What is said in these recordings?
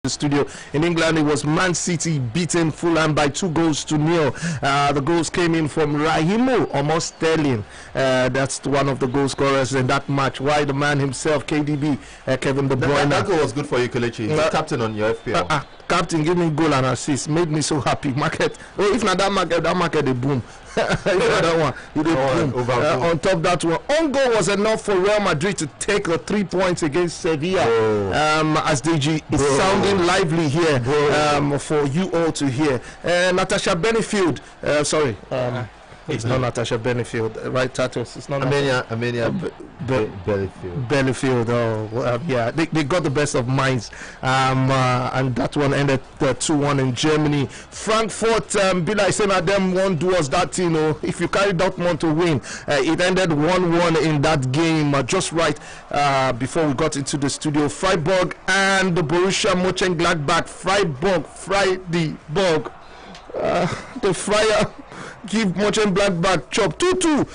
studio. In England, it was Man City beating Fulham by 2-0. The goals came in from Raheem almost Sterling. That's one of the goal scorers in that match. Why the man himself, KDB, Kevin De Bruyne. That goal was good for you, Kelechi. He's captain on your FPL. Captain gave me goal and assist, made me so happy. Market, if not that market, they boom. That one, boom. On top that one, on goal was enough for Real Madrid to take the 3 points against Sevilla. As DG is sounding lively here for you all to hear. Natasha Benefield, sorry. It's not Natasha Benefield, right, Tatos? It's not Amenia Benefield. Yeah, they got the best of minds, and that one ended 2-1 in Germany. Frankfurt, be like saying that them won't do us that, you know. If you carry Dortmund to win, it ended 1-1 in that game, just right before we got into the studio. Freiburg and the Borussia Mönchengladbach. Freiburg, the Friar give Mönchengladbach chop 2-2.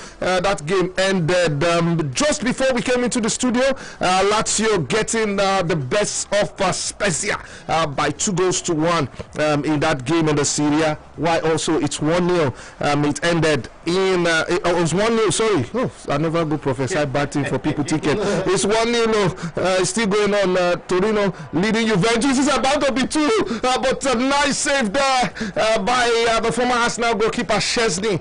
That game ended just before we came into the studio. Lazio getting the best of Spezia by 2-1 in that game in the Serie A. Why also it's 1-0. It ended in it was 1-0. Sorry, I never go prophesy bad thing for people ticket. It's 1-0. It's still going on. Torino leading Juventus is about to be 2, but a nice save there by the former Arsenal goalkeeper Szczesny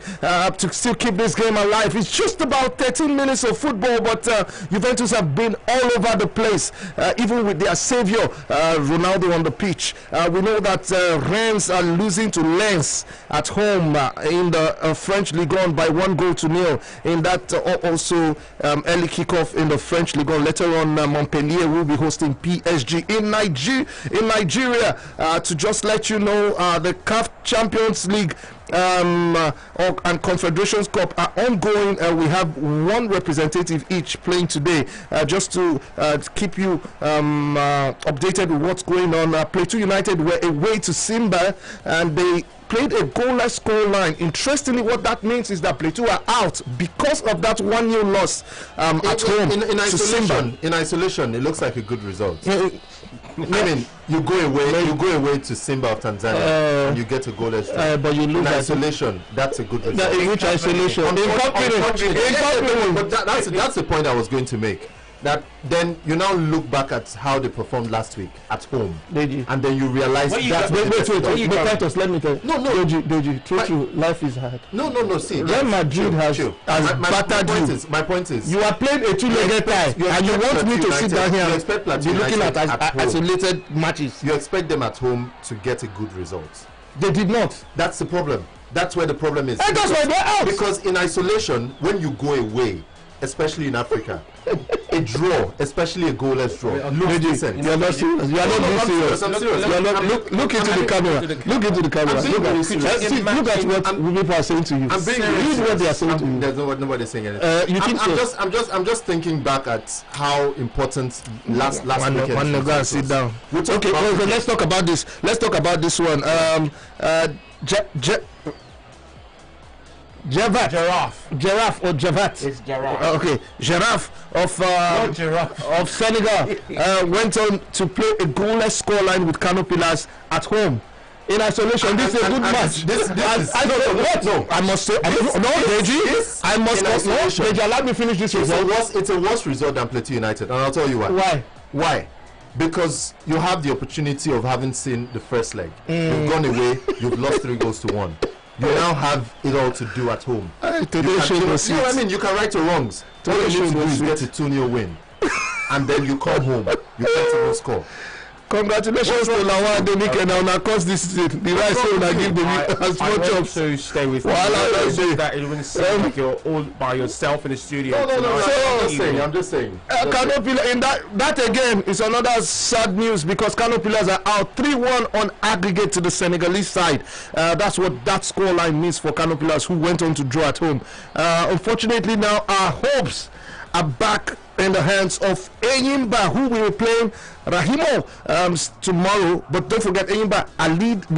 to still keep this game alive. It's just about 13 minutes of football, but Juventus have been all over the place, even with their savior Ronaldo on the pitch. We know that Rennes are losing to Lens at home in the French Ligue 1 by 1-0. In that also early kickoff in the French Ligue 1. Later on, Montpellier will be hosting PSG in Nigeria. To just let you know, the CAF Champions League and Confederations Cup are ongoing. We have one representative each playing today, just to keep you updated with what's going on. Plateau United were away to Simba and they played a goalless scoreline. Interestingly, what that means is that Plateau are out because of that 1-0 loss at home in to Simba. In isolation, it looks like a good result. I mean, you go away to Simba of Tanzania and you get a goalless draw. But you lose in isolation. That's a good result. In which isolation? But that's the point I was going to make. That then you now look back at how they performed last week at home, and then you realize that. Wait, let me tell you. No, Deji, life is hard. No. See, Real Madrid has battered you. My point is, you are playing a two-legged tie, and you want me to sit down here and be looking at isolated matches. You expect them at home to get a good result. They did not. That's the problem. That's where the problem is. And that's why they're out. Because in isolation, when you go away, especially in Africa, a draw, especially a goalless draw. Look decent. You are not serious. You are not being serious. I'm serious. You are not. Look into the camera. Look into the camera. Look at what people are saying to you. Read what they are saying to you. There's nobody saying anything. You think so? I'm just thinking back at how important last weekend. Go and sit down. Okay, let's talk about this. Let's talk about this one. Giraffe or Javat? It's Giraffe. Okay, Giraffe of Senegal went on to play a goalless scoreline with Kano Pillars at home. In isolation, this is a good match. I don't know what. No, I must say. Deji. I must not. No, Deji, allow me finish this result. It's a worse result than Plateau United, and I'll tell you why. Why? Because you have the opportunity of having seen the first leg. You've gone away. You've lost 3-2. You now have it all to do at home. You can right your wrongs. All you need to do is get a 2-0 win. And then you come home. You can't even score. Congratulations to Lawan Denik and on across this the right side I give the as much of to stay with that it wouldn't seem like you're all by yourself in the studio. No, I'm just saying. Kano Pillars in that again is another sad news because Kano Pillars are out 3-1 on aggregate to the Senegalese side. That's what that scoreline means for Kano Pillars, who went on to draw at home. Unfortunately, now our hopes are back in the hands of Enyimba, who will be playing Rahimo tomorrow. But don't forget, Enyimba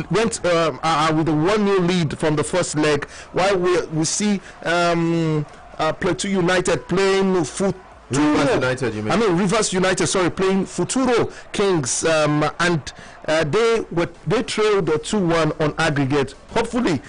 went with a 1-0 lead from the first leg, while we see Plateau United playing Rivers United, playing Futuro Kings, and they trailed 2-1 on aggregate. Hopefully,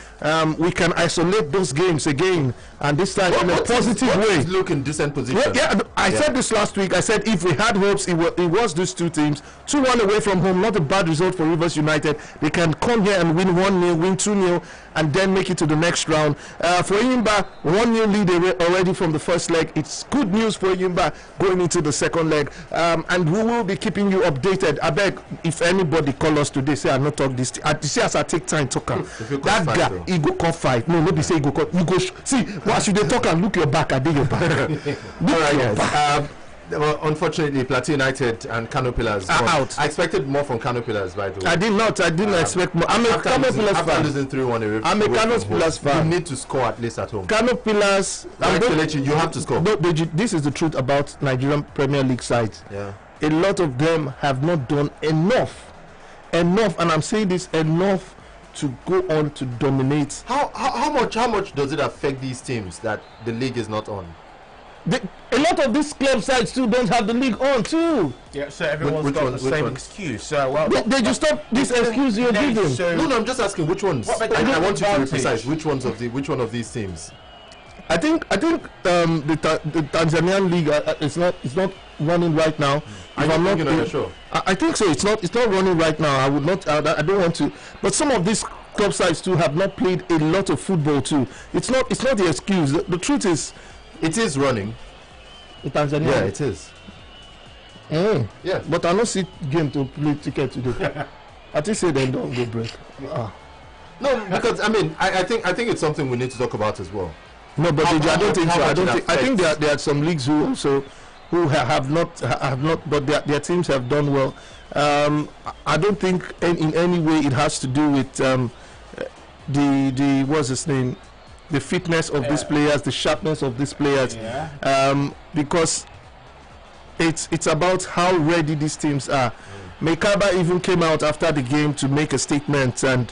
we can isolate those games again, and this time in a positive way. Look in decent position. I said this last week. I said if we had hopes, it was these two teams. 2-1 away from home, not a bad result for Rivers United. They can come here and win 1-0, win 2-0, and then make it to the next round. For Enyimba, 1-0 lead already from the first leg. It's good news for Enyimba going into the second leg, and we will be keeping you updated. I beg, if anybody call us today, say I not talk this. See as I take time to come. That guy, he go call fight. No, nobody say he go call. You go see. Why should they talk and look your back? I did your back. All right, guys. Well, unfortunately, Plateau United and Kano Pillars are out. I expected more from Kano Pillars, by the way. I didn't expect more. I'm a Kano Pillars fan. After losing 3-1 I'm a Kano Pillars fan. You need to score at least at home. Kano Pillars. You have to score. No, this is the truth about Nigerian Premier League sides. Yeah. A lot of them have not done enough, and I'm saying this, enough to go on to dominate. How much does it affect these teams that the league is not on? A lot of these club sides too don't have the league on too. Yeah, so everyone's got the same excuse. Well, they just stop this excuse you're giving. No, I'm just asking which ones. I want you to be precise. Which one of these teams? I think the Tanzanian league it's not running right now. I'm not sure. I think so. It's not running right now. I would not. I don't want to. But some of these club sides too have not played a lot of football too. It's not the excuse. The truth is, it is running. In Tanzania. Yeah, it is. Yeah. But I don't see game to play ticket today. I think say they don't go break. No, because I think it's something we need to talk about as well. No, but I don't think so. I think there are some leagues who have not, but their teams have done well. I don't think in any way it has to do with the what's his name, the fitness of these players, the sharpness of these players, because it's about how ready these teams are. Mekaba even came out after the game to make a statement, and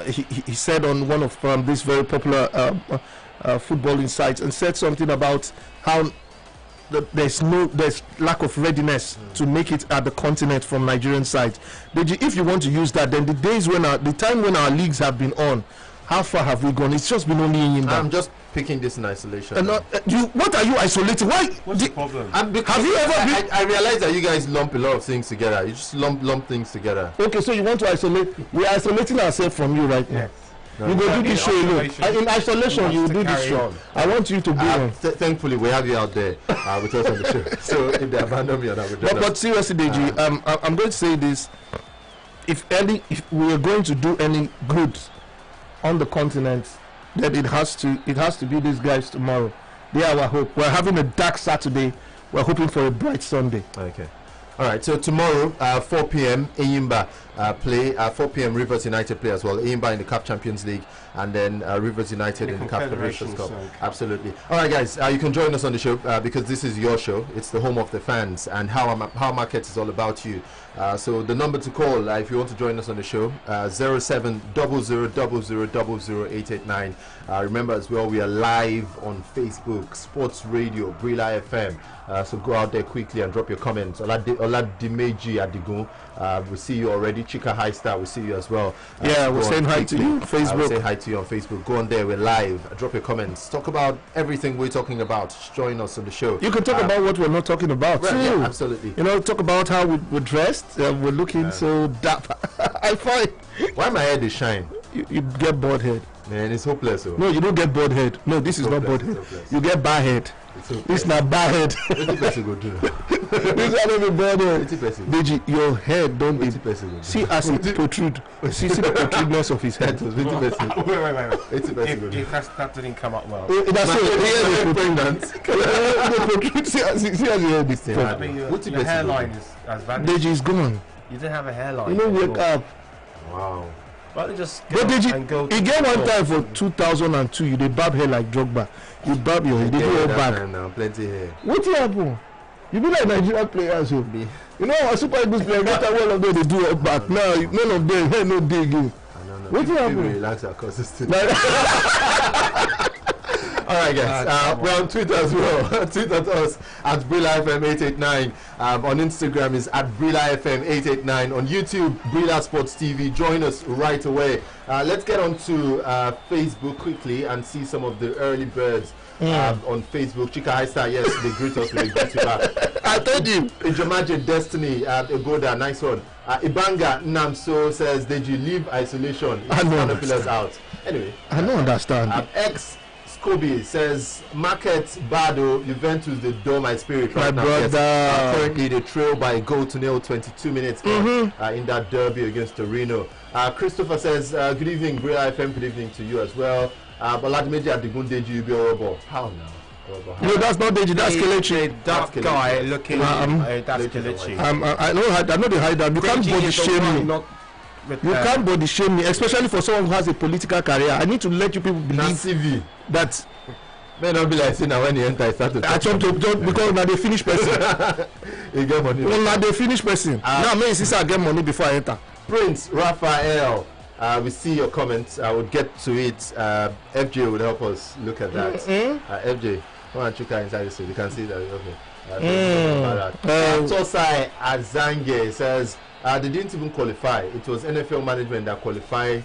he said on one of these very popular footballing sites, and said something about how there's lack of readiness to make it at the continent from Nigerian side. If you want to use that, then the time when our leagues have been on, how far have we gone? It's just been only in I'm just picking this in isolation. What are you isolating? Why? What's the problem? Have you ever? I realize that you guys lump a lot of things together. You just lump things together. Okay, so you want to isolate? We are isolating ourselves from you right now. No, you go do this show alone. In isolation, you do this show. I want you to be on. Thankfully, we have you out there with us on the show. So if they abandon me, but seriously, Deji, I'm going to say this: if we are going to do any good on the continent, then it has to be these guys tomorrow. They are our hope. We're having a dark Saturday. We're hoping for a bright Sunday. Okay. All right, so tomorrow, 4 p.m. Enyimba play. 4 p.m. Rivers United play as well. Enyimba in the CAF Champions League, and then Rivers United in the CAF Federations Cup. Absolutely. All right, guys, you can join us on the show because this is your show. It's the home of the fans, and how Market is all about you. So the number to call if you want to join us on the show, 0700000889. Remember as well, we are live on Facebook, Sports Radio, Brila FM. So go out there quickly and drop your comments. Oladimeji Adigun, we see you already. Chika High Star, we see you as well. We're saying hi to you on Facebook. We'll say hi to you on Facebook. Go on there, we're live. Drop your comments. Talk about everything we're talking about. Just join us on the show. You can talk about what we're not talking about too. Yeah, absolutely. Talk about how we're dressed. We're looking so dapper. I find. Why my head is shine? You get bald head. Man, it's hopeless. No, you don't get bald head. No, this is not bald head. You get bar head. This is not bar head. What go do? This is not even bald head. Deji, your head don't be. See as it protrude. See the protrudeness of his head. Wait. If that didn't come up well. That's it. See as the head is there. Your hairline is as vanished. Deji is gone. You didn't have a hairline. Wake up. Wow. Why don't you just he get one time for 2002. You did barb hair like Drogba. You barb your head. You do all back. Now plenty hair. What happen? You be like Nigerian players will be. Our Super Eagles players get one of them they do all back. Now none of them hair no dig in. What happen? Relax our consistency. All right, guys. We're on Twitter as well. Tweet at us at BrillaFM889. On Instagram is at BrillaFM889. On YouTube, Brilla Sports TV. Join us right away. Let's get on to Facebook quickly and see some of the early birds on Facebook. Chika Aista, yes, they greet us with a greeting. I told you. Ijamaje Destiny, Egoda, nice one. Ibanga Namso says, did you leave isolation? I know. Pillars out. Anyway. I don't understand. X Scobie says, Market Bado, Juventus, they door my spirit right My now. brother. Yes. Currently, they trail by a goal to nil, 22 minutes in that derby against Torino. Christopher says, good evening, Brilla FM, good evening to you as well. Baladimeji Adigundeji, you'll be horrible. How now? No, that's not Deji, that's Kelechi. That guy looking that's Kelechi. I know they hide that. You can't body shame me. You can't body shame me, especially for someone who has a political career. I need to let you people believe that. May not be like saying now when you enter, I start to because now they finish person. You get money. Well, now they finish person. Now me insist I get money before I enter. Prince Raphael, we see your comments. I would get to it. FJ would help us look at that. FJ, come on, Chuka inside so you can see that. Okay. Tosai Azange says they didn't even qualify. It was NFL management that qualified.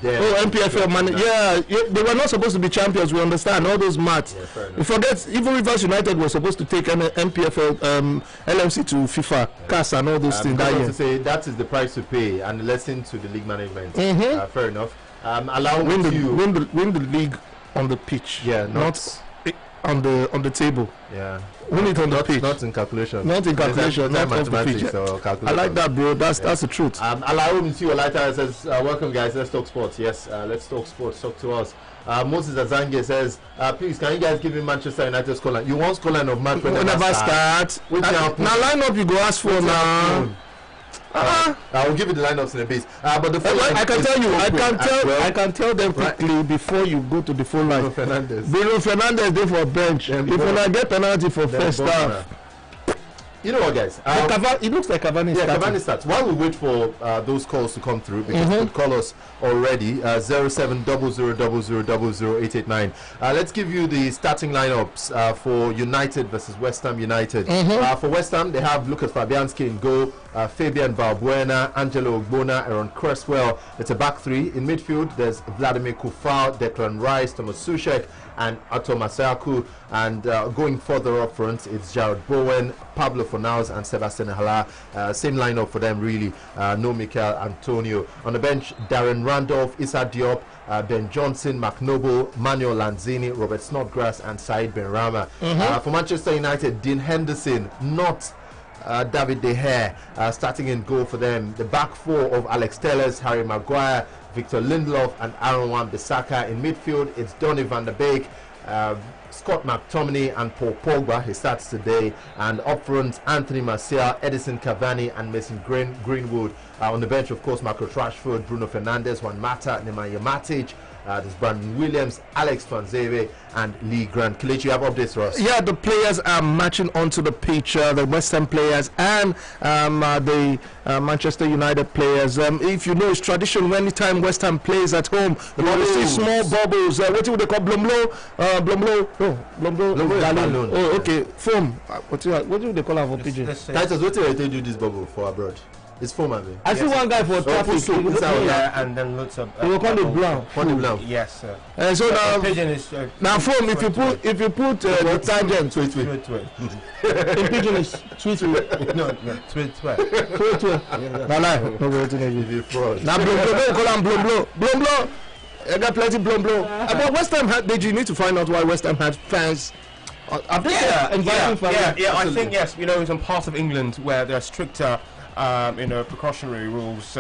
MPFL manager. Yeah, they were not supposed to be champions. We understand all those maths. Yeah, you forget, even Rivers United was supposed to take MPFL, LMC to FIFA, CAS, and all those things. To say that is the price to pay, and lesson to the league management. Fair enough. Allow win the league on the pitch. Yeah, not on the table. Yeah. Win it on the pitch. Not in calculation. Not in calculation. Not off the pitch. I like that, bro. That's the truth. Allow me to see your lighter says, welcome guys, let's talk sports. Yes, let's talk sports. Talk to us. Moses Azange says, please, can you guys give me Manchester United scoreline? You want scoreline of match whenever start. Now line up you go ask for now. I will give you the lineups in a bit. But the phone I can tell you, I can tell them quickly before you go to the phone line. Bruno Fernandes there for bench. If you get penalty for first half. You know what, guys? It looks like Cavani starts. Cavani starts. While we wait for those calls to come through, because you could call us already, 0700000889. Let's give you the starting lineups for United versus West Ham United. For West Ham, they have Lucas Fabianski in goal, Fabian Valbuena, Angelo Ogbonna, Aaron Cresswell. It's a back three. In midfield, there's Vladimir Kufal, Declan Rice, Thomas Suchek, and Ato Masaku. And going further up front, it's Jared Bowen, Pablo Fornals, and Sebastian Hala. Same lineup for them, really. No Mikel Antonio. On the bench, Darren Randolph, Issa Diop, Ben Johnson, Mark Noble, Manuel Lanzini, Robert Snodgrass, and Said Benrahma. For Manchester United, Dean Henderson, not David De Gea, starting in goal for them. The back four of Alex Telles, Harry Maguire, Victor Lindelof, and Aaron Wan-Bissaka. In midfield, it's Donny van der Beek, Scott McTominay, and Paul Pogba. He starts today. And up front, Anthony Martial, Edison Cavani, and Mason Greenwood. On the bench, of course, Marcus Rashford, Bruno Fernandes, Juan Mata, Nemanja Matic. There's Brandon Williams, Alex Tuanzebe, and Lee Grant. Kelechi, you have updates for us? Yeah, the players are marching onto the pitch, the West Ham players and the Manchester United players. If you know, it's tradition when anytime West Ham plays at home, you always see small bubbles. What do they call blomlo? Balloon. Oh, okay. Foam. What do they call it for pigeon? Titus, what did they do this bubble for abroad? It's foam, I mean. I see one guy for traffic. And then lots of. They will call it brown. Yes, sir. So now, pigeon is now foam. If you put detergent, sweet. in pigeon is sweet. No, sweet. Now lie. No go to you. Now blom call them blom. I got plenty blom. About West Ham, you need to find out why West Ham had fans. I think I think yes. You know, in some parts of England where there are stricter precautionary rules,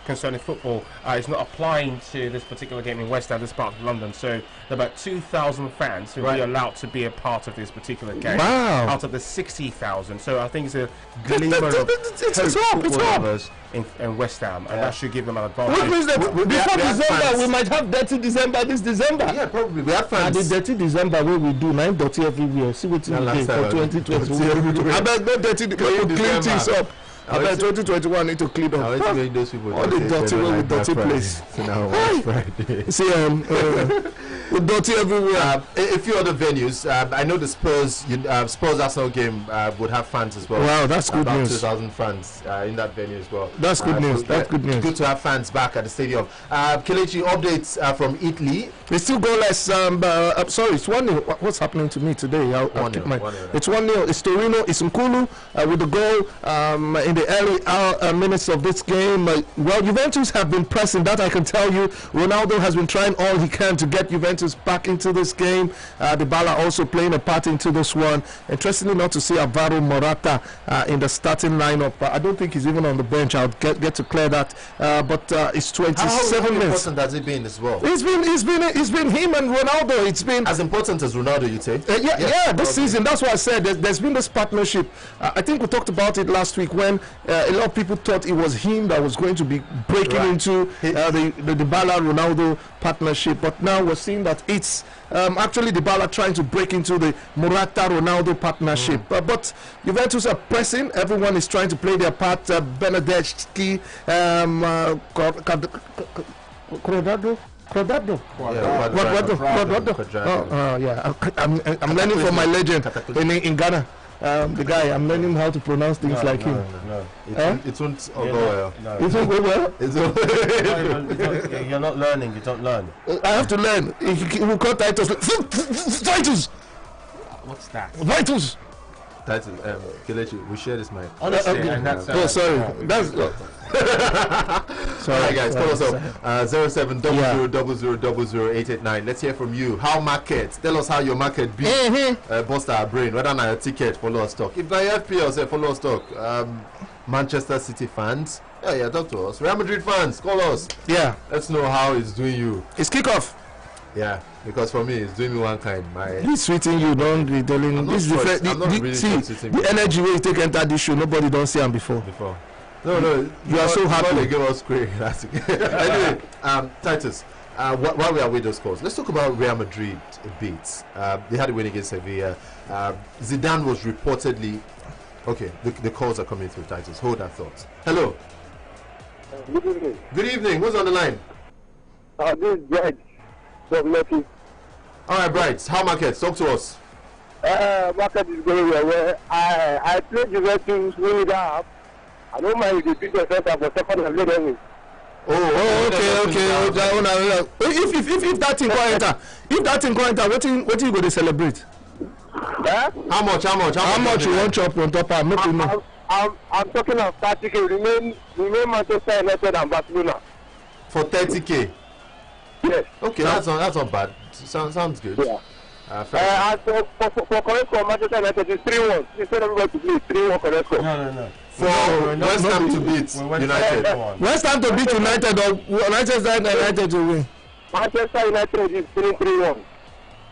concerning football, is not applying to this particular game in West Ham, this part of London. So there are about 2,000 fans who will be allowed to be a part of this particular game. Wow! Out of the 60,000. So I think it's a glimmer of it's in West Ham, and that should give them an advantage. Which means that before December, we might have dirty December this December. Yeah, probably. We have fans. And the dirty December where we do 9 dirty everywhere. See what we do for 2021. I bet no dirty. We clean things up. I bet 2021 need to clean up. Those people all the dirty way with dirty place. So now Friday. See with dirty everywhere. A few other venues. I know the Spurs Arsenal game would have fans as well. Wow, that's good about news. 2,000 fans in that venue as well. That's good news. That's good news. Good to have fans back at the stadium. Kelechi, updates from Italy. It's still goalless. Sorry, it's 1-0. What's happening to me today? It's 1-0. It's Torino. It's Nkulu with the goal in the early minutes of this game. Well, Juventus have been pressing, that I can tell you. Ronaldo has been trying all he can to get Juventus back into this game. Dybala also playing a part into this one. Interestingly, not to see Alvaro Morata in the starting lineup. I don't think he's even on the bench. I'll get to clear that. But it's 27 how minutes. Important has it been as well? It's been him and Ronaldo. It's been as important as Ronaldo, you say? This season. That's why I said there's been this partnership. I think we talked about it last week when a lot of people thought it was him that was going to be breaking into the Dybala Ronaldo partnership, but now we're seeing that it's actually Dybala trying to break into the Morata Ronaldo partnership. But Juventus are pressing. Everyone is trying to play their part. Benedeschi, Quadrado. I'm learning from my legend in Ghana. The guy, I'm learning how to pronounce things like him. It won't go well. It won't go well? You're not learning, you don't learn. I have to learn. He will call Titus. Titus! What's that? Vitus! Titus, Kelechi, we share this mic. Honestly, and that's... sorry. That's... Sorry, guys, call us up 07 889. Let's hear from you. How market? Tell us how your market be. Bust our brain. Whether not a ticket, follow us talk. If I FPL, say follow us talk. Manchester City fans, talk to us. Real Madrid fans, call us. Let's know how it's doing you. It's kickoff. Yeah, because for me, it's doing me one kind. He's sweeting you, don't be telling. This different. The energy where you take enter this show, nobody don't see him before. No, you are so happy. They give us great. Anyway, Titus, while we are with those calls, let's talk about Real Madrid a bit. They had a win against Sevilla. Zidane was reportedly okay. The calls are coming through. Titus, hold that thought. Hello. Good evening. Good evening. Who's on the line? This is Bright. Lucky. All right, Bright. How market? Talk to us. Market is going well. I played Juventus win that. I don't mind if you beat yourself but second and let them win. Okay. If that thing go enter, what you go to celebrate? How much you want chop on top of? Make you know. I'm talking of 30K. Remain Manchester United and Barcelona. For 30K? Yes. Okay, that's not bad. Sounds good. Yeah. For correct for Manchester United, it's 3-1. Instead of everybody to play 3-1 correct. No. For West Ham to beat United. West Ham to beat United or Manchester United to win? Manchester United is 3-1.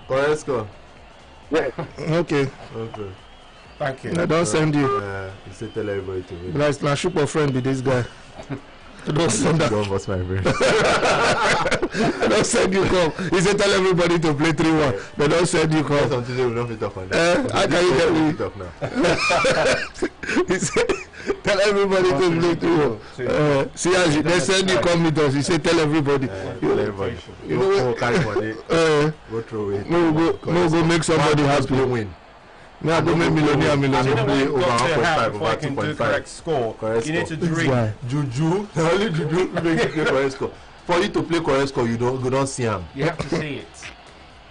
Correct score. Yes. Okay. Thank you. I don't send you. You say tell everybody to win. But my super friend be this guy. Don't send that. Don't bust my brain. Don't send you come. He said tell everybody to play 3-1. They don't send you come. On Tuesday we don't talk on that. How can you get me? Talk now. He said tell everybody to play 3-1. See how they send you come with us. He said tell everybody. Tell everybody. You know carry money. Go throw it. No go make somebody happy. Win. Now go make millionaire. Before I can do correct score, you need to drink. Juju. Only Juju make correct score. For you to play correct score, you don't see him. You have to see it.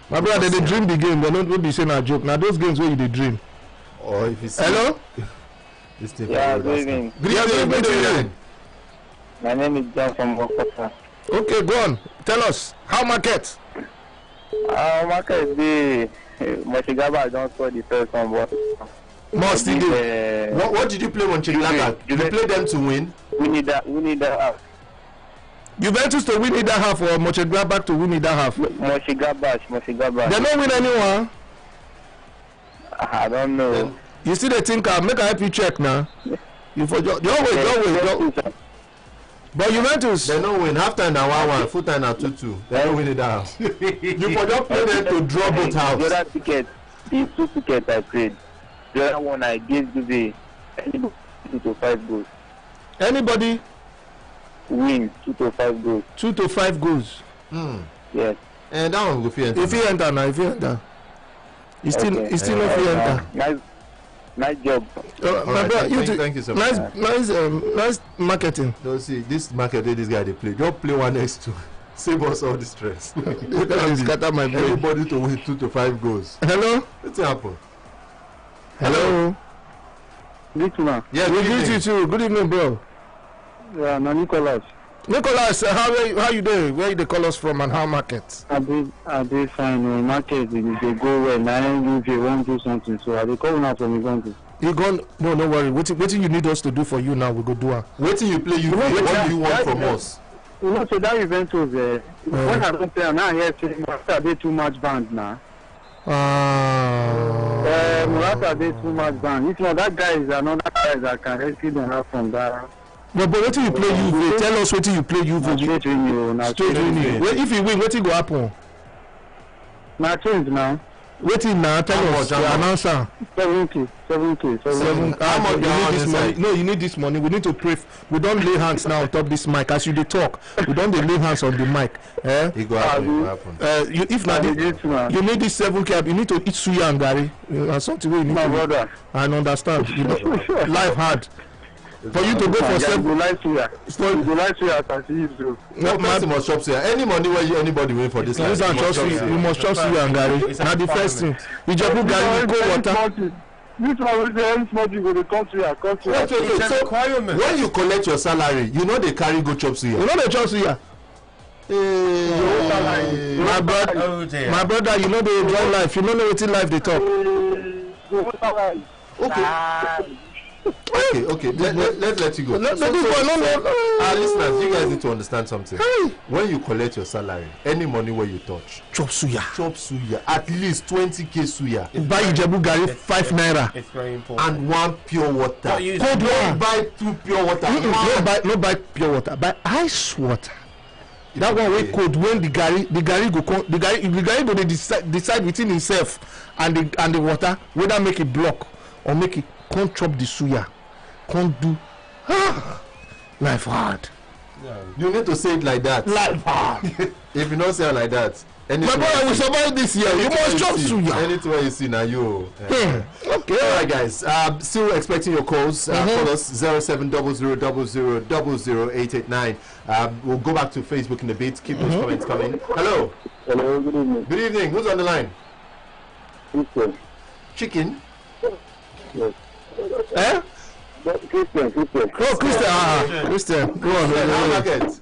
My brother, they dream the game. They don't be saying a joke. Now those games where you dream. Or if you see hello. Good evening. Good evening. My name is John from Okota. Okay, go on. Tell us how market. Market the Mochigaba don't score the first one, but must he do? What did you play on Mochigaba? Did you play them to win? We need that half. Juventus to win either half or Mochigaba to win either half. Mochigaba. They don't win anyone. I don't know. Then, you see the thing, make I help you check now. You for don't wait. But Juventus, they don't win. Half time na 1-1, full time na 2-2. They don't win it down. You for just play them to draw both halves. The other ticket, the 2 tickets I played. The other one I gave to the 2 to 5 goals. Anybody win 2 to 5 goals. 2 to 5 goals. Yes. And that one will fit enter. If he enter now, if he enter. He's still not fit enter. Nice job. Alright, thank you so much. Nice marketing. Don't see this market this guy they play. Don't play one next to save us all the stress. Scatter my brain. Everybody to win 2 to 5 goals. Hello? What's happened? Hello? This man. Yeah, We greet you too. Good evening, bro. Yeah, no, Nicholas. Nicholas, how you doing? Where you dey call us from and how market? I did fine. Market, if they go well, now if you want to do something, so I dey call now from Uganda. You gone? No, don't worry. What you need us to do for you now? We go do it. Wait till you play. What do you want from us? You know, so that event was when I don't play, now I hear saying Morata did too much band now. Morata did too much band. If not, that guy is another guy that can rescue them out from that. But what you play UV? Tell us what you play UV. Straight win. If you win, what go happen? Now change now. Waiting now, tell us the announcer. 7K. How much you need this money? No, you need this money. We need to pray. We don't lay hands now on top this mic. As you dey talk, we don't lay hands on the mic. It go happen. If not, you need this 7K. You need to eat suya and gari. Something we need. My brother. And understand. You know, life hard. For you to go for seven. You like suya. You like suya as you used to. No, person must chop suya. Any money where anybody win for this life, you must chop suya and gari. Now the first thing, you just put gari with cold water. This one will say any small thing go dey come suya. So when you collect your salary, you know they carry go chop suya. You know they chop suya. My brother, you know they enjoy life. You don't know wetin life they talk. Okay. Let's let you go. Our listeners, you guys need to understand something. When you collect your salary, any money where you touch, chop suya. At least 20k suya. Buy Ijebu gari 5 naira. It's very important. And 1 pure water. Cold water. Buy 2 pure water. No buy pure water. Buy ice water. That one wey cold when the gari go come. The gari go dey decide within himself and the water whether make it block or make it can't chop the suya, can't do. Life hard. You need to say it like that. Life hard. If you don't say it like that, my brother will survive this year. You must chop suya. Anything you see now, you. Okay. All right, guys. Still expecting your calls. Call us 0700000889. We'll go back to Facebook in a bit. Keep those comments coming. Hello. Hello, good evening. Good evening. Who's on the line? Christian. Chicken. Yes. Eh? Christian. Oh, Christian. Go on. How market?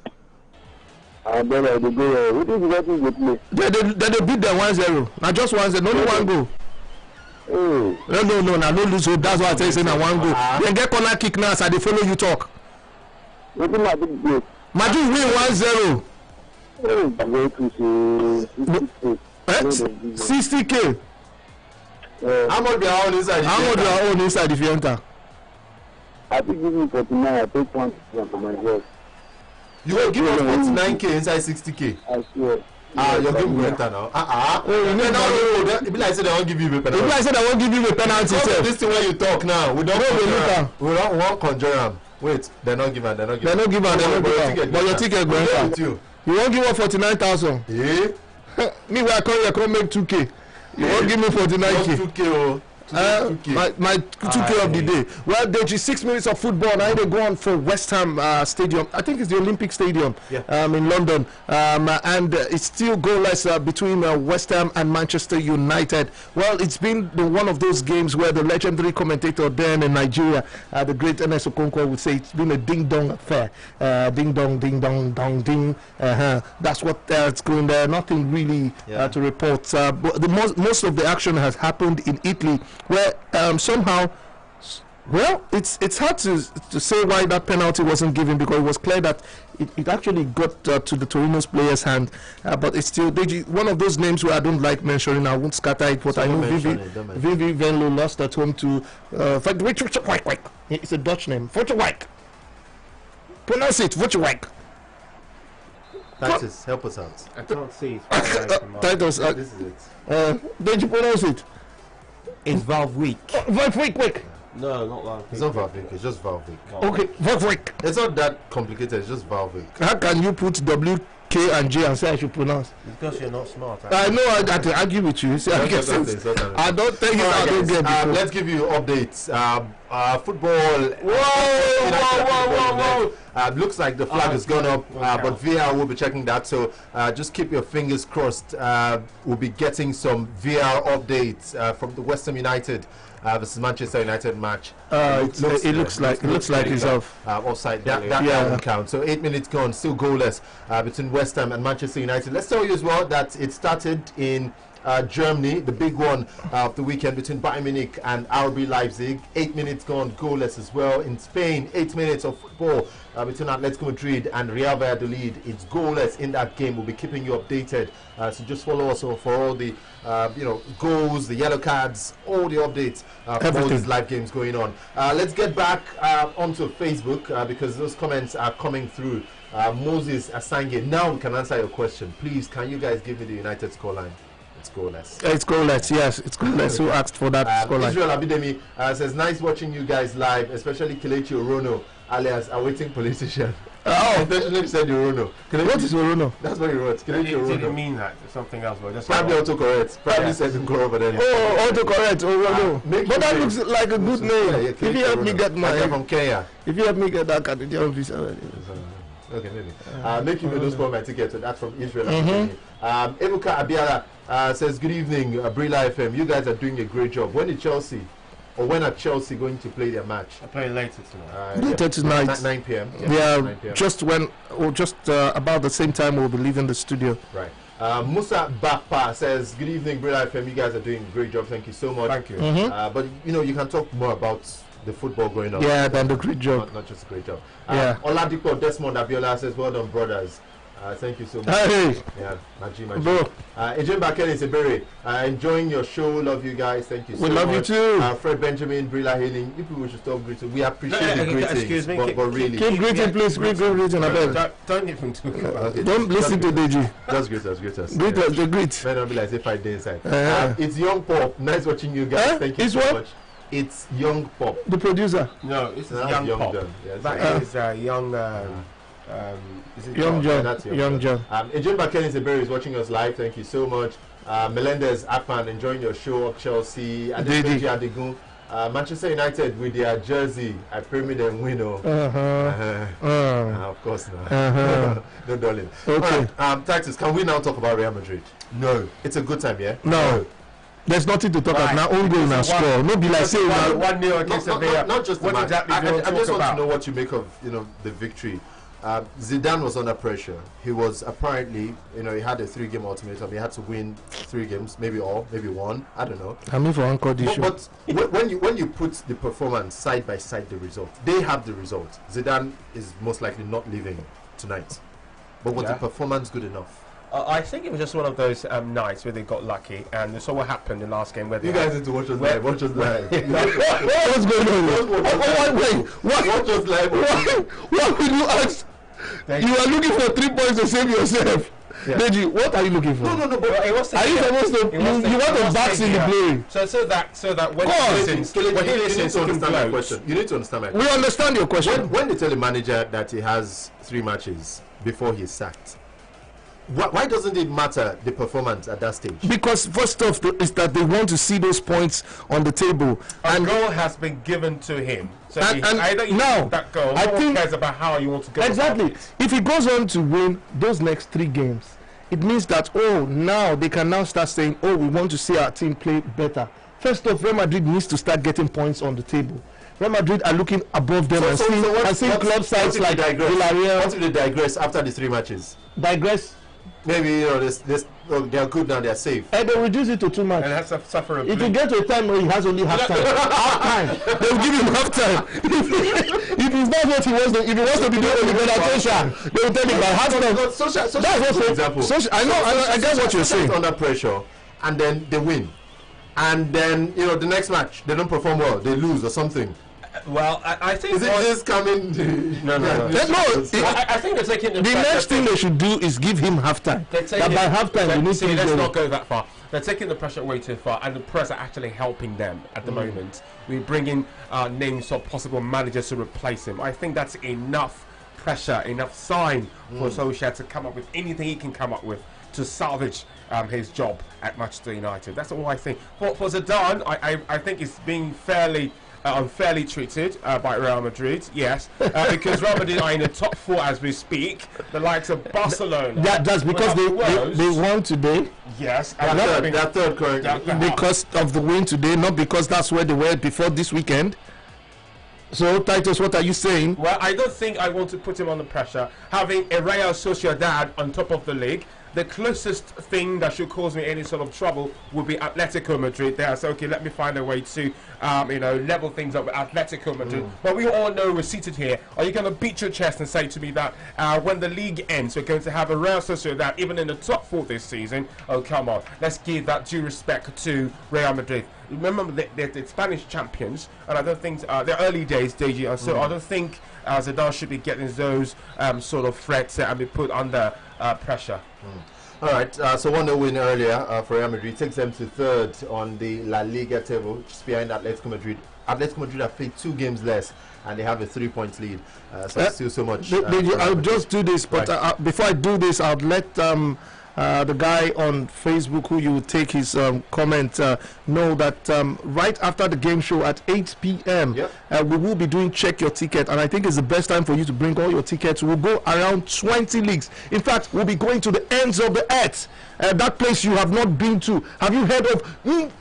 Brother, they go. What is that with me? They beat them 1-0. Now just 1-0. Only one goal. Oh. No. Now no lose. So that's why I tell you say now one goal. Then get corner kick now as I dey follow you talk. What is my big goal? Madu win 1-0. Oh, 60k. How much be our own inside? How much be our own inside if you enter? I think give me 49. I take 1 for myself. You will give us 49k inside 60k. I swear. Your game will enter now. You need now. It be like say they won't give you a penalty. It be like say they won't give you a penalty. This thing when you talk now, we don't want conjure am. Wait, they not give am. But your ticket go enter. You won't give us 49,000. Yeah. Me when I come here, come make 2k. You won't give me 49k. 2k. My 2k of the day. Well, there's 6 minutes of football. Now they go on for West Ham Stadium. I think it's the Olympic Stadium in London. And it's still goalless between West Ham and Manchester United. Well, it's been one of those games where the legendary commentator then in Nigeria, the great Ernest Okonkwo, would say it's been a ding-dong affair. Ding dong, ding dong, dong ding. That's what it's going there. Nothing really to report. But most of the action has happened in Italy, where somehow, well, it's hard to say why that penalty wasn't given, because it was clear that it actually got to the Torino's player's hand, but it's still one of those names where I don't like mentioning. I won't scatter it, but I know Vivi Venlo lost at home to it's a Dutch name. Voetewijk. Pronounce it, Voetewijk. Titus, help us out. I can't see. Titus, This is it. did you pronounce it? It's Valveek. Voetewijk. No, not Valveek. It's not Valvik, it's just Valvik. Okay, Voetewijk. It's not that complicated, it's just Valvik. How can you put W K and J and say I should pronounce. Because you're not smart. I know I got to argue with you. See, I don't tell you I don't get it. Let's give you updates. Football. Whoa. Looks like the flag has gone up, but VAR will be checking that. So just keep your fingers crossed. We'll be getting some VAR updates from the West Ham United versus Manchester United match. It looks like it's off. Offside. That won't count. So 8 minutes gone, still goalless between West Ham and Manchester United. Let's tell you as well that it started in Germany, the big one of the weekend between Bayern Munich and RB Leipzig. 8 minutes gone, goalless as well. In Spain, 8 minutes of football between Atletico Madrid and Real Valladolid. It's goalless in that game. We'll be keeping you updated. So just follow us for all the goals, the yellow cards, all the updates for all these live games going on. Let's get back onto Facebook because those comments are coming through. Moses Asange, now we can answer your question. Please, can you guys give me the United scoreline? It's goalless. It's goalless, yes. It's goalless. Who asked for that scoreline? Israel Abidemi says, nice watching you guys live, especially Kelechi Orono, alias awaiting politician. Oh, intentionally said Orono. What is Orono? That's what he wrote. Kelechi Orono. Didn't mean that. It's something else. But just probably autocorrect. Probably said in over there. Oh, autocorrect. Orono. But that looks like a good name. If you help me get my... from Kenya. If you help me get that Canadian visa. Okay, maybe. Make you those for my ticket. So that's from Israel. Ebuka Abiara says, good evening, Brila FM. You guys are doing a great job. When are Chelsea going to play their match? I play later tonight. Later tonight. 9 p.m. Yeah, 9 p.m. just about the same time we'll be leaving the studio. Right. Musa Bakpa says, good evening, Brila FM. You guys are doing a great job. Thank you so much. Thank you. But, you can talk more about the football going on. Yeah, than the great job. Not just a great job. Yeah. Oladipo Desmond Abiola says, well done, brothers. Thank you so much. Hey. Yeah, Maji. Bro. Ejen Bakene Sebere, enjoying your show. Love you guys. Thank you so much. We love you too. Fred Benjamin, Brila Hailing. You people should stop greeting. We appreciate the greetings. Excuse me. But really. Keep greeting, please. Keep greeting. Don't even talk about Okay, don't listen to Deji. Just greet us. Greet us. Greet us. Greet. May not be like 5 days inside. It's Young Pop. Nice watching you guys. Thank you so much. It's Young Pop. The producer. No, it's Young Pop. Yes, that is Young. Young John. That's Young John. Ejim Bakeni Seberi is watching us live. Thank you so much. Melendez Akpan enjoying your show of Chelsea. Adepeji Adegun. Manchester United with their jersey. I pray them win. Of course not. No, darling. Okay. Titus, can we now talk about Real Madrid? No. It's a good time, yeah? No. There's nothing to talk about now. Own goal now score. No be like say 1-0 against Sevilla. Not just the what match. exactly I just want about? to know what you make of the victory. Zidane was under pressure. He was apparently he had a 3-game ultimatum. He had to win 3 games, maybe all, maybe one. I don't know. I mean for Uncle issue. But when you put the performance side by side, the result, they have the result. Zidane is most likely not leaving tonight. But was the performance good enough? I think it was just one of those nights where they got lucky, and saw what happened in the last game. Where you guys need to watch us live. Watch us live. What's going on? Wait. Watch us live. What will you ask? You are looking for 3 points to save yourself. Yeah. Deji, what are you looking for? No. But are you supposed to? You want to box in the play. So that when he listens, you need to understand my question. We understand your question. When they tell the manager that he has 3 matches before he's sacked, why doesn't it matter the performance at that stage? Because first off is that they want to see those points on the table. And goal has been given to him. So either you now that goal, I think cares about how you want to go. Exactly. If he goes on to win those next 3 games, it means that now they can now start saying, we want to see our team play better. First off, Real Madrid needs to start getting points on the table. Real Madrid are looking above them and seeing club sides like Villarreal. What if they digress after the 3 matches? Digress? Maybe they are good now. They are safe. And they reduce it to 2 matches. And has to suffer a it will get to a time where he has only half time. Half time. They will give him half time. If it's not what he wants to, if he wants to be doing penetration, they will tell him by half time. That's what example. I get what you're saying. Under pressure, and then they win, and then the next match they don't perform well, they lose or something. Well, I think is it just coming? No. I think they're taking the next thing they should do is give him halftime. That by halftime, they need to let's not go that far. They're taking the pressure way too far, and the press are actually helping them at the moment. We bring in names of possible managers to replace him. I think that's enough pressure, enough sign for Solskjaer to come up with anything he can come up with to salvage his job at Manchester United. That's all I think. For Zidane, I think he's being fairly unfairly treated by Real Madrid, yes, because Real Madrid are in the top 4 as we speak. The likes of Barcelona. That's because they won today. Yes, they're third currently. Because of the win today, not because that's where they were before this weekend. So, Titus, what are you saying? Well, I don't think I want to put him under pressure. Having a Real Sociedad on top of the league, the closest thing that should cause me any sort of trouble would be Atletico Madrid. There, so okay, let me find a way to, level things up with Atletico Madrid. But we all know we're seated here. Are you going to beat your chest and say to me that when the league ends, we're going to have a Real Sociedad even in the top 4 this season? Oh, come on, let's give that due respect to Real Madrid. Remember, they're the Spanish champions, and I don't think they're early days, Deji, and so I don't think Zidane should be getting those sort of threats and be put under pressure. All right, so 1-0 win earlier for Real Madrid takes them to 3rd on the La Liga table, just behind Atletico Madrid. Atletico Madrid have played 2 games less, and they have a 3-point lead. So still so much. I'll just do this, but before I do this, I'll let the guy on Facebook who you will take his comment know that right after the game show at 8 p.m. We will be doing check your ticket, and I think it's the best time for you to bring all your tickets. We'll go around 20 leagues. In fact, we'll be going to the ends of the earth, that place you have not been to. Have you heard of League?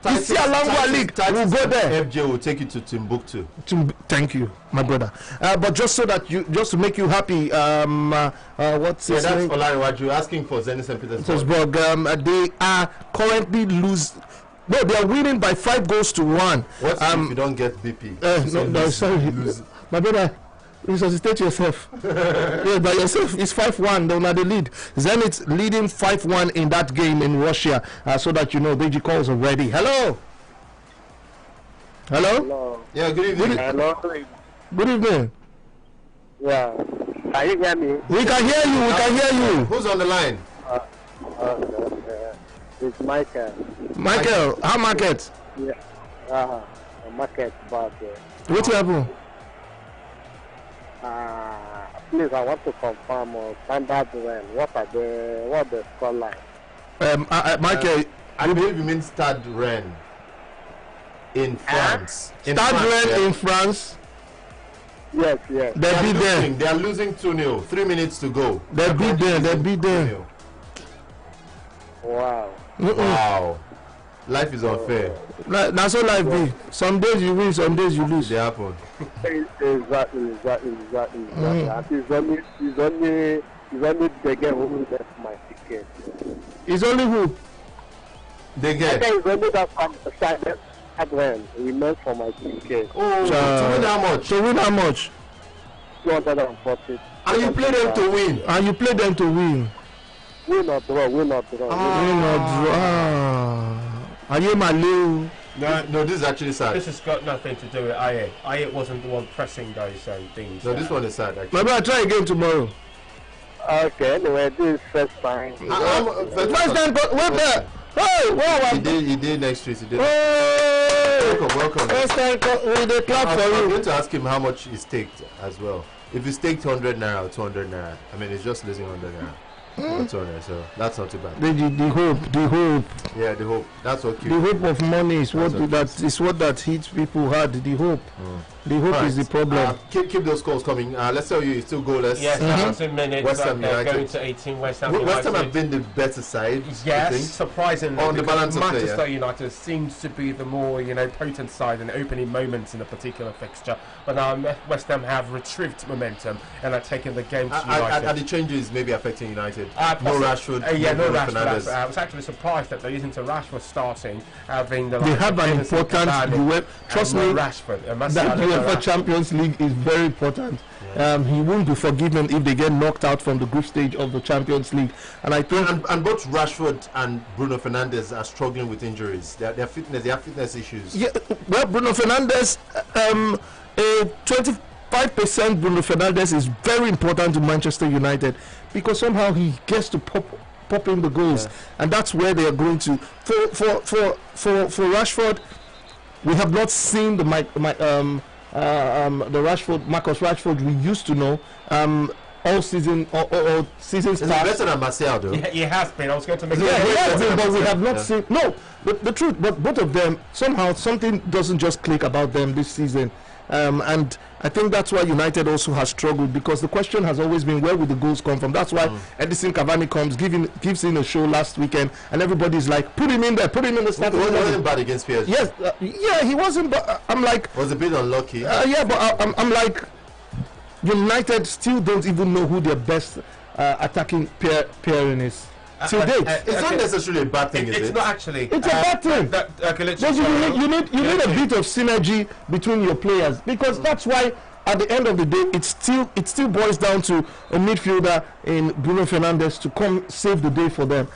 We'll go there. FJ will take you to Timbuktu. Thank you, my brother. But just so that just to make you happy, what's his name? That's Olariwaju asking for Zenit St. Petersburg. They are currently losing. No, they are winning by 5 goals to 1. What if you don't get BP? No, sorry, my brother. Resuscitate yourself. Yeah, by yourself. It's 5-1. They're not the lead. Zenit leading 5-1 in that game in Russia. So that you know, Deji calls are ready. Hello. Hello. Yeah. Good evening. Hello. Good evening. Yeah. Can you hear me? We can hear you. We can hear you. Who's on the line? It's Michael. Michael, how market? Yeah. Market, but. What happened? Please, I want to confirm standard rent. What the score line? Michael, I believe you mean Stade Rennes in France. Stade Rennes in France. Yes. They'll be there. They are losing 2-0. 3 minutes to go. They'll be there. They'll be there. Wow. Wow. Life is unfair. That's all life be. Some days you win, some days you lose. They happen. Exactly. And it's only the game who left my ticket. It's only who? They get. I think it's only that Adrian remains for my ticket. Oh, to win how much? To win how much? 240. And you play them to win. And you play them to win. Win or draw. Win or draw. Are you Malu? No, this is actually sad. This has got nothing to do with Aye. Aye wasn't the one pressing those things. No, this one is sad actually. My brother, try again tomorrow. Okay, anyway, this is first time. First time, but wait there. Hey, wow, he did next week. He did. Hey. Welcome. First time, with the clap for you. I'm going to ask him how much he staked as well. If he staked 100 naira or 200 naira, I mean, it's just losing 100 naira. So that's not too bad. The hope. Yeah, the hope. That's okay. The hope of money is what that hits people hard. The hope. The hope is the problem. Keep those calls coming. Let's tell you, it's still goalless. Yes, 17 minutes. West Ham United. Going to 18. West Ham have been the better side. Yes, surprisingly. On the balance of play, Manchester United seems to be the more potent side in opening moments in a particular fixture. But now West Ham have retrieved momentum and are taking the game to United. Are the changes maybe affecting United? No Rashford. No Rashford. I was actually surprised that they're using Rashford starting. Having they have an important. Trust me, Rashford. That UEFA Champions League is very important. He won't be forgiven if they get knocked out from the group stage of the Champions League. And I think and both Rashford and Bruno Fernandes are struggling with injuries. They have fitness issues. Yeah, well, Bruno Fernandes, 25% Bruno Fernandes is very important to Manchester United because somehow he gets to pop in the goals, and that's where they are going to. For Rashford, we have not seen the Marcus Rashford we used to know. All season, all season Is it starts. better than Martial, though? He has been. I was going to make. Yeah, he has been, but we have not Yeah. seen. No, the truth. But both of them somehow something doesn't just click about them this season, and I think that's why United also has struggled, because the question has always been where will the goals come from. That's why Edison Cavani gives in a show last weekend, and everybody's like, put him in there, put him in the starting. He wasn't bad against PSG. Yes, yeah, he wasn't. But I'm like, Was a bit unlucky. yeah, but I'm like, United still don't even know who their best attacking pairing is. Till date, It's not necessarily a bad thing, is It's it? not actually. it's a bad thing. Because you need a bit of synergy between your players, because that's why at the end of the day it still boils down to a midfielder in Bruno Fernandes to come save the day for them.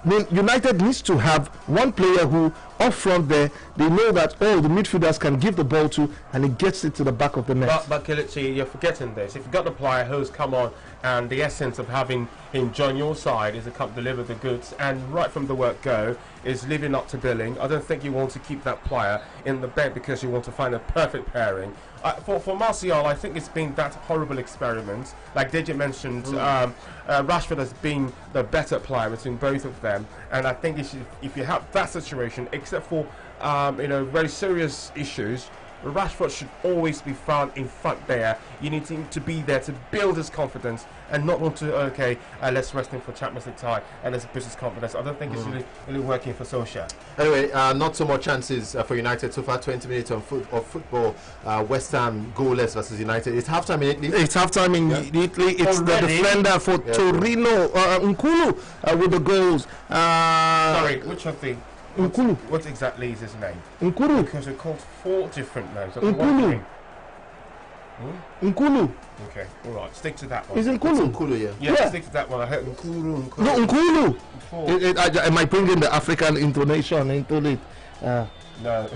I mean, United needs to have one player who up front there, they know that the midfielders can give the ball to, and he gets it to the back of the net. But Kelechi, you're forgetting this. If you've got the player who's come on, and the essence of having him join your side is to come deliver the goods, and right from the word go is living up to billing. I don't think you want to keep that player in the bed because you want to find a perfect pairing. For Martial, I think it's been that horrible experiment. Like Deji mentioned, Rashford has been the better player between both of them, and I think if you have that situation, except for very serious issues, Rashford should always be found in front there. You need him to be there to build his confidence and not want to, let's rest him for Champions League tie and let's boost his confidence. I don't think it's really working for Solskjaer. Anyway, not so much chances for United so far. 20 minutes of football. West Ham goalless versus United. It's halftime in Italy. It's halftime in Italy. It's the defender for Torino, Nkulu, with the goals. Sorry, which of the... Nkulu. What exactly is his name? Nkulu. Because we're called 4 different names. Nkulu. Nkulu. Okay, all right. Stick to that one. Is Nkulu? Nkulu, yeah. Yeah, stick to that one. I heard Nkulu. No, Nkulu. 4. I might bring in the African intonation into it. No.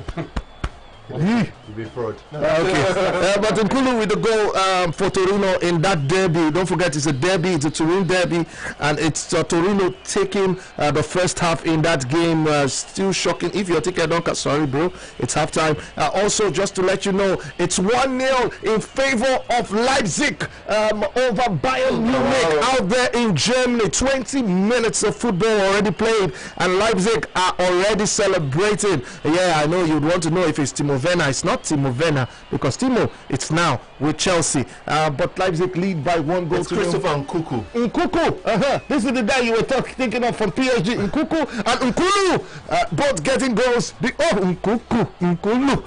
You be fraud. Okay. But Nkulu with the goal for Torino in that derby. Don't forget, it's a derby. It's a Turin derby, and it's Torino taking the first half in that game. Still shocking. If you're taking a dunker, sorry, bro. It's halftime. Also, just to let you know, it's 1-0 in favor of Leipzig over Bayern Munich out there in Germany. 20 minutes of football already played, and Leipzig are already celebrating. Yeah, I know you'd want to know if it's Timo Werner. It's not Timo Werner, because Timo, it's now with Chelsea. But Leipzig lead by 1 goal. It's Christopher Nkunku. Nkunku, this is the guy you were thinking of from PSG. Nkunku and Nkulu, both getting goals. Nkulu.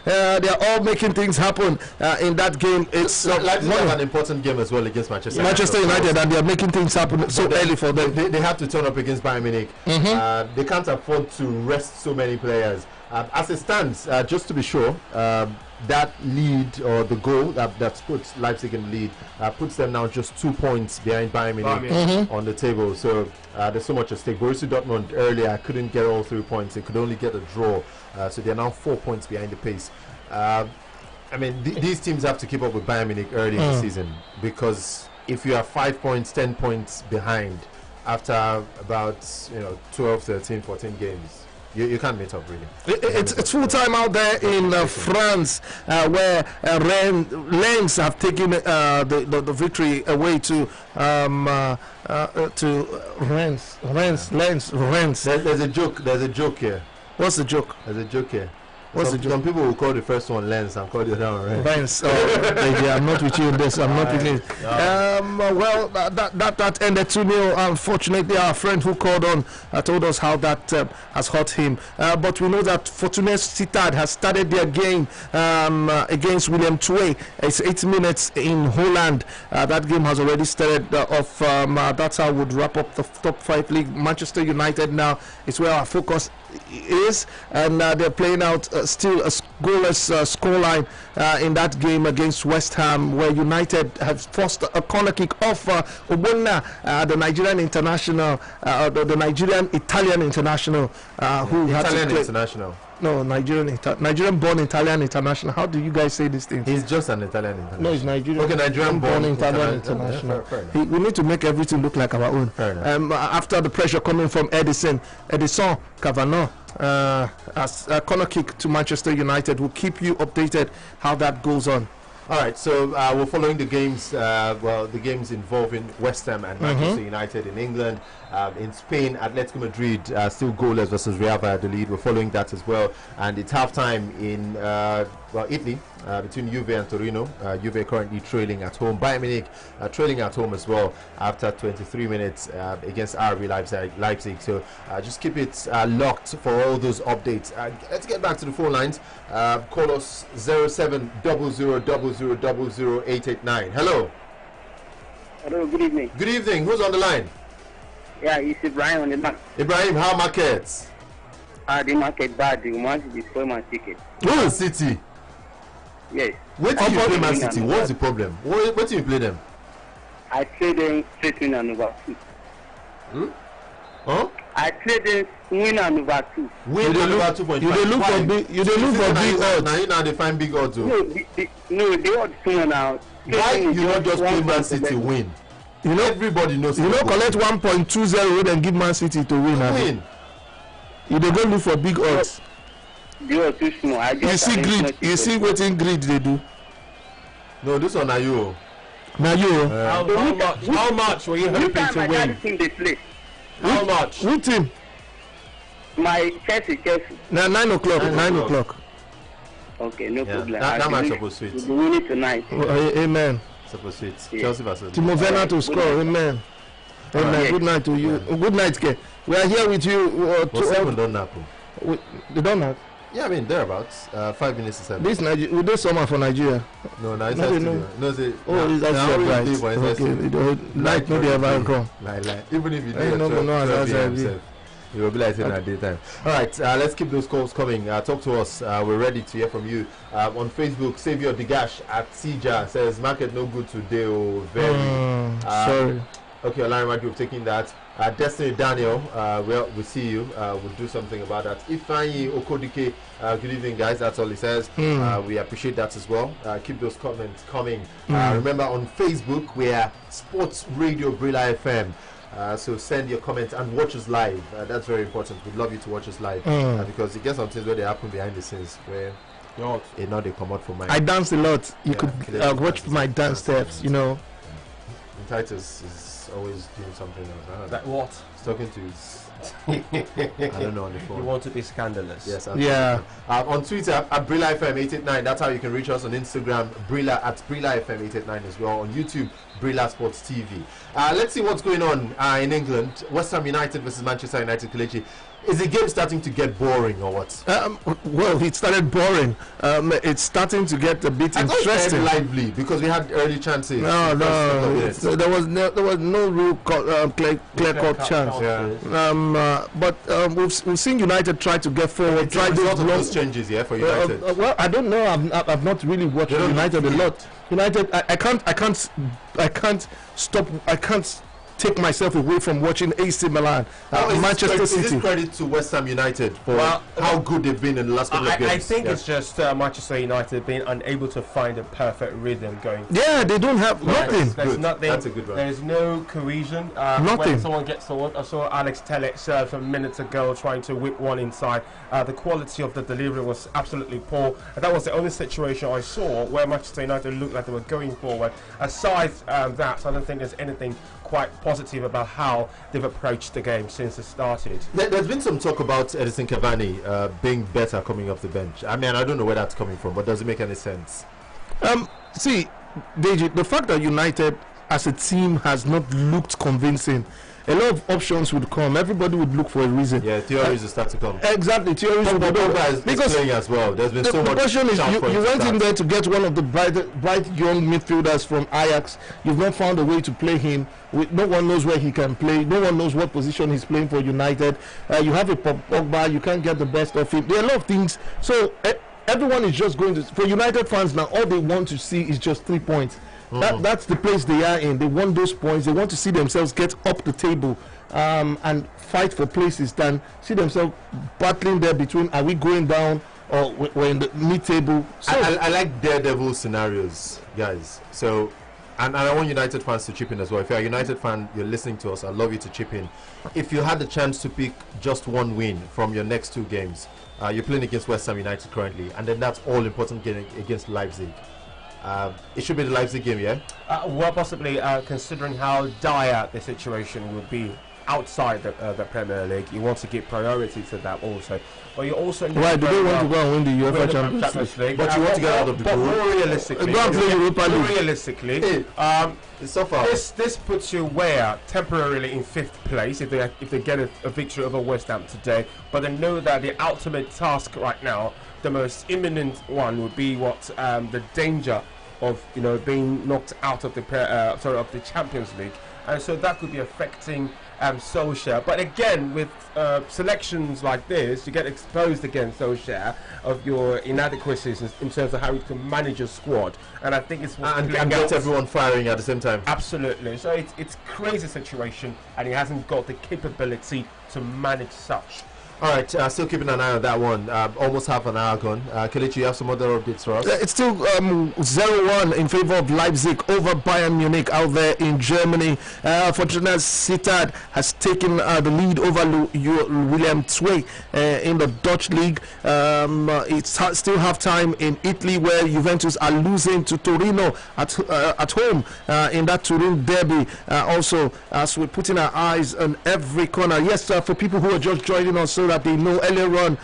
They are all making things happen in that game. It's Leipzig have an important game as well against Manchester United, and they are making things happen so early for them. They have to turn up against Bayern Munich. They can't afford to rest so many players. As it stands, just to be sure, that lead or the goal that's put Leipzig in the lead puts them now just 2 points behind Bayern Munich on the table. So there's so much at stake. Borussia Dortmund earlier couldn't get all 3 points. They could only get a draw. So they're now 4 points behind the pace. I mean, these teams have to keep up with Bayern Munich early in the season, because if you are 5 points, 10 points behind after about 12, 13, 14 games, you can't meet up, really. It's full time out there in France, where Lens have taken the victory away to Rennes. There's a joke here. What's the joke? There's a joke here. What's the joke? Some people will call the first one Lens and call the other one Rennes. I'm not with you in this. I'm not with you. Well, that ended 2-0. Unfortunately, our friend who called on told us how that has hurt him. But we know that Fortuna Sittard has started their game against Willem II. It's 8 minutes in Holland. That game has already started off. That's how we'd wrap up the top 5 league. Manchester United now is where our focus is, and they're playing out still a goalless scoreline in that game against West Ham, where United have forced a corner kick off Obonna, the Nigerian international, the Nigerian Italian international, who had to play. International. No, Nigerian born Italian international. How do you guys say this thing? He's just an Italian international. No, he's Nigerian. Okay, Nigerian born Italian international. Fair enough. We need to make everything look like our own. Fair enough. After the pressure coming from Edison Cavani, as a corner kick to Manchester United. We'll keep you updated how that goes on. All right, so we're following the games. The games involving West Ham and Manchester United in England. In Spain, Atletico Madrid still goalless versus Real Valladolid. We're following that as well. And it's halftime in Italy between Juve and Torino. Juve currently trailing at home. Bayern Munich trailing at home as well after 23 minutes against RB Leipzig. So just keep it locked for all those updates. Let's get back to the phone lines. Call us 0700000889. Hello. Hello, good evening. Good evening. Who's on the line? Yeah, it's Ibrahim on the line. Ibrahim, how markets? The market bad. The Man City spoil my ticket. Man City. Yes. Where do you play Man City? What's the problem? Where do you play them? I trade them straight win and over 2. Huh? I trade them win and over 2. Win and over 2.5. You look for big. You look for big odds. Now they find big odds. No, the odds sooner now. Why you not just play Man City win? You know, everybody knows. You know, collect 1.20 and give Man City to win. Win. You dey go look for big odds. The odds too small. You see greed. You see wetin greed they do. No, this one are you. Now you. How much were you hoping to win? They play. How much? Which team? My Chelsea. Now 9 o'clock. 9 o'clock. Okay, no problem. That match supposed to we'll win it tonight. Amen. Supposed to Chelsea versus Timo Werner to score. Amen. Amen. Right. Good night to you. Good night, Ke. We are here with you. What's even done happen? They don't have. Yeah, I mean thereabouts. 5 minutes to 7. This Nigeria. We do summer for Nigeria. No, it's no, no. No, say. Oh, it's actually right. Okay. Night no dey ever come. Like even if you do I it no yourself, you will be like saying at daytime. All right, let's keep those calls coming. Talk to us. We're ready to hear from you. On Facebook, Savior Digash at Sija says market no good today. Oh, very. Sorry. Okay, Olarimadu, we've taken that. Destiny Daniel, we see you. We'll do something about that. Ifanyi Okodike, good evening, guys. That's all he says. We appreciate that as well. Keep those comments coming. Remember, on Facebook, we are Sports Radio Brilla FM. So send your comments and watch us live. That's very important. We'd love you to watch us live because it gets some things where they happen behind the scenes where now they come out for my. I dance a lot. You could watch my dance steps. You know. And Titus is always doing something else. Like what? He's talking to his. I don't know on the phone. You want to be scandalous? Yes. Yeah. On Twitter at Brilla FM 889. That's how you can reach us. On Instagram, Brilla at Brilla FM 889 as well. On YouTube, Brilla Sports TV. Let's see what's going on in England. West Ham United versus Manchester United. Kelechi. Is the game starting to get boring or what? Well, it started boring. It's starting to get a bit interesting. Lively because we had early chances. No, there was no real clear-cut chance. Yeah. But we've seen United try to get forward. Try a lot of those changes, for United. Well, I don't know. I've not really watched United a lot. United, I can't stop. I can't take myself away from watching AC Milan, Manchester City. Is this credit to West Ham United for how good they've been in the last couple of games? I think it's just Manchester United being unable to find a perfect rhythm going. Yeah, they don't have nothing. There's nothing. That's a good one. There's no cohesion. Nothing. When someone gets forward, I saw Alex Tellec serve a minute ago trying to whip one inside. The quality of the delivery was absolutely poor. And that was the only situation I saw where Manchester United looked like they were going forward. Aside that, I don't think there's anything quite positive about how they've approached the game since it started. There's been some talk about Edison Cavani being better coming off the bench. I mean, I don't know where that's coming from, but does it make any sense? See, Deji, the fact that United as a team has not looked convincing, a lot of options would come. Everybody would look for a reason. Yeah, theories will start to come. Exactly, theories will come. Because playing as well. There's been so much. The question is, you went in there to get one of the bright young midfielders from Ajax. You've not found a way to play him. No one knows where he can play. No one knows what position he's playing for United. You have a Pogba. You can't get the best of him. There are a lot of things. So everyone is just going to. For United fans now, all they want to see is just 3 points. That's the place they are in. They want those points. They want to see themselves get up the table and fight for places than see themselves battling there between are we going down or we're in the mid-table. So I like daredevil scenarios, guys. So and I want United fans to chip in as well. If you're a United fan, you're listening to us, I'd love you to chip in. If you had the chance to pick just one win from your next 2 games, you're playing against West Ham United currently, and then that's all important game against Leipzig. It should be the Leipzig game, yeah? Well, possibly, considering how dire the situation would be outside the Premier League, you want to give priority to that also. But you also need why do they want to go and win the UEFA Champions League? But you want to get out of the group. More realistically, so far, this puts you where temporarily in 5th place if they get a victory over West Ham today. But they know that the ultimate task right now, the most imminent one, would be what the danger of being knocked out of the Champions League, and so that could be affecting Solskjaer. But again, with selections like this, you get exposed against Solskjaer of your inadequacies in terms of how you can manage your squad, and I think it's and get everyone firing at the same time. Absolutely. So it's crazy situation, and he hasn't got the capability to manage such. All right, still keeping an eye on that one. Almost half an hour gone. Kelechi, you have some other updates for us? It's still 0-1 in favor of Leipzig over Bayern Munich out there in Germany. Fortuna Sittard has taken the lead over William Twey in the Dutch league. It's still half-time in Italy, where Juventus are losing to Torino at home in that Turin derby. Also, as we're putting our eyes on every corner. Yes, for people who are just joining us, so that they know, earlier on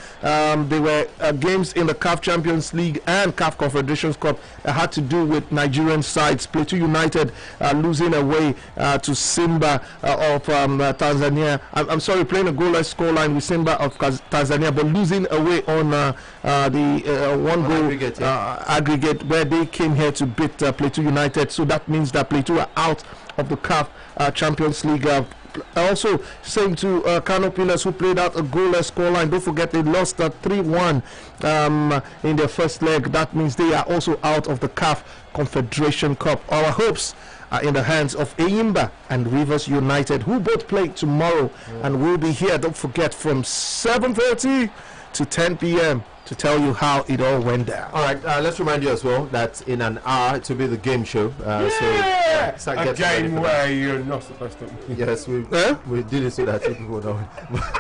there were games in the CAF Champions League and CAF Confederations Cup that had to do with Nigerian sides. Plateau United losing away to Simba of Tanzania. I'm sorry, playing a goalless scoreline with Simba of Tanzania, but losing away on the one goal aggregate, where they came here to beat Plateau United. So that means that Plateau are out of the CAF Champions League. Also, same to Kano Pillars, who played out a goalless scoreline. Don't forget, they lost 3-1 in their first leg. That means they are also out of the CAF Confederation Cup. Our hopes are in the hands of Eyimba and Rivers United, who both play tomorrow and will be here, don't forget, from 7:30 to 10 p.m. to tell you how it all went down. All right, let's remind you as well that in an hour it will be the game show. So a game where you're not supposed to. Yes, we did it so that people know.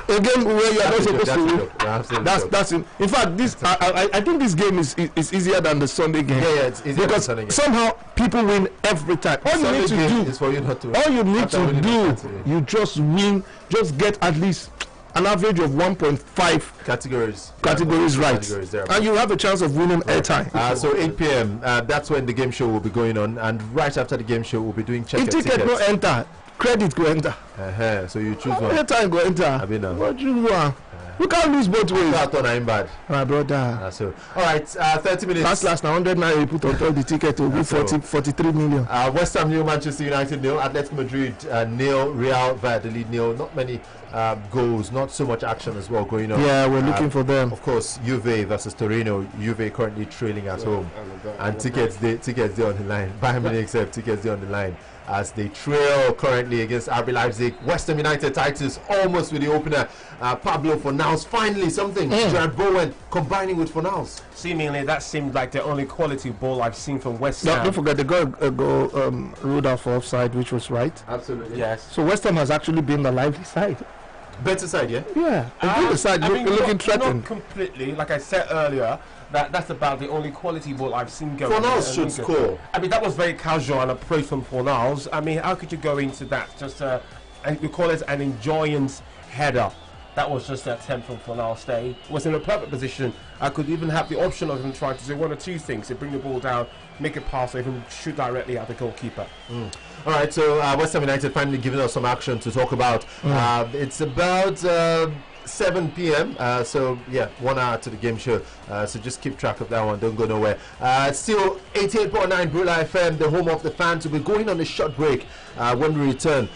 A game where you're not supposed to. That's it. In fact, this I think this game is easier than the Sunday game. Yeah, it's easier because than the Sunday game. somehow people win every time. All you need to do is for you not to. All you need to do, you just win. Just get at least an average of 1.5 categories right, and you have a chance of winning airtime. So 8 p.m. That's when the game show will be going on, and right after the game show we'll be doing check. If ticket no enter, credit go enter. So you choose one. Airtime go enter. What you want? We can't lose both ways. My brother. So all right, 30 minutes. Last now 100 naira you put on top the ticket to be 43 million. West Ham nil, Manchester United nil, Atletico Madrid nil, Real Valladolid nil. Not many goals, not so much action as well going on. Yeah, we're looking for them. Of course, Juve versus Torino. Juve currently trailing at home, and tickets they on the line. Bayern Munich except tickets they on the line as they trail currently against RB Leipzig. West Ham United Titus almost with the opener. Pablo Fornals finally something. Jared Bowen combining with Fornals. Seemingly that seemed like the only quality ball I've seen from West Ham. Don't forget they got a goal ruled out for offside, which was right. Absolutely. Yes. So West Ham has actually been the lively side. Better side, yeah? Yeah. The side looking threatened. Not completely. Like I said earlier, that's about the only quality ball I've seen going. Fornals should score. I mean, that was very casual and a praise from Fornals. I mean, how could you go into that? Just and you call it an enjoying header. That was just an attempt from Fornals. They was in a perfect position. I could even have the option of him trying to do one or two things: to bring the ball down, make a pass, or even shoot directly at the goalkeeper. All right, so West Ham United finally giving us some action to talk about. It's about 7 p.m. So yeah, 1 hour to the game show. So just keep track of that one. Don't go nowhere. Still 88.9 Brula FM, the home of the fans. We'll be going on a short break when we return,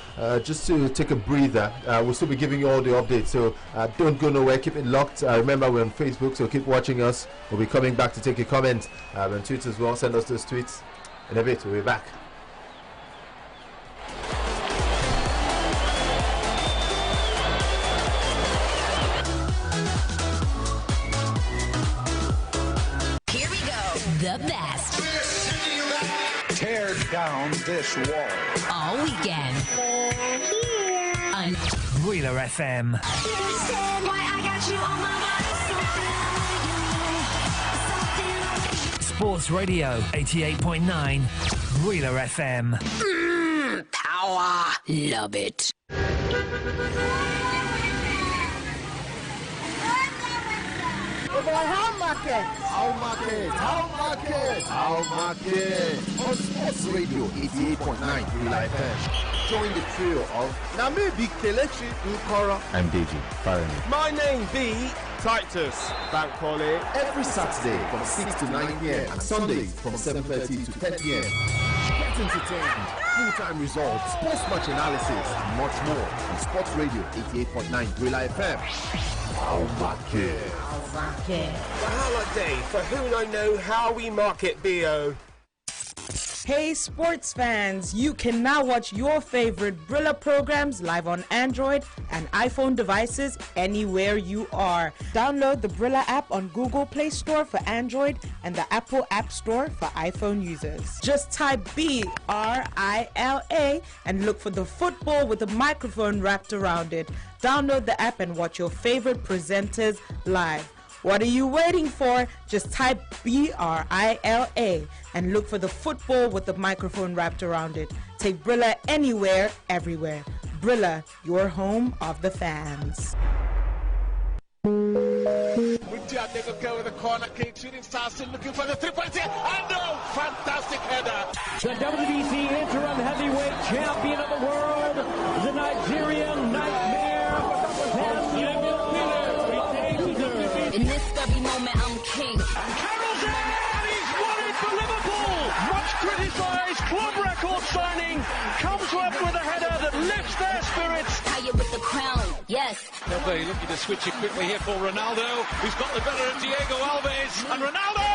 just to take a breather. We'll still be giving you all the updates. So don't go nowhere. Keep it locked. Remember, we're on Facebook, so keep watching us. We'll be coming back to take a comment on Twitter as well. Send us those tweets. In a bit, we'll be back. The best. Tear down this wall. All weekend. On Wheeler FM. Sports Radio 88.9 Wheeler FM. Power. Love it. How market on Sports Radio 88.9 Wheeler FM. Join the trio of Namebi Kelechi Nkora and Deji Farani. My name be Titus Bankole. Every Saturday from 6 to 9 p.m. and Sundays from 7:30 to 10 p.m. Get entertained, full-time results, post-match analysis, and much more on Sports Radio 88.9 Wheeler FM. How market. The holiday for who I know how we market BO. Hey sports fans, you can now watch your favorite Brilla programs live on Android and iPhone devices anywhere you are. Download the Brilla app on Google Play Store for Android and the Apple App Store for iPhone users. Just type BRILA and look for the football with a microphone wrapped around it. Download the app and watch your favorite presenters live. What are you waiting for? Just type BRILA and look for the football with the microphone wrapped around it. Take Brilla anywhere, everywhere. Brilla, your home of the fans. With the corner kick, shooting star still looking for the 3-point here. And no, fantastic header. The WBC interim heavyweight champion of the world, the Nigerian Nightmare. In this very moment, I'm king. Carroll's there, and he's won it for Liverpool. Much criticised club record signing comes up with a header that lifts their spirits. Higher with the crown, yes. They're looking to switch it quickly here for Ronaldo, who's got the better of Diego Alves, and Ronaldo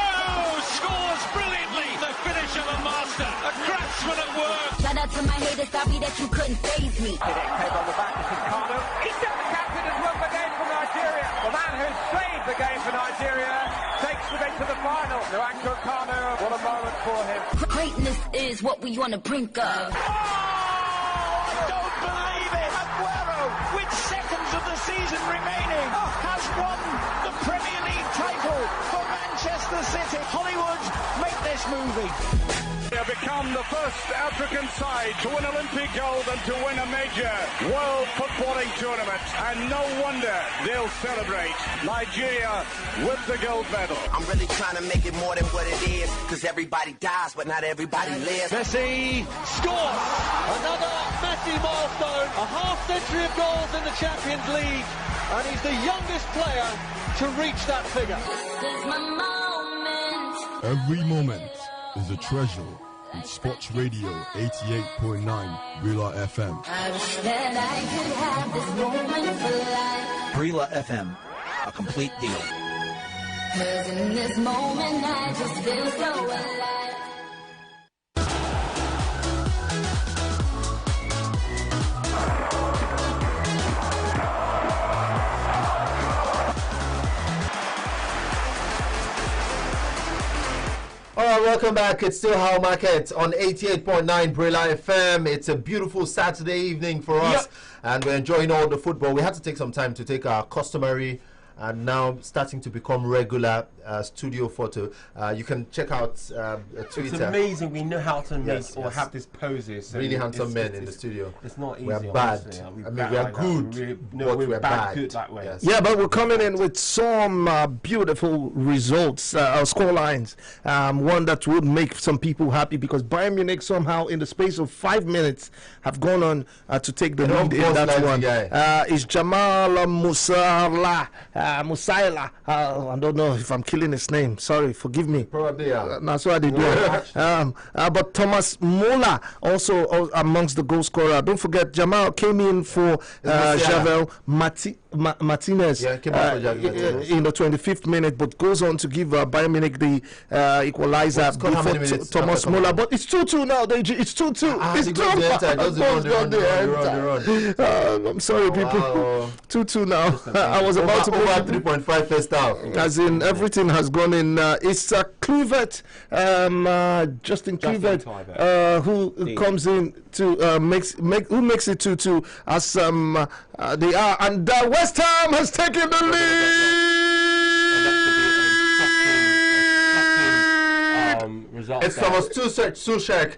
scores brilliantly. The finish of a master, a craftsman at work. Shout out to my haters, sorry that you couldn't faze me. Head on the back of Ricardo. He's the captain has won the game for Nigeria. The man who's saved the game for Nigeria takes them into the final. Nwankwo Kanu, what a moment for him. Greatness is what we on the brink of. Oh, I don't believe it. Aguero, with seconds of the season remaining, has won the Premier League title for Manchester City. Hollywood, make this movie. They have become the first African side to win Olympic gold and to win a major world footballing tournament. And no wonder they'll celebrate. Nigeria with the gold medal. I'm really trying to make it more than what it is, because everybody dies, but not everybody lives. Messi scores! Another Messi milestone, a half-century of goals in the Champions League, and he's the youngest player to reach that figure. This is my moment. Every moment is a treasure in Sports Radio 88.9 Wheeler FM. I wish that I could have this moment for life. Wheeler FM, a complete deal. 'Cause in this moment I just feel so alive. Alright, welcome back. It's still How Market on 88.9 Brilla FM. It's a beautiful Saturday evening for us, and we're enjoying all the football. We had to take some time to take our customary and now starting to become regular studio photo. You can check out Twitter. It's amazing we know how to make or yes. have this poses. So really handsome men in the studio. It's not easy. We're bad. Honestly. I mean, we are good, but we're bad. Good that way. Yes. Yeah, but we're coming in with some beautiful results, score lines. One that would make some people happy, because Bayern Munich somehow, in the space of 5 minutes, have gone on to take the lead in that one. It's Jamal Musiala. I don't know if I'm killing his name. Sorry, forgive me. Probably, yeah. That's what they do. But Thomas Muller also amongst the goal scorer. Don't forget, Jamal came in for Javel Martinez Yeah, came on for Javi Martinez. in the 25th minute, but goes on to give Bayern Munich the equalizer before Thomas Muller. But it's 2-2 now, Deji. It's 2-2. It's 2-2. I'm sorry, people. 2-2 now. I was about to over 3.5 first half. As in, everything has gone in. It's Kluivert, Justin Kluivert, who comes in to makes it 2-2 as they are, and West Ham has taken the lead. It's Thomas Tuchel.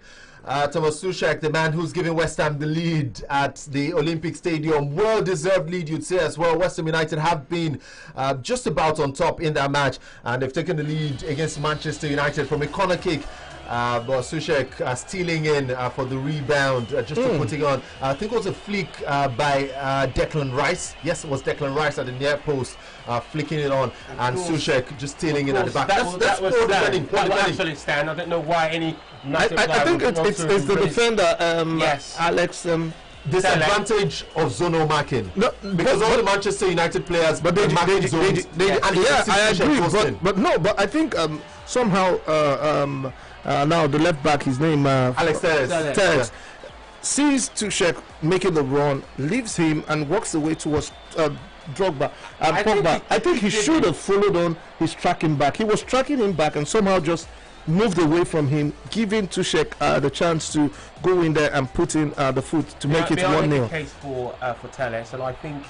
Thomas Tuchel, the man who's giving West Ham the lead at the Olympic Stadium. Well-deserved lead, you'd say as well. West Ham United have been just about on top in that match, and they've taken the lead against Manchester United from a corner kick. But Sushek stealing in for the rebound, just to putting on. I think it was a flick by Declan Rice. Yes, it was Declan Rice at the near post, flicking it on, and Sushek just stealing in at the back. That was absolutely stand. I don't know why any. I think it's the defender, yes. Alex. Disadvantage of zonal marking, because all the Manchester United players, but I agree. But I think somehow now the left back, his name Alex Telles, sees Tuchel making the run, leaves him, and walks away towards Drogba and Pogba. I think he should have followed on his tracking back. He was tracking him back and somehow just moved away from him, giving Tuchel the chance to go in there and put in the foot to make it 1-0. Case for Telles, and I think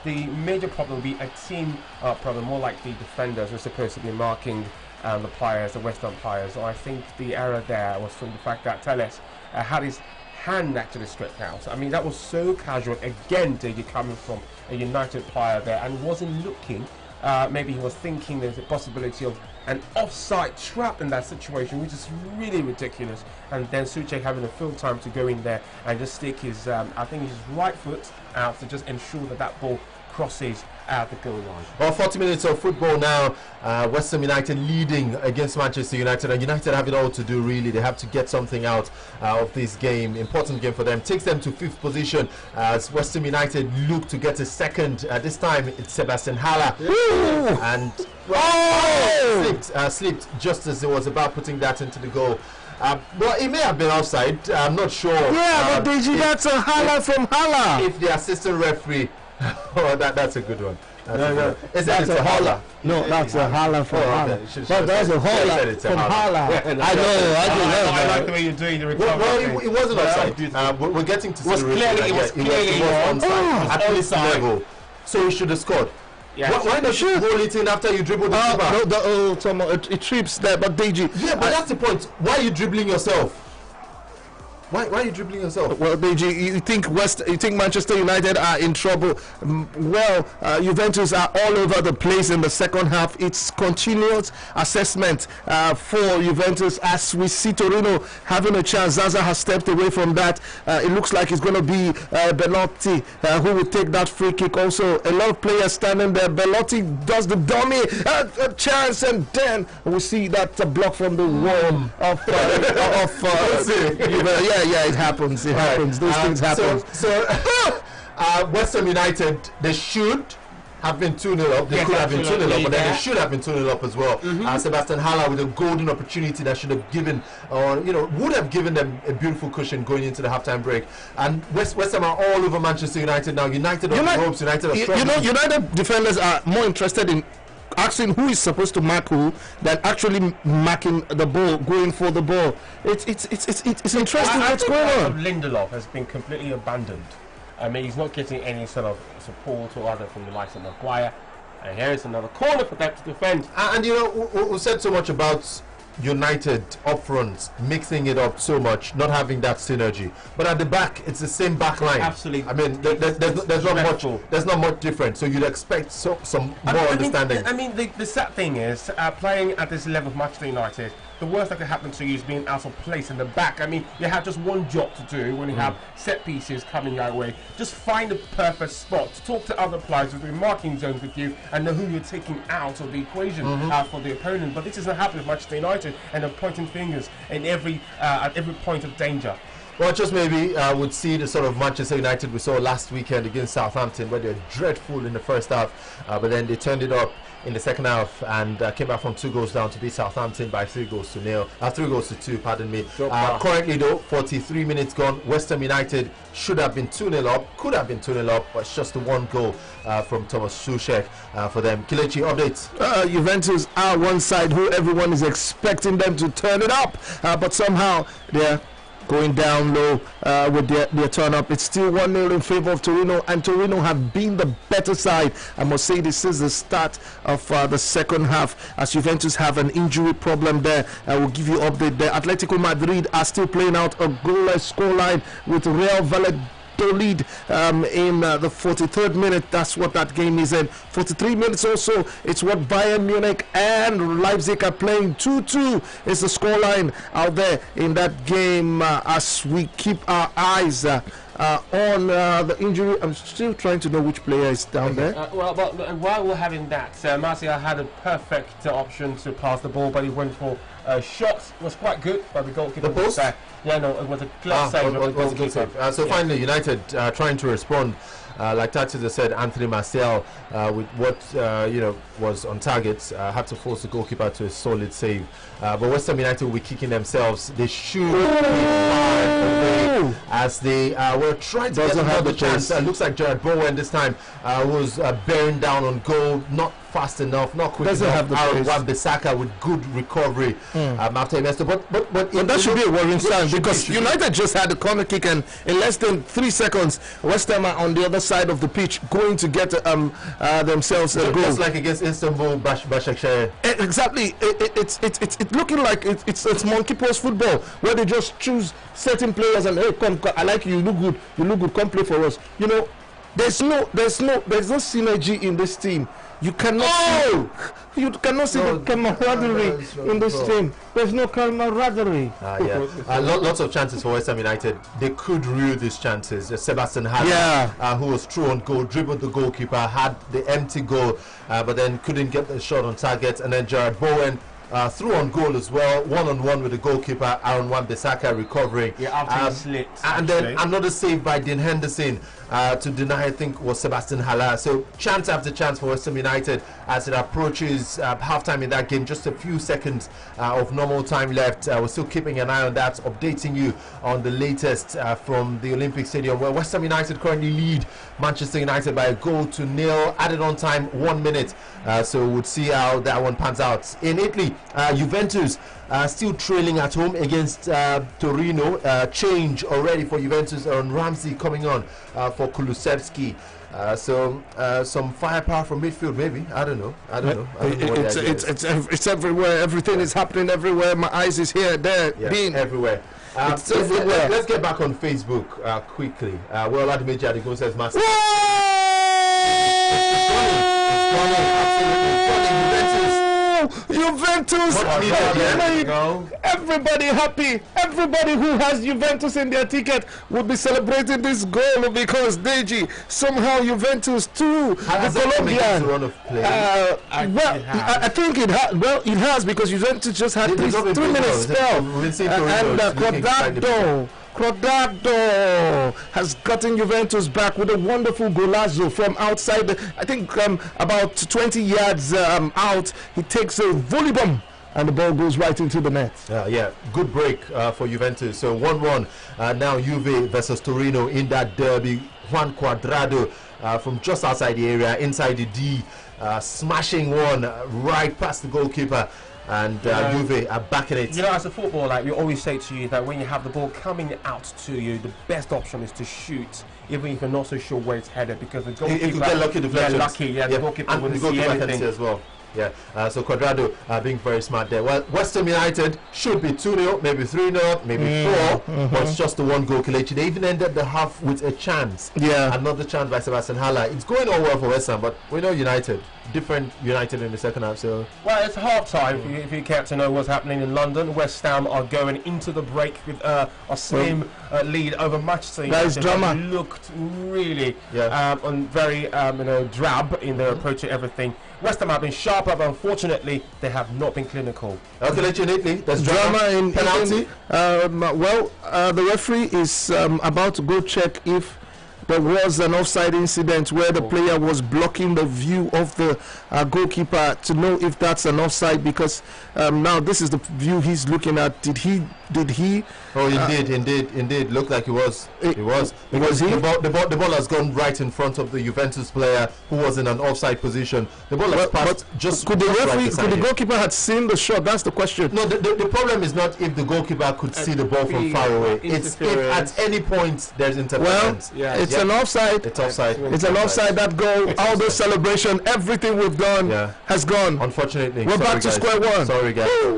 the major problem will be a team problem, more like the defenders who are supposed to be marking the players, the West Ham players. So I think the error there was from the fact that Telles had his hand actually stretched out. I mean, that was so casual. Again, Diggy coming from a United player there, and wasn't looking. Maybe he was thinking there's a possibility of an offside trap in that situation, which is really ridiculous. And then Suchek having a full time to go in there and just stick his, I think his right foot out to just ensure that that ball crosses at the goal line. Well, 40 minutes of football now. West Ham United leading against Manchester United, and United have it all to do, really. They have to get something out of this game. Important game for them. Takes them to 5th position as West Ham United look to get a second. This time it's Sebastian Haller. And slipped just as he was about putting that into the goal. Well, it may have been offside. I'm not sure. Yeah, but that's a Haller from Haller. If the assistant referee. Oh, that's a good one. That's a holler. No, that's a holler from Haller. That's a holler from Haller. I like the way you're doing the recovery. Well, it wasn't offside. We're getting to it was clearly onside at this level. So he should have scored. Yeah, why not you roll it in after you dribble the keeper? No, it trips there, but Deji. Yeah, but that's the point. Why are you dribbling yourself? Why are you dribbling yourself? Well, Deji, you think Manchester United are in trouble? Juventus are all over the place in the second half. It's continuous assessment for Juventus as we see Torino having a chance. Zaza has stepped away from that. It looks like it's going to be Belotti who will take that free kick. Also, a lot of players standing there. Belotti does the dummy a chance, and then we see that block from the wall of Yeah, it happens. It happens. Those things happen. So West Ham United, they should have been 2-0 up. They could have been 2-0 up, but then they should have been 2-0 up as well. Sebastian Haller with a golden opportunity that should have given, or would have given them a beautiful cushion going into the halftime break. And West Ham are all over Manchester United now. United on the ropes. United are struggling. United defenders are more interested in asking who is supposed to mark who than actually marking the ball, going for the ball. It's interesting what's going on. Lindelof has been completely abandoned. I mean, he's not getting any sort of support or other from the likes of Maguire. And here is another corner for them to defend. And we said so much about United up front, mixing it up so much, not having that synergy. But at the back, it's the same back line. Absolutely. I mean, there's not much different. So you'd expect some more understanding. I mean, the sad thing is, playing at this level of Manchester United, the worst that could happen to you is being out of place in the back. I mean, you have just one job to do when you have set pieces coming your way. Just find the perfect spot. Talk to other players who've been marking zones with you and know who you're taking out of the equation for the opponent. But this isn't happening with Manchester United, and they're pointing fingers in at every point of danger. Well, just maybe would see the sort of Manchester United we saw last weekend against Southampton, where they were dreadful in the first half, but then they turned it up in the second half and came back from 2 goals down to beat Southampton by 3 goals to 2, pardon me. Currently though, 43 minutes gone, West Ham United should have been 2-0 up, could have been 2-0 up, but it's just the 1 goal from Thomas Tuchel for them. Kelechi, updates. Juventus are one side who everyone is expecting them to turn it up, but somehow they're going down low with their turn up. It's still 1-0 in favor of Torino, and Torino have been the better side. I must say this is the start of the second half, as Juventus have an injury problem there. I will give you update there. Atletico Madrid are still playing out a goalless scoreline with Real Valladolid lead in the 43rd minute. That's what that game is in. 43 minutes also, it's what Bayern Munich and Leipzig are playing. 2-2 is the scoreline out there in that game, as we keep our eyes on the injury. I'm still trying to know which player is down there. Well, while we're having that, Martial had a perfect option to pass the ball, but he went for a shot. Was quite good by the goalkeeper. The post? Yeah, no, it was a clear save. So finally, United trying to respond. Like Tati said, Anthony Martial, with what was on target, had to force the goalkeeper to a solid save. But West Ham United will be kicking themselves. They should be far away as they were trying to get another chance. Looks like Jared Bowen this time was bearing down on goal, not fast enough, not quick enough. Wan-Bissaka with good recovery after he messed up. But that should be a worrying sign, because United just had a corner kick, and in less than 3 seconds, West Ham are on the other side of the pitch going to get themselves a goal. Just like against Istanbul, Başakşehir. Exactly. It's looking like it's monkey post football, where they just choose certain players and, hey, come, I like you, you look good, come play for us. You know, there's no synergy in this team. You cannot see the camaraderie in this team. There's no camaraderie. Lots of chances for West Ham United. They could rue these chances. Sebastian Haller, who was through on goal, dribbled the goalkeeper, had the empty goal, but then couldn't get the shot on target. And then Jared Bowen through on goal as well, 1-on-1 with the goalkeeper, Aaron Wan-Bissaka recovering. After he slipped. And then another save by Dean Henderson to deny, I think, was Sebastian Haller. So chance after chance for West Ham United as it approaches halftime in that game. Just a few seconds of normal time left. We're still keeping an eye on that, updating you on the latest from the Olympic Stadium, where West Ham United currently lead Manchester United by 1-0. Added on time 1 minute. So we'll see how that one pans out. In Italy, Juventus still trailing at home against Torino. Change already for Juventus on Ramsey coming on for Kulusevski. So some firepower from midfield, maybe. I don't know. It's everywhere. Everything is happening everywhere. My eyes is here, there, being everywhere. Let's get back on Facebook quickly. Well, Adimeji Adigun says massive. Juventus, everybody happy. Everybody who has Juventus in their ticket would be celebrating this goal, because Deji, somehow Juventus too. The Colombian. I think it has. Well, it has, because Juventus just had 3-minute spell, and Crodado has gotten Juventus back with a wonderful golazo from outside. I think about 20 yards out. He takes a volley bomb, and the ball goes right into the net. Good break for Juventus. So 1-1 now. Juve versus Torino in that derby. Juan Cuadrado from just outside the area, inside the D, smashing one right past the goalkeeper. And Juve are back in it. You know, as a footballer, we always say to you that when you have the ball coming out to you, the best option is to shoot, even if you're not so sure where it's headed, because the goalkeeper... If you get lucky, the goalkeeper wouldn't see anything. Can see as well. So Cuadrado being very smart there. Well, West Ham United should be 2-0, maybe 3-0, maybe 4, but it's just the 1 goal. Kelechi. They even ended the half with a chance. Another chance by Sebastian Haller. It's going all well for West Ham, but we know United. different United in the second half. So well, it's half time. If you care to know what's happening in London, West Ham are going into the break with a slim lead over Manchester United. That is drama. Looked really very drab in their approach to everything. West Ham have been sharper, but unfortunately they have not been clinical. Okay, let you neatly. There's drama in penalty. The referee is about to go check if there was an offside incident where the player was blocking the view of the goalkeeper to know if that's an offside, because now this is the view he's looking at. Did he? Oh, indeed. Looked like he was. He was. Was he? The ball has gone right in front of the Juventus player who was in an offside position. The ball has passed just. Could the referee? Right, could the goalkeeper had seen the shot? That's the question. No, the problem is not if the goalkeeper could see the ball from far away. It's if at any point there's interference. Well, it's an offside. It's offside. It's an offside. That goal, all the celebration, everything we've done has gone. Unfortunately, we're back to square one.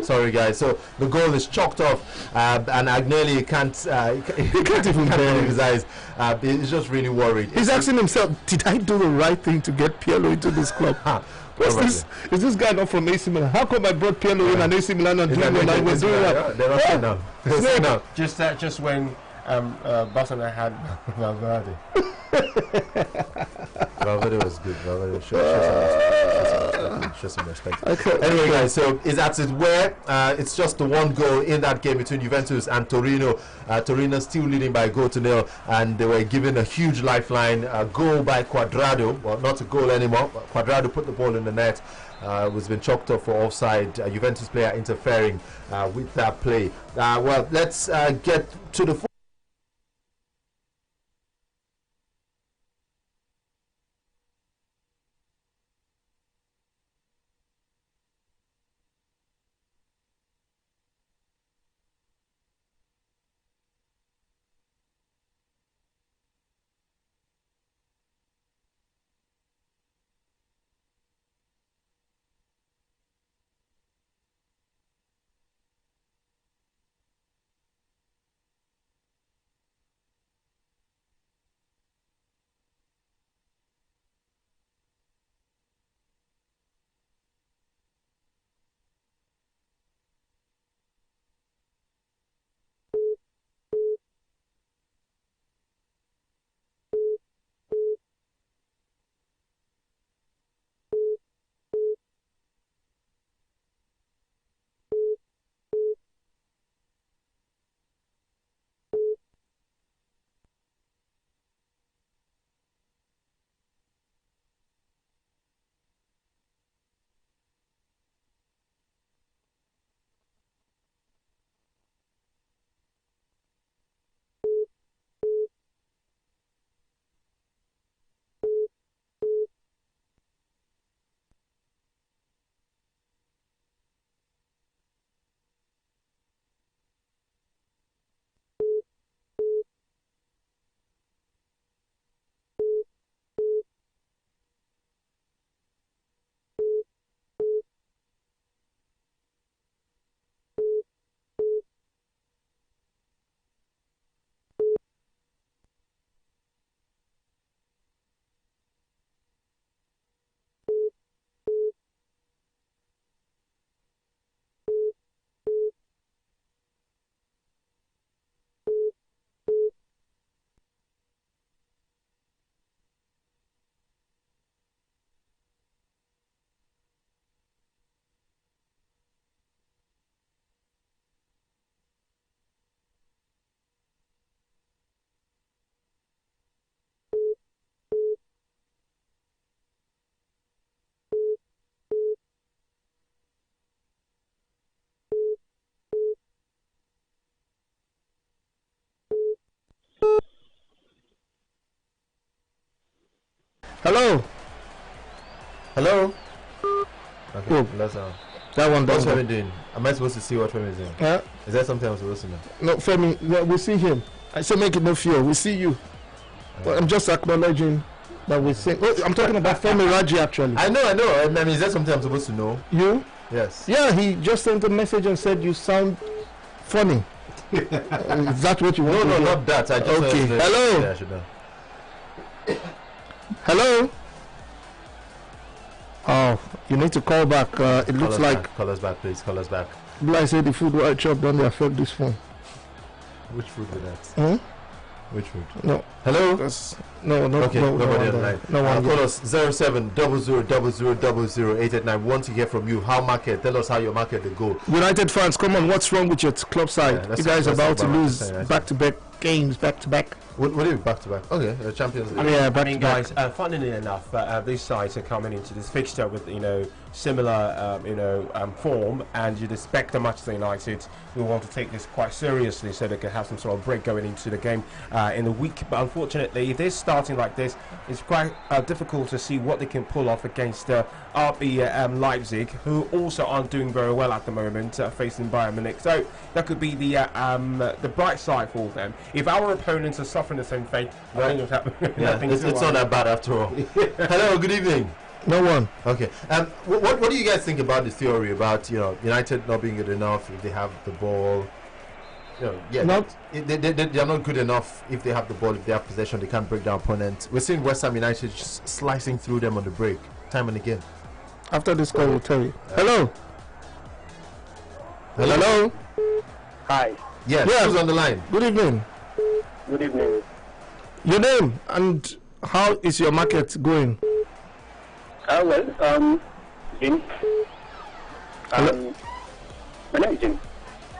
Sorry, guys. So the goal is chalked off, and Agnelli can't. He can't even believe his eyes. He's just really worried. He's asking himself, "Did I do the right thing to get Pirlo into this club?" What's this? Is this guy not from AC Milan? How come I brought Pirlo in and AC Milan and doing well? I was doing well. They're not now. Just when Barcelona had Valverde. Valverde was good. Valverde show some respect. Okay. Anyway, guys, so it's at it where it's just the one goal in that game between Juventus and Torino. Torino still leading by a goal to nil, and they were given a huge lifeline. A goal by Cuadrado. Well, not a goal anymore. Cuadrado put the ball in the net. Was been chalked up for offside. Juventus player interfering with that play. Well, let's get to the. Hello. Okay, Oh. that's that one. What's Down Femi doing? Am I supposed to see what Femi is doing? Is that something I'm supposed to know? No, Femi. We see him. I say make it no fear. We see you. Well, I'm just acknowledging that we see. Oh, I'm talking about Femi Raji actually. I know. I mean, is that something I'm supposed to know? You? Yes. Yeah, he just sent a message and said you sound funny. Is that what you want? No, not that. I just okay. Hello. Yeah, I should know. Hello. Oh, you need to call back. It looks like. Call us back, please. Call us back. Like say the food I chop don't they affect this phone. Which food was that? Which food? No. Hello? No. Okay, nobody on the line. No one. Call us 0700000889. We want to hear from you. How market? Tell us how your market will go. United fans, come on. What's wrong with your club side? You guys are about to lose back-to-back games, back-to-back. What are you back-to-back? Okay, Champions League. Yeah, guys, funnily enough, these sides are coming into this fixture with similar form, and you'd expect the Manchester United will want to take this quite seriously so they can have some sort of break going into the game in the week. But unfortunately, if they're starting like this, it's quite difficult to see what they can pull off against RB Leipzig, who also aren't doing very well at the moment, facing Bayern Munich. So that could be the bright side for them. If our opponents are suffering the same fate, right. it's not that bad after all. Hello, good evening. No one. Okay. What do you guys think about the theory about United not being good enough if they have the ball? They're not good enough if they have the ball. If they have possession, they can't break down opponents. We're seeing West Ham United just slicing through them on the break, time and again. After this call, we'll tell you. Hello. Hello. Hi. Yes. Who's on the line? Good evening. Good evening. Your name and how is your market going? Jim. My name is Jim.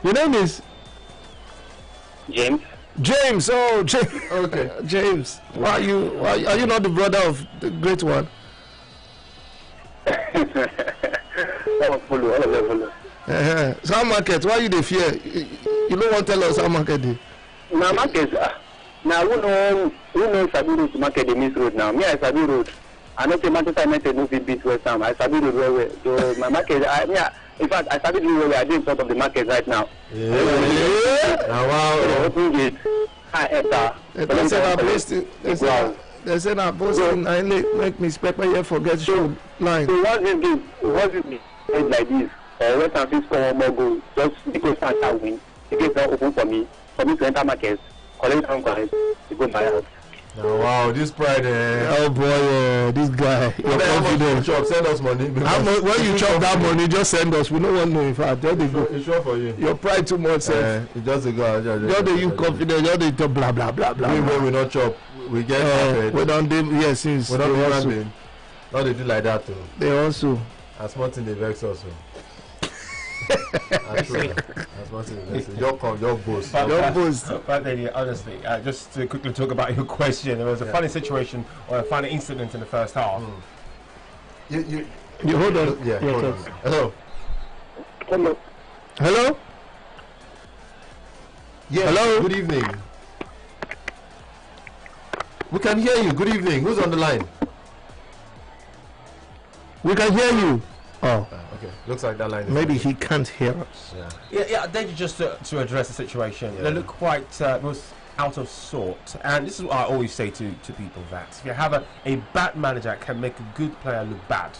Your name is? James. James. Oh, James. Okay. James. Are you not the brother of the great one? Follow. So how market? Why you dey fear? You don't want to tell us how market is? Now market. Now who know Sabi Road market the Miss Road now? Me I Sabi Road. I know the Manchester United no fit beat West Ham. I Sabi Road well. So my market. In fact, I Sabi Road well. I dey in front of the market right now. Wow. Open gate. I enter. They say that Boston I make me pepper here forget show line. So once this game like this, West Ham fit score one more goal. Just because I win, the gate not open for me to enter market. Collect some correct to go my house. Oh, wow, this pride. Oh boy, this guy. You're confident. Send us money. When you chop that money, just send us. We don't want to know if I tell you. It's sure for you. Your pride too much. It just go. Just you confident. Just talk blah blah blah blah. We not chop. We get. We don't do. Yes, since we don't do also. Not they do like that too. They also. As much in the vex also. That's what it is. Your boast. But then, honestly, just to quickly talk about your question, there was a funny situation or a funny incident in the first half. You hold on. Yeah, hold on. Hello. Yeah. Hello. Good evening. We can hear you. Good evening. Who's on the line? We can hear you. Oh. Okay. Looks like that line. Maybe he can't hear us. Yeah. Then just to address the situation, they look quite was out of sort, and this is what I always say to people, that if you have a bad manager, it can make a good player look bad.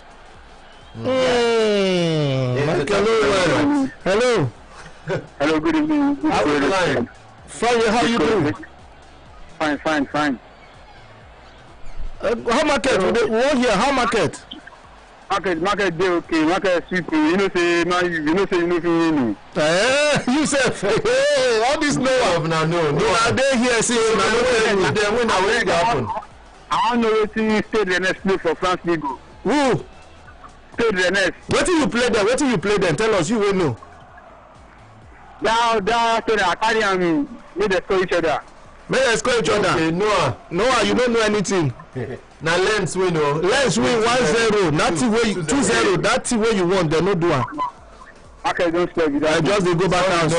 Hello. Hello. Good evening. How's the line? Fine. How you doing? Fine. How market? We won't hear. How market? Market dey okay. Market sweet. You know say you know fit win me. You said all this no. No. They here see. When happen. I don't know wetin Stade Rennes play for France League. Who? Stade Rennes. Wetin you play there? Tell us. You will know. That story I carry am make dem score each other. Okay, Noah, you don't know anything. Now Lens win. Lens win 1-0. Nothing way 2-0. That thing way you want, they no do it. Okay, don't stop with that. Just they go back house.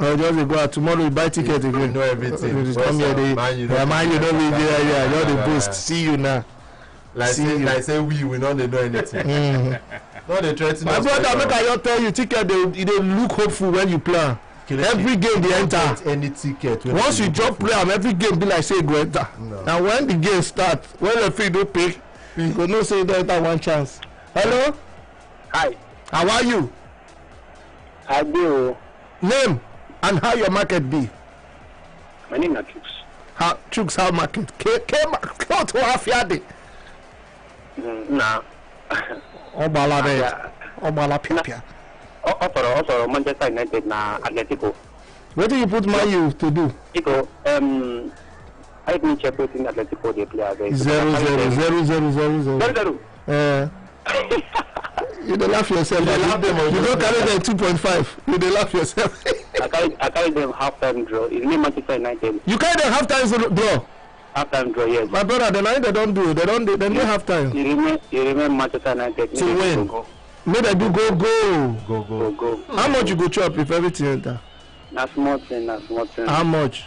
Just they go out. Tomorrow we buy ticket again. You know everything. Come here, man, you don't live there. Yeah, you're the boost. See you now. Like say we not know anything. No, they try to. My brother, make I tell you, ticket they look hopeful when you play. Every game they enter. Any ticket. Once you drop play, every game be like say go enter. No. And when the game start, when the fee don't pick, you go no say don't enter one chance. Hello. Hi. How are you? I do. Name and how your market be? My name is Chooks. How market? K to half yard. Nah. Obala Pia. Also, Manchester United na Atletico. What do you put Man U to do? Atletico, I think check waiting Atletico they play against. 0-0. You don't laugh yourself. You don't carry them 2.5. You don't laugh yourself. I carry them half-time draw. It's me Manchester United. You carry them half-time draw? Half-time draw, yes. My brother, the line they don't do. They don't half-time. You remember Manchester United. To win. Maybe they do go. Go. How much you go chop if everything enter? Na small thing. How much?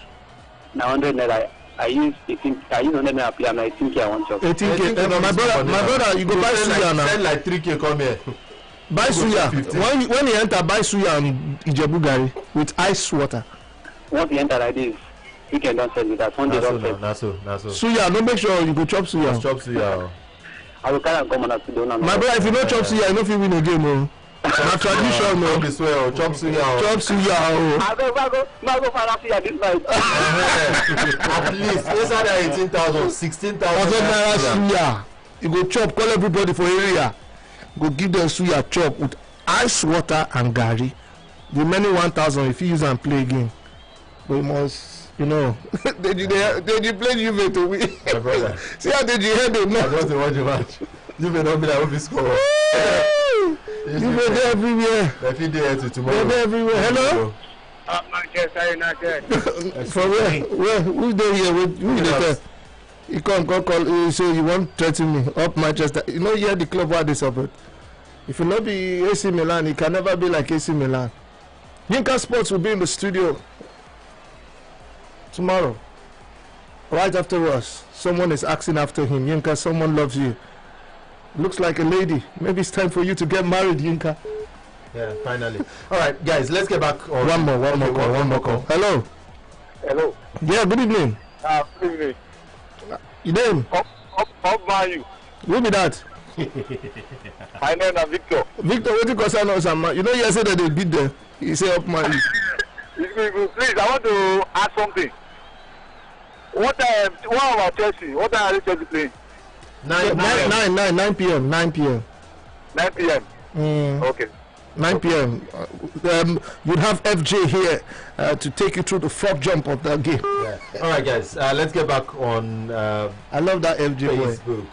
Na 100 naira. I use 100 naira play and I think I want chop. 18K. My brother, you go buy suya now. Send like 3K come here. Buy suya. When you enter, buy suya and Ijebu Gari with ice water. Once you enter like this, you can don't sell it. That Sunday don't sell. Na so. Suya, no make sure you go chop suya. Chop suya. I will carry and come on to do now. My brother, if you don't chop suya, you no fit win a game. Oh. Na tradition, no. Don't swear. Chop suya. Chop suya. Oh. I go find out suya this night. At least inside that 18,000, 16,000 suya. You go chop, call everybody for area. Go give them suya chop with ice water and gari. The remaining 1,000 if you use and play again. But you must, they play Juve to win. My brother. See how did you head it? I want to watch the match. You may not be like what score. You may be everywhere. They feed there to tomorrow. They're everywhere. Hello? Manchester United. For where? Who's there here? Who's there? You come call. You say you want to threaten me up Manchester. You know here the club where they support. If you not be AC Milan, it can never be like AC Milan. Yinka Sports will be in the studio tomorrow. Right after us. Someone is asking after him. Yinka, someone loves you. Looks like a lady. Maybe it's time for you to get married, Yinka. Yeah, finally. All right, guys, let's get back on. One more call. Hello. Yeah, good evening. Good evening. Your name? Up Man U. Who be that? My name is Victor. Victor, what do you concern us? You know, you said that they beat them. You say up Man U. Please, I want to ask something. What about Chelsea? What time are Chelsea playing? 9 p.m. 9 p.m. 9 p.m. Okay. 9 p.m. You'd have FJ here to take you through the fourth jump of that game. Yeah. All right, guys. Let's get back on. I love that FJ Facebook.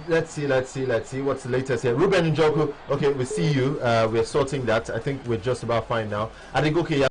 Let's see. What's the latest here? Ruben Njoku. Okay, we see you. We're sorting that. I think we're just about fine now. I think okay. Yeah.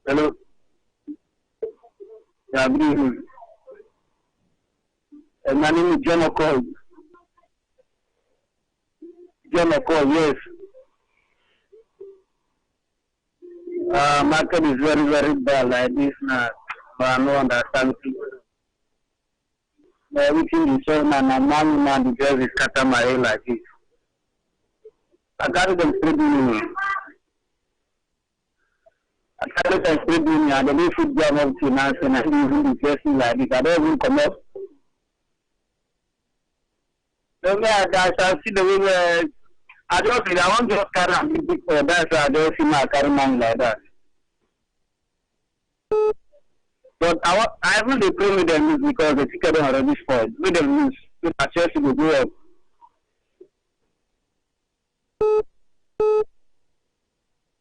Hello. Yeah, good evening. My name is John O'Call. John O'Call, yes. Market is very, very bad like this now. But I don't understand people. Everything is so man, the girls is scatter my head like this. I got them streaming. I got them streaming. I don't food job of finance and I even the person like this. I don't even come up. So I shall see the way I want to carry a big for that, so I don't see my carry man like that. But I haven't the play with them because the ticket are already spoiled. With them lose, so Chelsea will go up.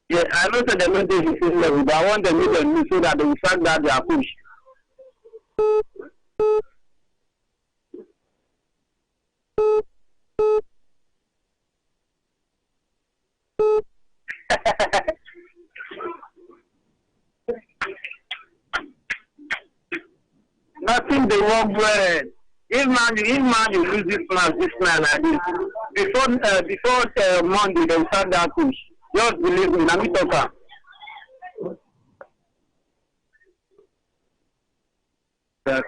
Yeah, I know that they don't take the same level, but I want them to lose so that they will fact that they are pushed. Nothing they work well. If man you lose this man like this. Before Monday they start that push. Just believe me, let me talk. I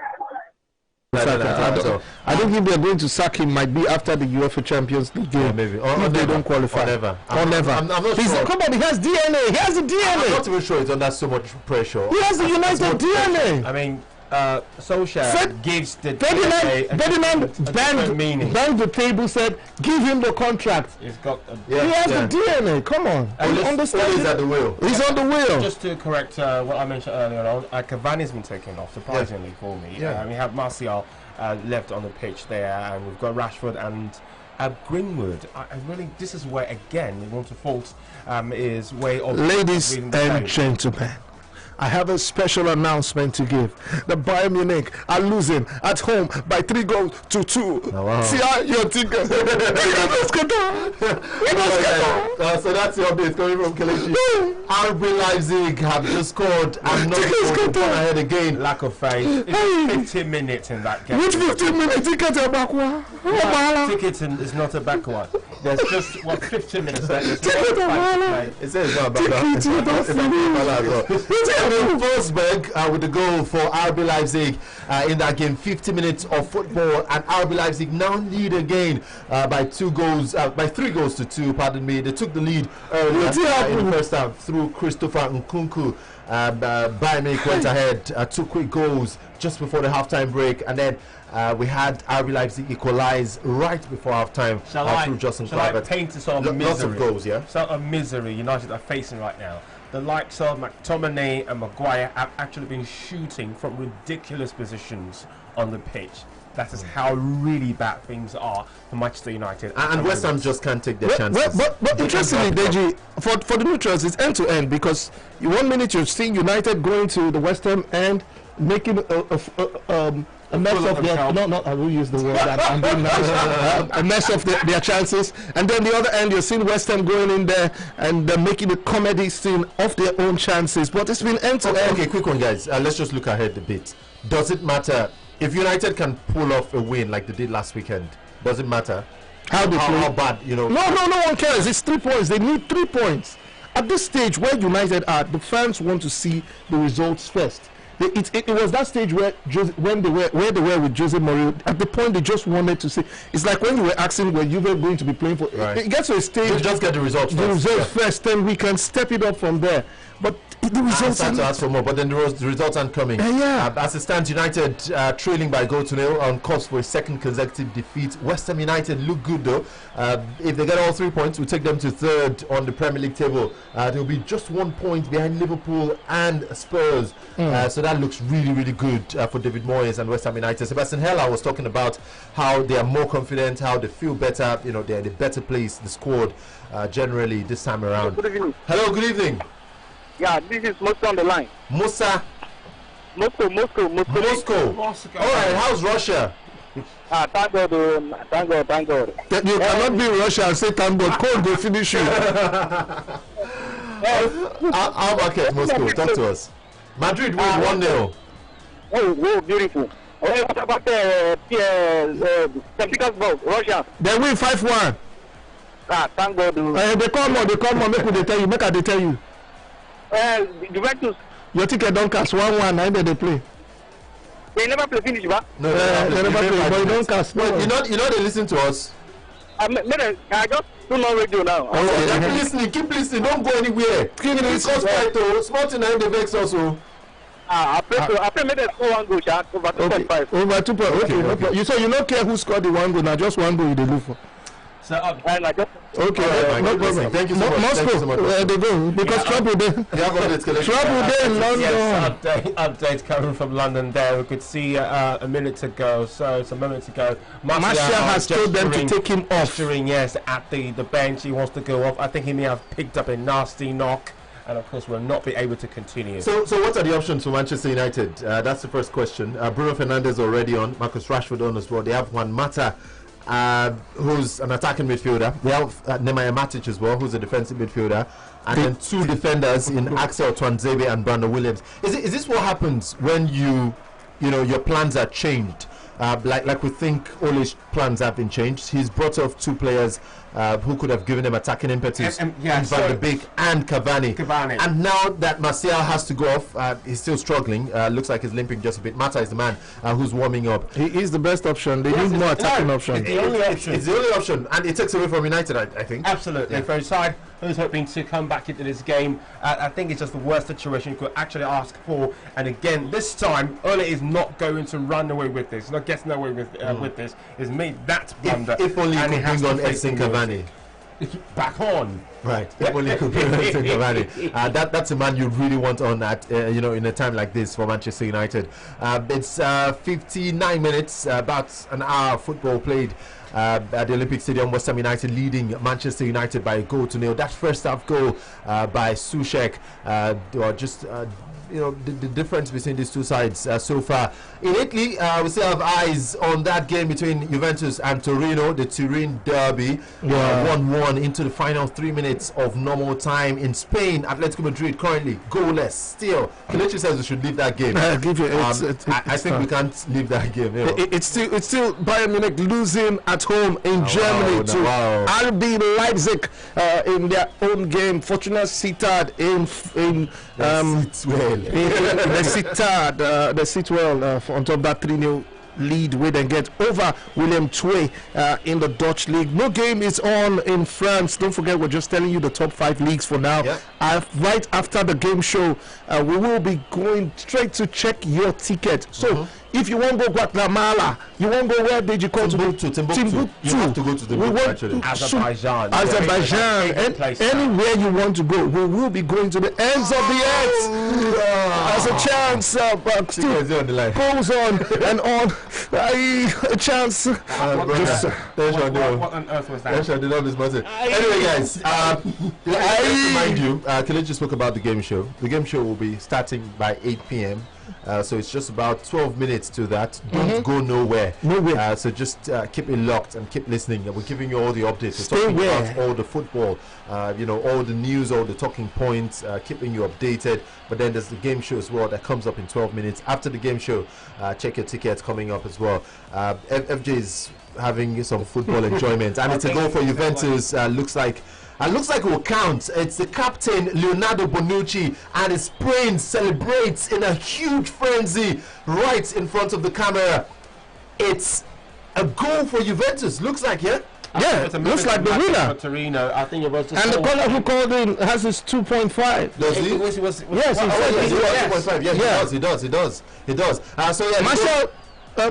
don't think they're going to sack him. Might be after the UEFA Champions League game. Yeah, maybe. Or they don't qualify. Or never. I'm not sure. Come on, he has DNA. He has the DNA. I'm not even sure it's under so much pressure. He has the United DNA. I mean, Solskjaer gives the Ferdinand banged the table, said, give him the contract. He's got he has the DNA. Come on. Understand? He's at the wheel. He's on the wheel. Just to correct what I mentioned earlier on, Cavani's been taken off, surprisingly for me. We have Martial left on the pitch there, and we've got Rashford and Greenwood. I really, this is where again we want to fault his way of ladies and gentlemen. I have a special announcement to give. The Bayern Munich are losing at home by 3-2. Oh, wow. See how your team goes. So that's the update coming from Kelechi. RB Leipzig have just scored and not gone ahead again. Lack of faith. It's 15 minutes in that game. Which 15 minutes? Ticket a backward. Ticket is not a backward. There's just 15 minutes left. It says not about Forsberg with the goal for RB Leipzig in that game. 50 minutes of football, and RB Leipzig now lead again by 3 goals to 2. Pardon me. They took the lead earlier in the first half through Christopher Nkunku. Bayern Munich went ahead, 2 quick goals just before the halftime break, and then we had RB Leipzig equalize right before halftime through Justin Kluivert. Paint a sort of misery. Lots of goals, yeah. Sort of misery United are facing right now. The likes of McTominay and Maguire have actually been shooting from ridiculous positions on the pitch. That is how really bad things are for Manchester United. And West Ham just can't take their chances. But interestingly, Deji, for the neutrals, it's end to end, because 1 minute you're seeing United going to the West Ham and making a mess of their I will use the word that I'm being nice. A mess of their chances, and then the other end you're seeing West Ham going in there and making a comedy scene of their own chances. But it's been end to end. Okay, quick one, guys. Let's just look ahead a bit. Does it matter if United can pull off a win like they did last weekend? Does it matter how bad, you know? No one cares. It's 3 points. They need 3 points at this stage where United are. The fans want to see the results first. It was that stage where they were with Jose Mourinho. At the point they just wanted to see. It's like when you were asking where you were going to be playing for. Right. It gets to a stage. Just get the results first, then we can step it up from there. But the results to ask for more, but then the results aren't coming. As it stands, United trailing by 0-0 on course for a second consecutive defeat. West Ham United look good though. If they get all 3 points, we'll take them to 3rd on the Premier League table. They'll be just 1 point behind Liverpool and Spurs. So that looks really, really good for David Moyes and West Ham United. Sebastian Heller was talking about how they are more confident, how they feel better. You know, they're in a better place, the squad, generally this time around. Good evening. Hello, good evening. Yeah, this is Moscow on the line. Moscow. All right, how's Russia? Thank God. You cannot be in Russia and say thank God. Cold will finish you. How about Moscow? Talk to us. Madrid win 1-0. Oh, beautiful. What about St. Petersburg, Russia? They win 5-1. Thank God. They come on. Make I tell you. Juventus. Your ticket don't cast 1-1. Now they play. They never play finish, ba? No, they never play. But you don't cast. No, you know they listen to us. I just don't know radio now. Keep listening. Don't go anywhere. Keep listening. Small thing and the vex also. I pray make them score 1 goal, over 2.5. Over 2. Okay, no problem. So you don't care who scored the 1 goal. Now just 1 goal you look for. So okay, no problem. Thank you so much. Moscow, they go because trouble there. Trouble there in London. Yes, update coming from London. There, we could see a minute to go. So it's a moment to go. Martial has told them to take him off. Yes, at the bench, he wants to go off. I think he may have picked up a nasty knock, and of course will not be able to continue. So what are the options for Manchester United? That's the first question. Bruno Fernandes already on, Marcus Rashford on as well. They have Juan Mata, who's an attacking midfielder. They have Nemanja Matic as well, who's a defensive midfielder, and then 2 defenders in Axel Tuanzebe and Brandon Williams. Is this what happens when your plans are changed? Like we think Ole's plans have been changed. He's brought off 2 players who could have given him attacking impetus, Van de Beek and Cavani. And now that Martial has to go off, he's still struggling. Looks like he's limping just a bit. Mata is the man who's warming up. He is the best option. They need more attacking options. It's the only option. It's the only option, and it takes away from United, I think. Absolutely. For a side who's hoping to come back into this game, I think it's just the worst situation you could actually ask for. And again, this time, Ole is not going to run away with this. He's not getting away with this. He's made that blunder. If only you could bring on Edson Cavani. Back on. Right. If only you could bring on Edson Cavani. That's a man you really want on at in a time like this for Manchester United. It's 59 minutes, about an hour of football played at the Olympic Stadium. West Ham United leading Manchester United by 1-0. That first half goal by Souček, the difference between these two sides so far. In Italy, we still have eyes on that game between Juventus and Torino, the Turin derby. 1-1 into the final 3 minutes of normal time. In Spain, Atletico Madrid currently goalless still. Kelechi says we should leave that game. I think we can't leave that game. It's still Bayern Munich losing at home in Germany to RB Leipzig in their own game. Fortuna Sittard they sit well on top of that 3-0 lead where they get over William Twey in the Dutch league. No game is on in France. Don't forget, we're just telling you the top 5 leagues for now. Right after the game show, we will be going straight to check your ticket. So if you want to go Guatemala, you want to go, where did you call Timbuktu. You have to go to Timbuktu, actually. Azerbaijan. Anywhere you want to go, we will be going to the ends of the earth. As a chance goes on and on. A chance. What on earth was that? Anyway, guys, let's remind you, Kelechi spoke about the game show. The game show will be starting by 8 p.m. So it's just about 12 minutes to that. Don't go nowhere. So just keep it locked and keep listening. We're giving you all the updates. We're talking about all the football, all the news, all the talking points, keeping you updated. But then there's the game show as well that comes up in 12 minutes. After the game show, check your tickets coming up as well. FJ is having some football enjoyment, and it's a goal for Juventus. Looks like it will count. It's the captain, Leonardo Bonucci, and his brain celebrates in a huge frenzy right in front of the camera. It's a goal for Juventus. Looks like, it looks like the winner. Torino, I think it was. And the caller who called in has his 2.5. Does he? Yes, he said 2.5. Yes, he does.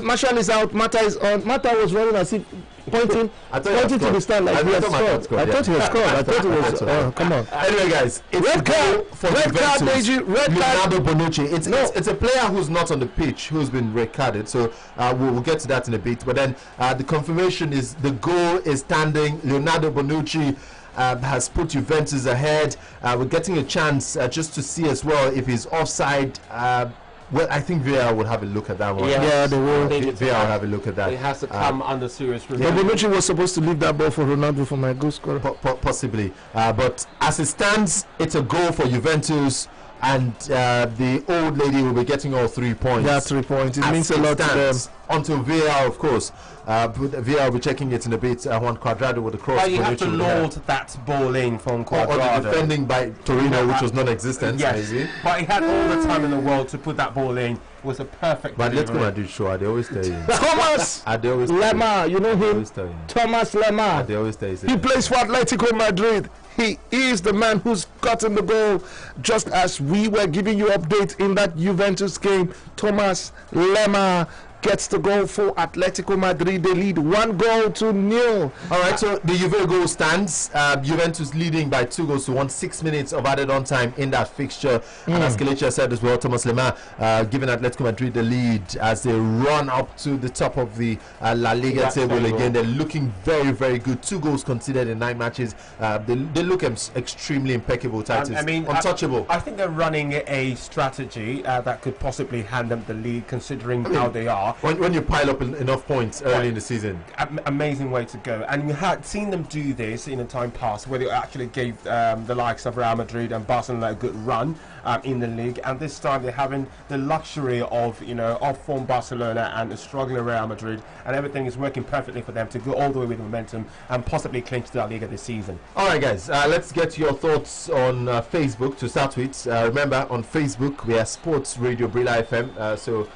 Marshall is out. Mata is on. Mata was running as if pointing to the stand like he had scored. I thought he had scored. I thought he was. Come on. Anyway, guys, it's red card for Leonardo Bonucci. It's a player who's not on the pitch who's been red carded. So we'll get to that in a bit. But then the confirmation is the goal is standing. Leonardo Bonucci has put Juventus ahead. We're getting a chance just to see as well if he's offside. Well, I think VAR would have a look at that one. Yeah, they will. VAR will have a look at that. It has to come under serious review. Bonucci was supposed to leave that ball for Ronaldo for my goal scorer. Possibly. But as it stands, it's a goal for Juventus. And the old lady will be getting all 3 points. Yeah, 3 points. It means a lot to them. Until VAR, of course. VAR will be checking it in a bit. Juan Cuadrado with the cross. But you have to lord that ball in from Cuadrado. Or the defending by Torino, which was non-existent. Yes, maybe. but he had all the time in the world to put that ball in. It was a perfect. But let's go and do show. They always tell you. Thomas Lemar, you know him. Thomas Lemar. They always tell you. He plays for Atletico Madrid. He is the man who's gotten the goal. Just as we were giving you updates in that Juventus game, Thomas Lemar gets the goal for Atletico Madrid. They lead 1-0. All right, so the Juve goal stands. Juventus leading by 2-1, 6 minutes of added on time in that fixture. And as Kelechi said as well, Thomas Lemar giving Atletico Madrid the lead as they run up to the top of the La Liga table again. They're looking very, very good. 2 goals conceded in 9 matches. They look extremely impeccable. Titus, untouchable. I think they're running a strategy that could possibly hand them the lead, considering how they are. When you pile up enough points early in the season. Amazing way to go. And you had seen them do this in a time past where they actually gave the likes of Real Madrid and Barcelona a good run in the league. And this time they're having the luxury of, off-form Barcelona and a struggling Real Madrid. And everything is working perfectly for them to go all the way with momentum and possibly clinch the La Liga this season. All right, guys. Let's get your thoughts on Facebook to start with. Remember, on Facebook, we are Sports Radio Brila FM. So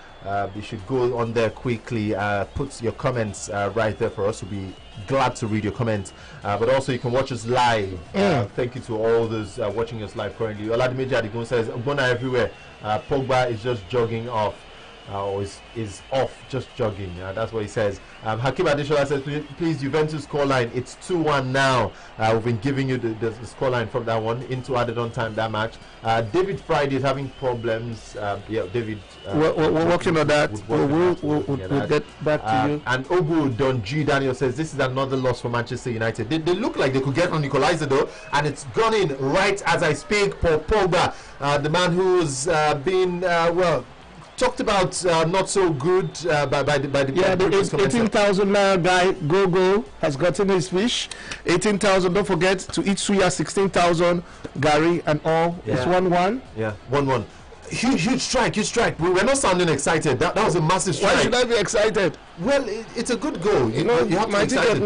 you should go on there quickly, put your comments right there for us. We'll be glad to read your comments. But also you can watch us live. Thank you to all those watching us live currently. Oladimeji Adigun says, Ogbonna everywhere. Pogba is just jogging off. Or is off just jogging. That's what he says. Hakim Adeshola says, please, Juventus scoreline. It's 2-1 now. We've been giving you the scoreline from that one into added on time that match. David Friday is having problems. David. We're working on that. We'll get back to you. And Obu Don G Daniel says, this is another loss for Manchester United. They look like they could get on equalizer though, and it's gone in right as I speak. Paul Pogba, the man who's been talked about not so good by the 18,000 guy Gogo has gotten his fish. 18,000. Don't forget to each suya 16,000. Gary and all. It's 1-1. Yeah, 1-1. Huge strike. We were not sounding excited. That was a massive strike. Why should I be excited? Well, it's a good goal. You have to be excited.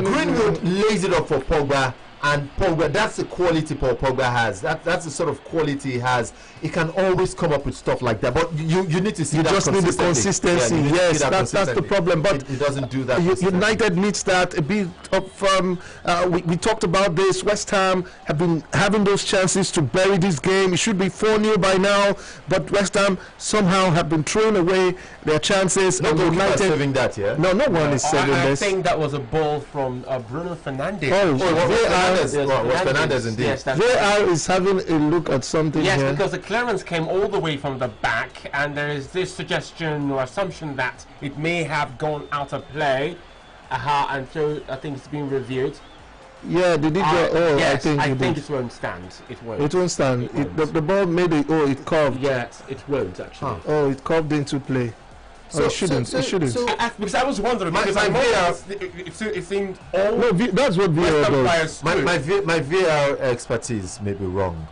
Greenwood lays it up for Pogba. And Pogba, that's the quality Paul Pogba has. That's the sort of quality he has. He can always come up with stuff like that. But you need to see that. You just need the consistency. Yes, that's the problem. But he doesn't do that. United needs that a bit of. We talked about this. West Ham have been having those chances to bury this game. It should be 4-0 by now. But West Ham somehow have been throwing away their chances. No United saving that, yeah? No one is saving this. I think that was a ball from Bruno Fernandes. Was Fernandes indeed. Yes, VAR is having a look at something here. Because the clearance came all the way from the back, and there is this suggestion or assumption that it may have gone out of play. And so I think it's being reviewed. Yeah, they did. Yes, I think it won't stand. It won't. It won't stand. The ball made it. It curved. Yes, it won't actually. It curved into play. It shouldn't. Because I was wondering. Because it seemed all. No, that's what VAR does. My VAR expertise may be wrong,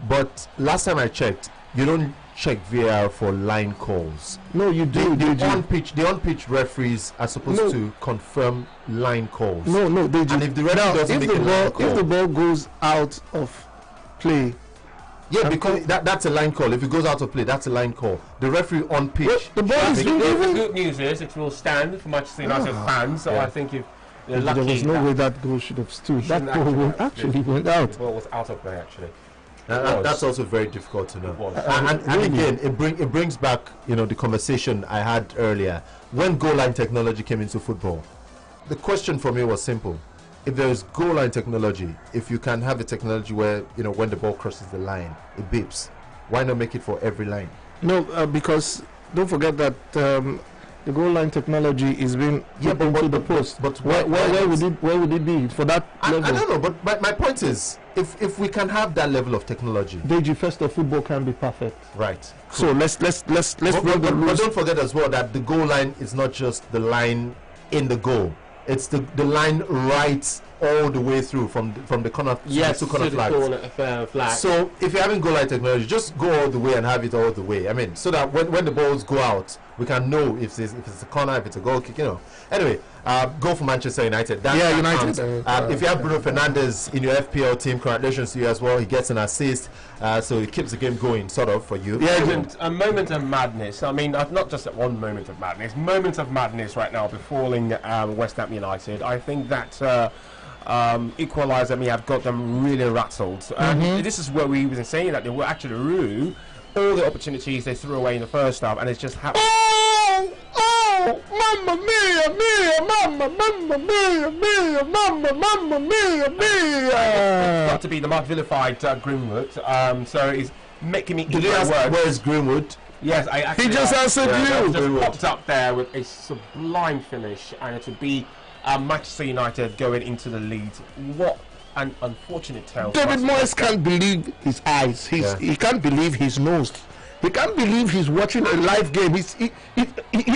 but last time I checked, you don't check VAR for line calls. No, you do. The on-pitch referees are supposed to confirm line calls. No, they do. And if the referee doesn't make a line call, if the ball goes out of play. Yeah, because that's a line call. If it goes out of play, that's a line call. The referee on pitch. The ball is the good news is it will stand for Manchester United fans. So I think if you're lucky, there was no way that goal should have stood. That goal actually went out. The ball was out of play actually. That's also very difficult to know. And again, it brings back the conversation I had earlier when goal line technology came into football. The question for me was simple. If there is goal line technology, if you can have a technology where when the ball crosses the line, it beeps, why not make it for every line? No, because don't forget that the goal line technology is being into the post. But where would it be for that level? I don't know. But my point is, if we can have that level of technology, Deji, first of football can be perfect. right? So let's But run the rules. don't forget as well that the goal line is not just the line in the goal; it's the line right all the way through from the corner Yes, to the corner flag. So if you're having goal line technology, just go all the way and have it all the way. I mean, so that when the balls go out, we can know if it's a corner, if it's a goal kick. Anyway, go for Manchester United. United. If you have Bruno Fernandes in your FPL team, congratulations to you as well. He gets an assist, so it keeps the game going, sort of, for you. Yeah, a moment of madness. I mean, not just one moment of madness. Moments of madness right now befalling West Ham United. I think that equaliser may have got them really rattled. This is where we were saying that they were actually rue all the opportunities they threw away in the first half, and it's just happened. Oh, mamma mia. Got to be the much vilified Greenwood. So he's making me. Did you ask where's Greenwood? Yes, I actually. He just answered you. Just popped up there with a sublime finish, and it would be Manchester United going into the lead. What an unfortunate tale. David Moyes can't believe his eyes. He can't believe his nose. He can't believe he's watching a live game. He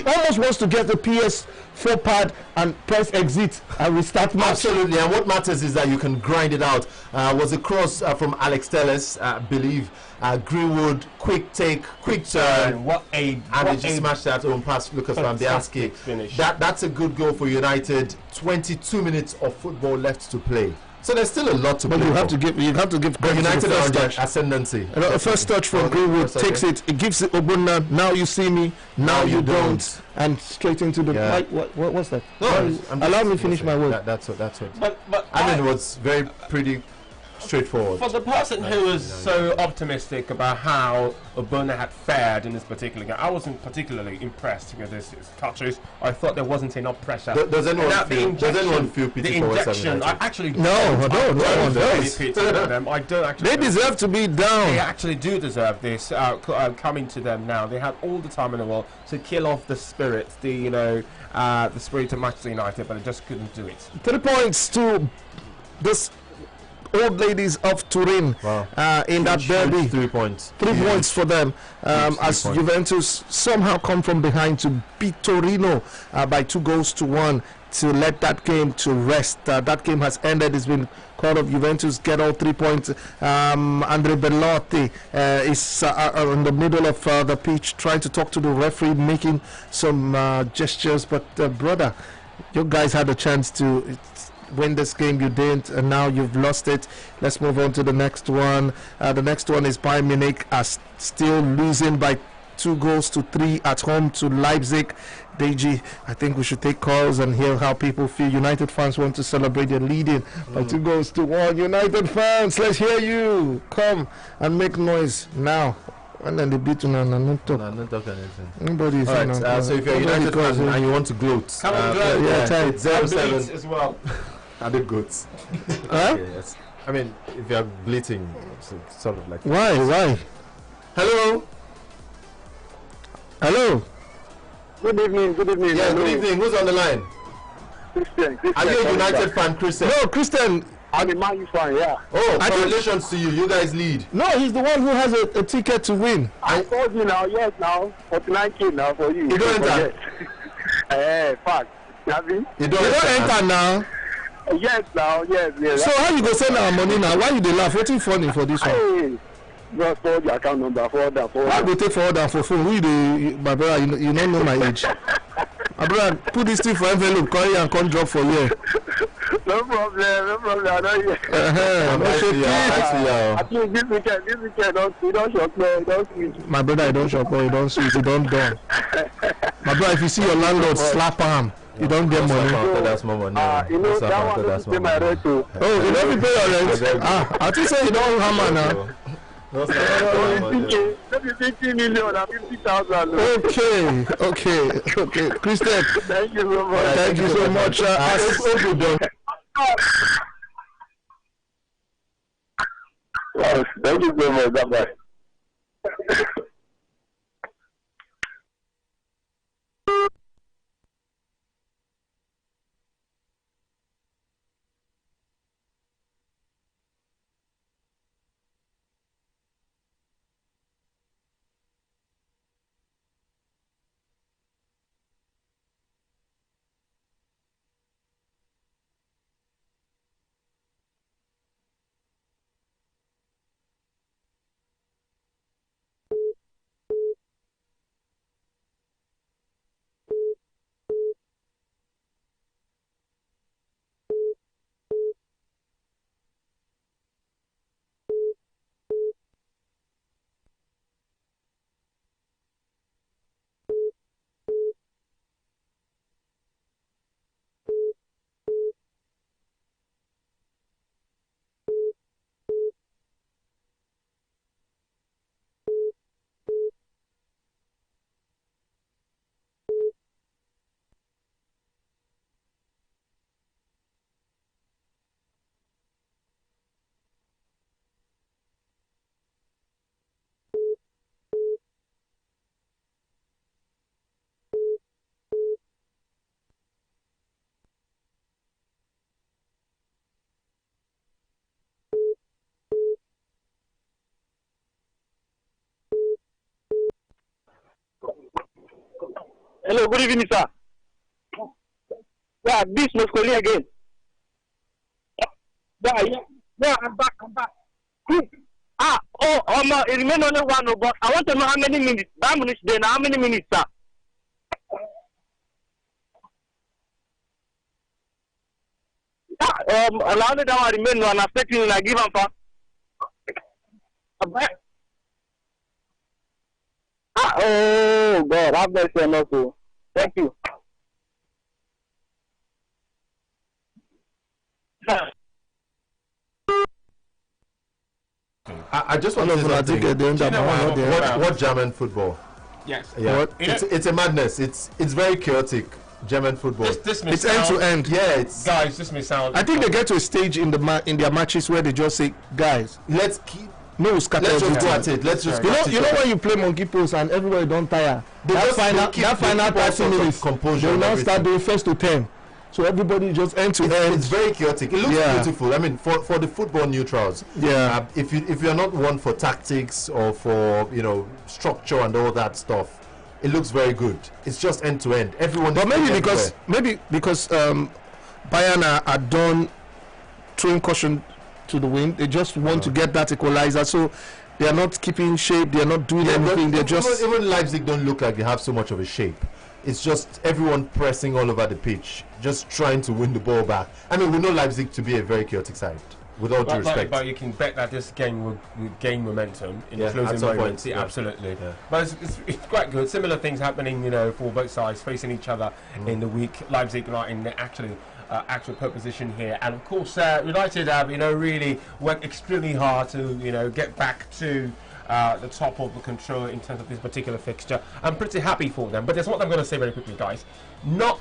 almost wants to get the PS4 pad and press exit and restart match. Absolutely, and what matters is that you can grind it out. Was a cross from Alex Telles, believe. Greenwood, quick take, quick turn. They just smashed that home past Lucas Fabianski. That's a good goal for United. 22 minutes of football left to play. So there's still a lot to play. But you have to give but United are under ascendancy. First touch from Greenwood takes it. It gives it Obuna. Now you see me. Now you don't. And straight into the what's that? No, allow me to finish my word. That's what. But I mean, it was pretty straightforward. For the person who was so optimistic about how Obuna had fared in this particular game, I wasn't particularly impressed with his touches. I thought there wasn't enough pressure. Does anyone feel pity for West Ham United? I actually no one does. Pity for them. I don't actually. They deserve to be down. They actually do deserve this. Coming to them now, they had all the time in the world to kill off the spirit, the spirit of Manchester United, but they just couldn't do it. 3 points to this old ladies of Turin. Wow. In that derby. 3 points. 3 points for them as Juventus somehow come from behind to beat Torino by 2-1 to let that game to rest. That game has ended. It's been called of Juventus get all 3 points. Andre Bellotti is in the middle of the pitch trying to talk to the referee, making some gestures. But brother, you guys had a chance to win this game, you didn't, and now you've lost it. Let's move on to the next one. The next one is Bayern Munich are still losing by 2-3 at home to Leipzig. Deji, I think we should take calls and hear how people feel. United fans want to celebrate their leading by 2-1. United fans, let's hear you. Come and make noise now. And then the beat not talk. Not talk anything. Nobody is saying so if you're a United fan and you want to gloat, come on, gloat. It's 07 as well. Are the goats? Huh? Yes. I mean, if you're bleating, it's sort of like. Why? Hello. Good evening. Yeah, Hello. good evening. Who's on the line? Christian. Are you a United fan, Christian? No, Christian. I'm a Man U fan, yeah. Oh, congratulations to you. You guys lead. No, he's the one who has a ticket to win. I told you now, yes, now. 49K now for you. You don't enter? Fact. You don't enter now? Yes, now, yes. So how you go send our money now? Why you dey laugh? What's funny for this one? Hey, just for the account number, for that. Why go take forward and for phone? My brother, you don't know my age. My brother, put this thing for envelope, call here and come drop for you. No problem, I know you. I think this weekend, don't shock me, don't sweet. My brother, you don't shock me, you don't sweet, you don't done. My brother, if you see your landlord slap him, you don't get money. That's my money. You know, that one doesn't pay my rent too. Oh, you don't pay your rent? I think say you don't hammer now. Maybe 50 million and 50,000. Okay. Christian. Thank you so much. Thank you so much. Thank you so much. Bye-bye. Hello, good evening, sir. Yeah, this Moscoli again. Yeah, I'm back. It remains only one, but I want to know how many minutes. 5 minutes then, how many minutes, sir? Allow me that remain one, I'm expecting I give him for. Oh, God, have mercy on us. Thank you. I just want to say something. What German football? Yes. Yeah. It's a madness. It's very chaotic. German football. It's end to end. Yeah, it's guys. This may sound. I think they get to a stage in their matches where they just say, guys, let's keep. No, scatter. Let's just go at it. Let's just. You know when you play monkey post and everybody don't tire. That final 30 minutes, they will now start doing first to 10. So everybody just end to end. It's very chaotic. It looks beautiful. I mean, for the football neutrals. Yeah. If you're not one for tactics or for structure and all that stuff, it looks very good. It's just end to end. Everyone. But maybe because Bayern are done throwing caution to the wind. They just want to get that equalizer. So they are not keeping shape. They are not doing anything. They're just even Leipzig don't look like they have so much of a shape. It's just everyone pressing all over the pitch, just trying to win the ball back. I mean, we know Leipzig to be a very chaotic side, with all due respect. But you can bet that this game will gain momentum in the closing moments. Absolutely. Yeah. But it's quite good. Similar things happening, for both sides facing each other in the week. Leipzig are in the actual pole position here, and of course United have really worked extremely hard to get back to the top of the control in terms of this particular fixture. I'm pretty happy for them, but there's what I'm going to say very quickly, guys. No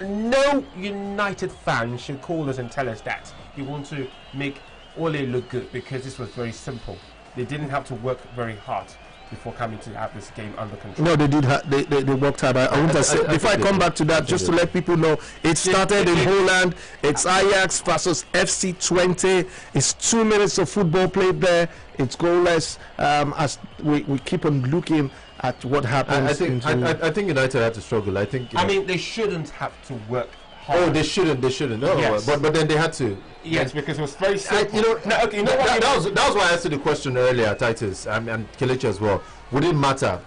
United fan should call us and tell us that you want to make Ole look good, because this was very simple. They didn't have to work very hard before coming to have this game under control. No, they did. They worked hard. I want to say, before I come back to that, just to let people know, it started in Holland. It's Ajax versus FC 20. It's 2 minutes of football played there. It's goalless. As we keep on looking at what happens. I think United had to struggle. I think. I mean, they shouldn't have to work hard. Oh, they shouldn't. No, yes. but then they had to. Yes, because it was very simple. That was why I asked you the question earlier, Titus, and Kelechi as well. Would it matter,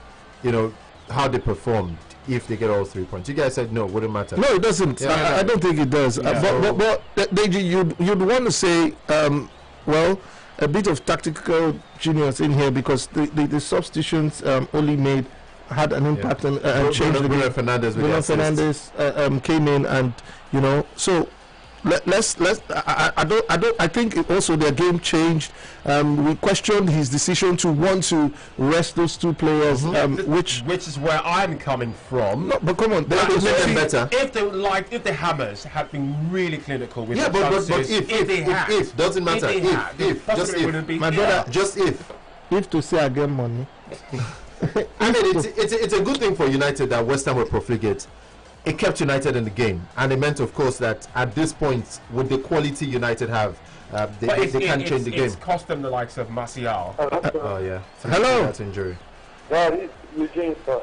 how they performed if they get all 3 points? You guys said no, wouldn't matter. No, it doesn't. I don't think it does. Yeah. But you'd want to say, a bit of tactical genius in here, because the substitutions only had an impact and changed the game. Bruno Fernandes came in, and so. I think also their game changed. We questioned his decision to want to rest those two players, which is where I'm coming from. No, but come on, they make them better. If the Hammers had been really clinical with if doesn't matter. If my brother, just if to say again money. I mean, it's a good thing for United that West Ham were profligate. It kept United in the game, and it meant, of course, that at this point, with the quality United have, they can't change the game. It's cost them the likes of Martial. Oh yeah. Hello. That's injury. Yeah, it's Eugene, sir.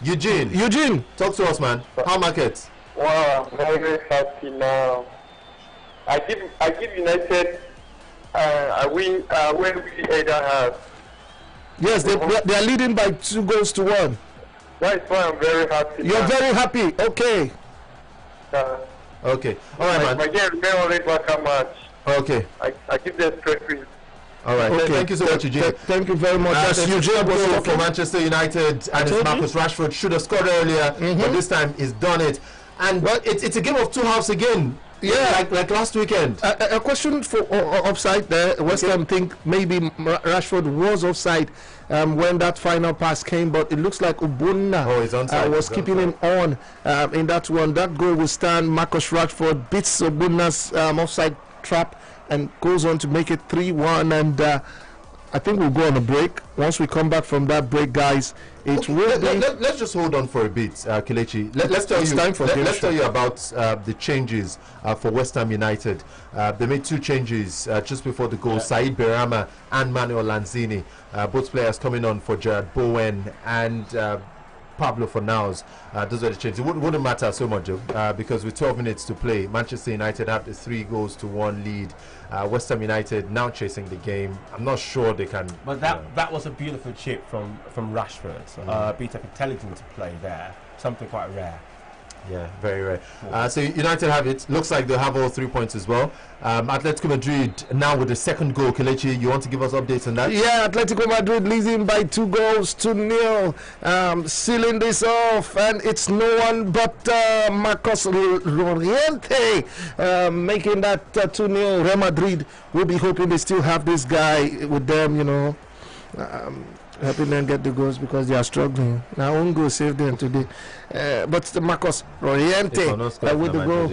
Eugene, talk to us, man. How markets? Wow, I'm very happy now. I give United. I win. When we either have. Yes, they are leading by 2-1. That's why I'm very happy. You're very happy. Okay. Okay. All right, man. My game may only work out much. Okay. I keep them straight with. All right. Okay. Thank you so much, Eugene. Thank you very much. That's Eugene for Manchester United, and it's Marcus Rashford. Should have scored earlier, but this time he's done it. And it's a game of two halves again. Yeah, like last weekend. A question for offside there. West Ham think maybe Rashford was offside when that final pass came, but it looks like Ubunna was keeping him on in that one. That goal will stand. Marcus Rashford beats Ubunna's offside trap and goes on to make it 3-1. And I think we'll go on a break. Once we come back from that break, guys, it will be. Let's just hold on for a bit, Kelechi. Let's tell you about the changes for West Ham United. They made two changes just before the goal. Said Berama and Manuel Lanzini, both players coming on for Gerard Bowen, and Pablo Fornals. Those are the changes. It wouldn't matter so much, Joe, because with 12 minutes to play, Manchester United have the 3-1 lead. West Ham United now chasing the game. I'm not sure they can. But that was a beautiful chip from Rashford. Bit of intelligence to play there. Something quite rare. Yeah, very rare. So United have it. Looks like they have all 3 points as well. Atletico Madrid now with the second goal. Kelechi, you want to give us updates on that? Yeah, Atletico Madrid leading by 2-0, sealing this off, and it's no one but Marcos Llorente making that 2-0. Real Madrid will be hoping they still have this guy with them, helping them get the goals because they are struggling. Now, own goal saved them today. But the Marcos Llorente with the goal.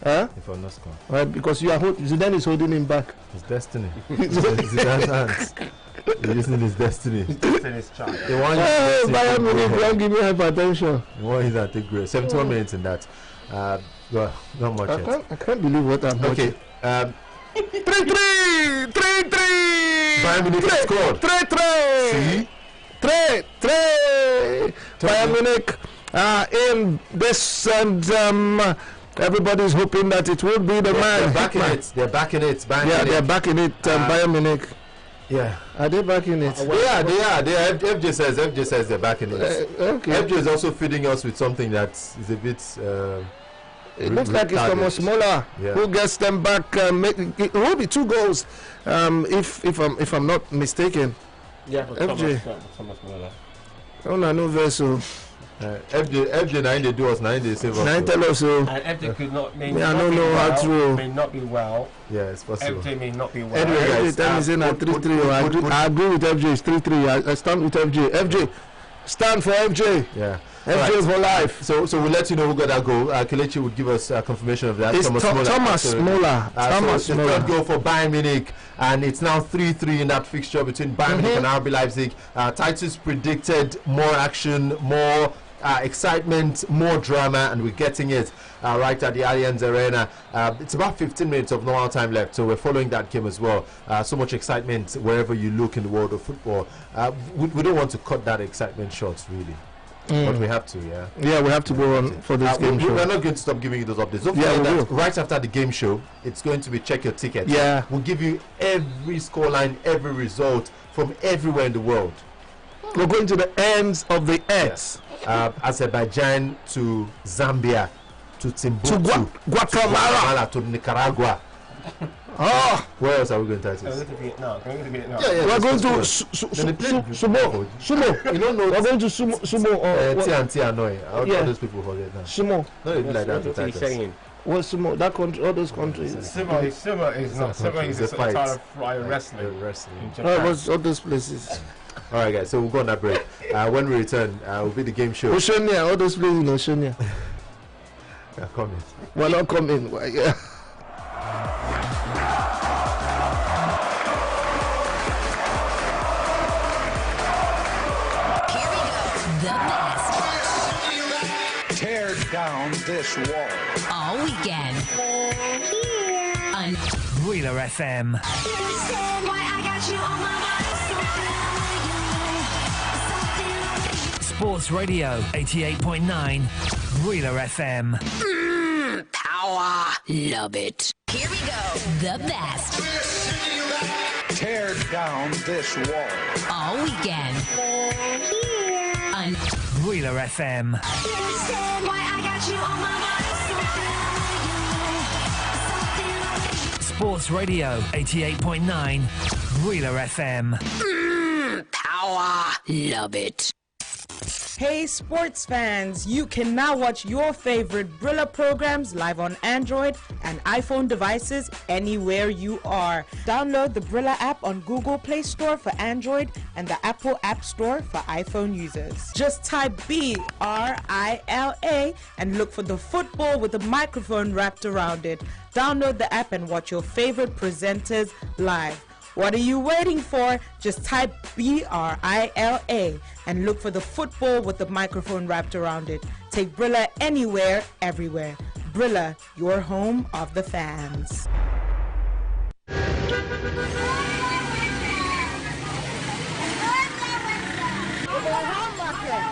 If I'm not scoring. Right, because you are Zidane is holding him back. His destiny. Zidane's hands. He's using his destiny. His destiny's child. Bayern Munich don't give me hypertension. What is that? Take great. 71 minutes in that. Well, not much yet. I can't believe what I'm watching. 3-3! Bayern Munich scored. 3-3! See? 3-3! Bayern Munich in this, and everybody's hoping that it will be the man. They're back in it. They're back in it. They're back in it. Bayern Munich. Yeah. Are they back in it? They are. FJ says they're back in it. Okay. FJ is also feeding us with something that is a bit. It looks like it's Thomas Muller who gets them back. It will be 2 goals, if I'm not mistaken. Yeah, FJ. Thomas Muller. Oh no, Verso. FJ 9 they do us 9 they save us. 9 tell us so. And FJ could not. I don't know how to. May not be well. Yeah, it's possible. FJ may not be well. Anyway, guys, every time he's in at 3-3. I agree with FJ. It's 3-3. I stand with FJ. FJ, stand for FJ. Yeah. FJ for life. So we'll let you know who got that goal. Kelechi would give us confirmation of that. It's Thomas Muller. Thomas Muller. The third goal for Bayern Munich, and it's now 3-3 in that fixture between Bayern Munich and RB Leipzig. Titus predicted more action, more excitement, more drama, and we're getting it right at the Allianz Arena. It's about 15 minutes of normal time left, so we're following that game as well. So much excitement wherever you look in the world of football. We don't want to cut that excitement short, really. But we have to, Yeah, we have to go on for this game show. We're not going to stop giving you those updates. Don't forget that right after the game show, it's going to be Check Your Ticket. Yeah. We'll give you every scoreline, every result from everywhere in the world. We're going to the ends of the earth. Azerbaijan to Zambia to Timbuktu to Guatemala to Nicaragua. Where else are we going to We're going to Vietnam. We're going to Sumo. You don't know. We're going to Sumo. All those people forget that. Sumo. No, they do like that. What are you saying? Well, Sumo, that country, all those countries. Sumo is not. Sumo is a type of wrestling. Wrestling. What's all those places? All right, guys. So we'll go on that break. When we return, will be the game show. Oceania, all those places in Oceania. They're coming. We're not coming. Yeah. Tear down this wall. All weekend. On Wheeler FM. Sports Radio 88.9 Wheeler FM. Power. Love it. Here we go. The best. Tear down this wall. All weekend. On Wheeler FM. Sports Radio 88.9 Wheeler FM. Power. Love it. Hey sports fans, you can now watch your favorite Brilla programs live on Android and iPhone devices anywhere you are. Download the Brilla app on Google Play Store for Android and the Apple App Store for iPhone users. Just type BRILA and look for the football with a microphone wrapped around it. Download the app and watch your favorite presenters live. What are you waiting for? Just type BRILA and look for the football with the microphone wrapped around it. Take Brilla anywhere, everywhere. Brilla, your home of the fans.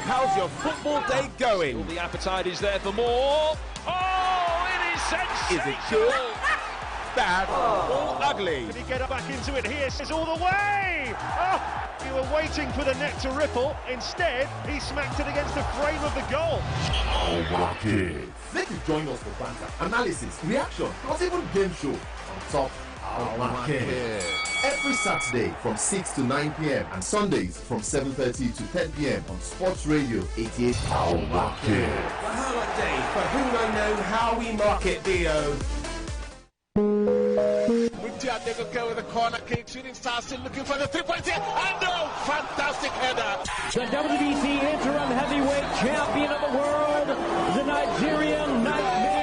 How's your football day going. All the appetite is there for more. Oh, it is sensational. Is it good, bad, or ugly? Can he get back into it? He is all the way. Oh, you were waiting for the net to ripple. Instead, he smacked it against the frame of the goal. Oh, market. Let you join us for banter, analysis, reaction, plus even game show on top of market. Every Saturday from 6 to 9 p.m. and Sundays from 7:30 to 10 p.m. on Sports Radio 88. How market. Wahala day for who I know how we market Dio. They could go with a corner kick. Shooting star still looking for the 3-point here. And no, fantastic header. The WBC interim heavyweight champion of the world, the Nigerian Nightmare.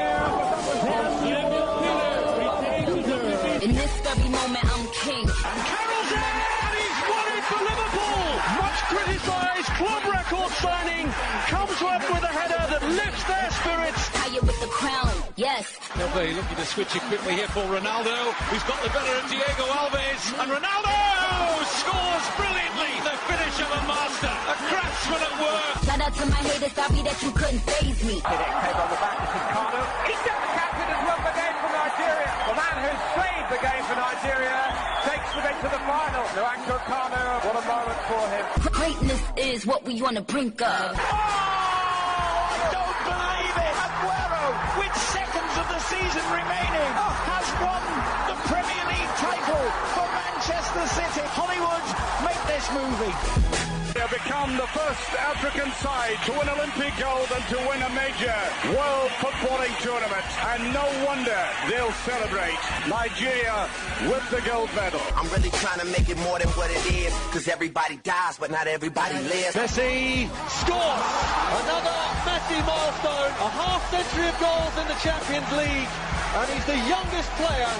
In this very moment, I'm king. And Carroll's in, and he's won it for Liverpool. Much criticised club record signing comes up with a header that lifts their spirits. Higher with the crown, yes. They'll be looking to switch it quickly here for Ronaldo, who's got the better of Diego Alves, and Ronaldo scores brilliantly. The finish of a master, a craftsman at work. Shout out to my haters, sorry that you couldn't faze me. Head on the back to Kano. He's got the captain as well, the game for Nigeria. The man who saved the game for Nigeria takes them into the final. Nuanko Kano, what a moment for him. Greatness is what we on the brink of. Don't believe it! Aguero, with seconds of the season remaining, has won the Premier League title for Manchester City. Hollywood, make this movie. They have become the first African side to win Olympic gold and to win a major world footballing tournament. And no wonder they'll celebrate. Nigeria with the gold medal. I'm really trying to make it more than what it is, because everybody dies, but not everybody lives. Messi scores! Another Messi milestone, a half-century of goals in the Champions League, and he's the youngest player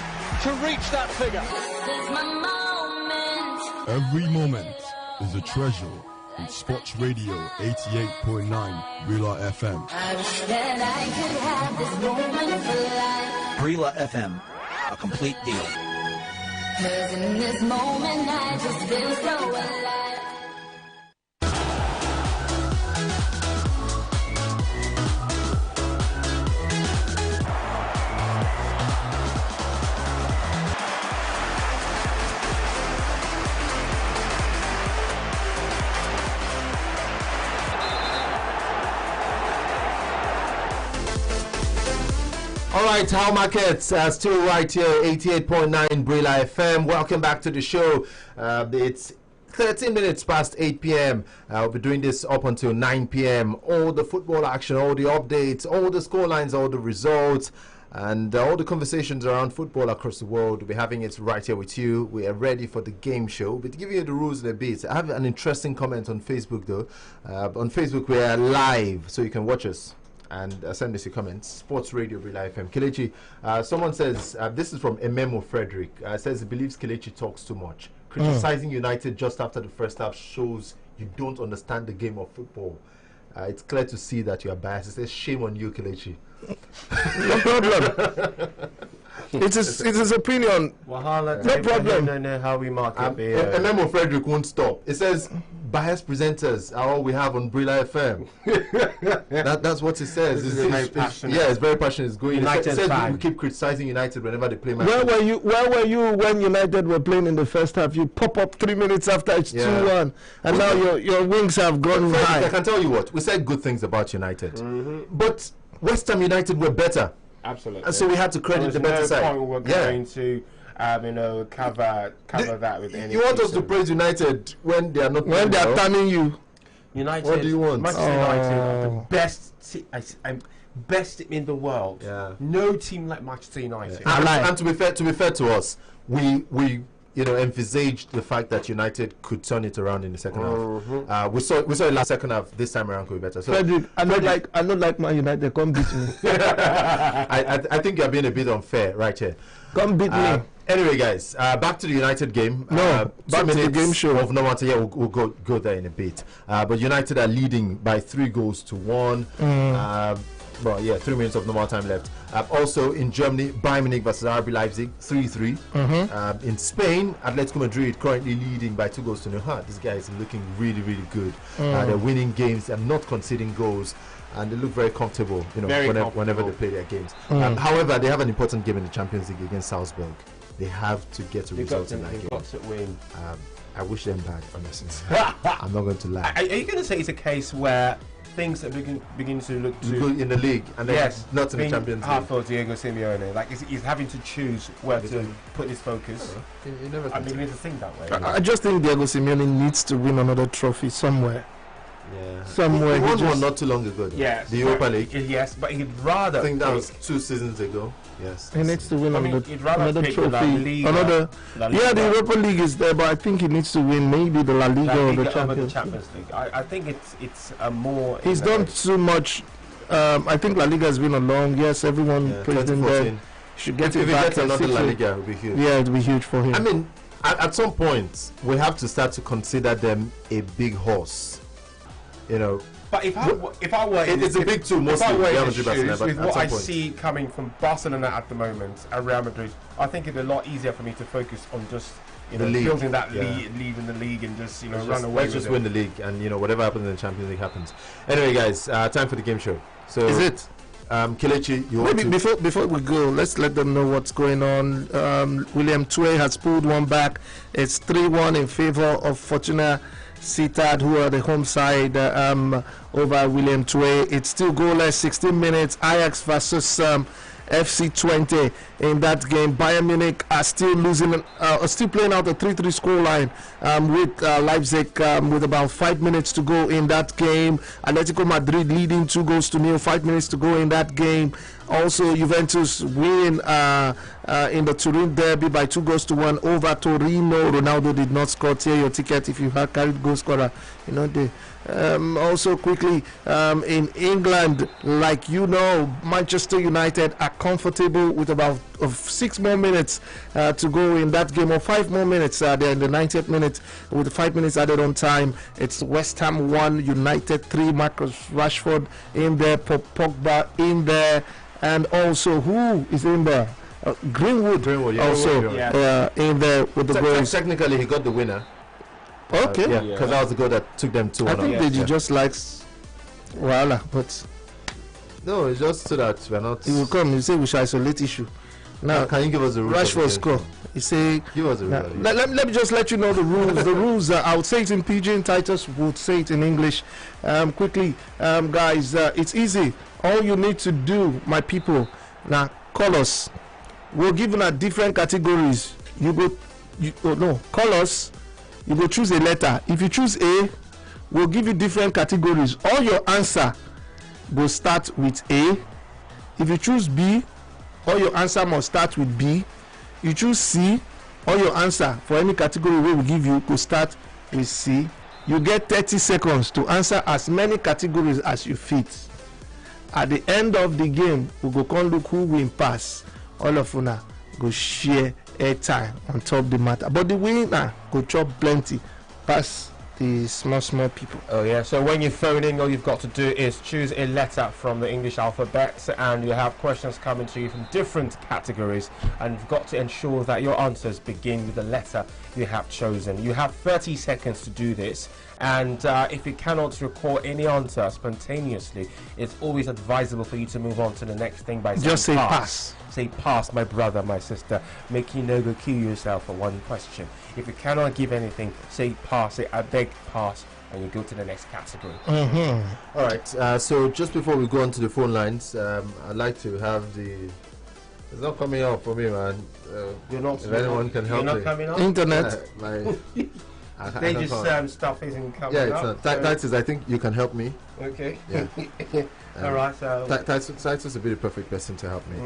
to reach that figure. This is my moment. Every moment is a treasure in Sports Radio 88.9 Rila FM. I wish that I could have this moment for life. Brila FM, a complete deal. 'Cause in this moment I just feel so alive. All right, How Markets still right here, 88.9 Brila FM. Welcome back to the show. It's 13 minutes past 8 p.m. We'll be doing this up until 9 p.m. All the football action, all the updates, all the scorelines, all the results, and all the conversations around football across the world. We'll be having it right here with you. We are ready for the game show. We'll be giving you the rules in a bit. I have an interesting comment on Facebook, though. On Facebook, we are live, so you can watch us and send us your comments. Sports Radio Brila FM. Kelechi, someone says, this is from Ememo Frederick, says he believes Kelechi talks too much. Criticizing United just after the first half shows you don't understand the game of football. It's clear to see that you are biased. It says, shame on you, Kelechi. No problem. It's his opinion. Wahala, no problem. I don't know how we market Ememo Frederick won't stop. It says, biased presenters are all we have on Brila FM. That's what it says. It's very passionate. Yeah, it's very passionate. It's going. United it says fan. we keep criticizing United whenever they play matches. Where were you when United were playing in the first half? You pop up 3 minutes after it's 2-1, and now your wings have gone high. I can tell you what, we said good things about United, but West Ham United were better. Absolutely. And so we had to credit the better side. Point we're going to cover that with any. You want us to praise United when they are not, when they are turning you? United. What do you want? Manchester United are the best team in the world. Yeah. No team like Manchester United. Yeah. And to be fair to us, we envisaged the fact that United could turn it around in the second half. We saw it last second half. This time around could be better. So Frederick, I don't like Man United. Come beat me. I think you're being a bit unfair right here. Come beat me. Anyway, guys, back to the United game. Back to the game show of no matter. Yeah, we'll go there in a bit. But United are leading by 3-1. Well, yeah, 3 minutes of normal time left. Also in Germany, Bayern Munich versus RB Leipzig, 3-3. In Spain, Atletico Madrid currently leading by 2-0. This guy is looking really, really good. They're winning games and not conceding goals, and they look very comfortable, whenever they play their games. However, they have an important game in the Champions League against Salzburg. They have to get a result in that game. They've got to win. I wish them bad, honestly. I'm not going to lie. Are you going to say it's a case where things are beginning to look good in the league and then not in the Champions League? Hard for Diego Simeone. Like he's having to choose where to put his focus. You never need to think that way. I just think Diego Simeone needs to win another trophy somewhere. Yeah. Somewhere. He won one not too long ago. Yes. The Europa League. Yes, but he'd rather. I think that was 2 seasons ago. Yes. He needs to win another trophy. Another. Yeah, the Europa League is there, but I think he needs to win maybe the La Liga or the Champions League. I think it's a more. He's done too much. I think La Liga has been along. Yes, everyone praised him there. He should get it back. If he gets another La Liga, it will be huge. Yeah, it will be huge for him. I mean, at some point, we have to start to consider them a big horse. But if I were it's a big two mostly. With what I see coming from Barcelona at the moment and Real Madrid, I think it'd be a lot easier for me to focus on just building that lead in the league and just run away. Let's just win the league, and whatever happens in the Champions League happens. Anyway, guys, time for the game show. So is it? Kelechi, you maybe before we go, let's let them know what's going on. William Tway has pulled one back. It's 3-1 in favor of Fortuna Sittard, who are the home side over William Tway. It's still goalless, 16 minutes. Ajax versus FC 20 in that game. Bayern Munich are still losing, still playing out a 3-3 scoreline with Leipzig with about 5 minutes to go in that game. Atletico Madrid leading 2-0, 5 minutes to go in that game. Also, Juventus win in the Turin derby by 2-1 over Torino. Ronaldo did not score. Tear your ticket if you had carried goal scorer. Also quickly in England, Manchester United are comfortable with about 6 more minutes to go in that game, or 5 more minutes. They're in the 90th minute with 5 minutes added on time. It's West Ham 1, United 3. Marcus Rashford in there, Pogba in there, and also who is in there? Greenwood also in there with the goals. Technically, he got the winner. Okay. Because that was the goal that took them 2-1. I think they just likes Wala, but no, it's just so that we're not. He will come. You say we should isolate issue. Now, can you give us the rules? Rashford score. You say. Give us the rules. Let me just let you know the rules. The rules. I would say it in pidgin. Titus would say it in English. Quickly, guys. It's easy. All you need to do, my people. Now, call us. We'll give you different categories. Call us. You go choose a letter. If you choose A, we'll give you different categories. All your answer will start with A. If you choose B, all your answer must start with B. You choose C, all your answer for any category we will give you will start with C. You get 30 seconds to answer as many categories as you fit. At the end of the game, we go come look who win pass. All of una go share airtime on top the matter, but the winner go chop plenty pass the small people. Oh yeah, so when you phone in, all you've got to do is choose a letter from the English alphabet, and you have questions coming to you from different categories, and you've got to ensure that your answers begin with the letter you have chosen. You have 30 seconds to do this, and if you cannot recall any answer spontaneously, it's always advisable for you to move on to the next thing by saying just say pass. Say pass, my brother, my sister. Make you no go kill yourself for one question. If you cannot give anything, say pass. Say I beg pass, and you go to the next category. All right. So just before we go on to the phone lines, I'd like to have the. It's not coming up for me, man. You're not. If anyone can help me. You're not coming up. Internet. They just stuff isn't coming up. Yeah, it's not. Titus, I think you can help me. Okay. Yeah. All right. So Titus would be the perfect person to help me.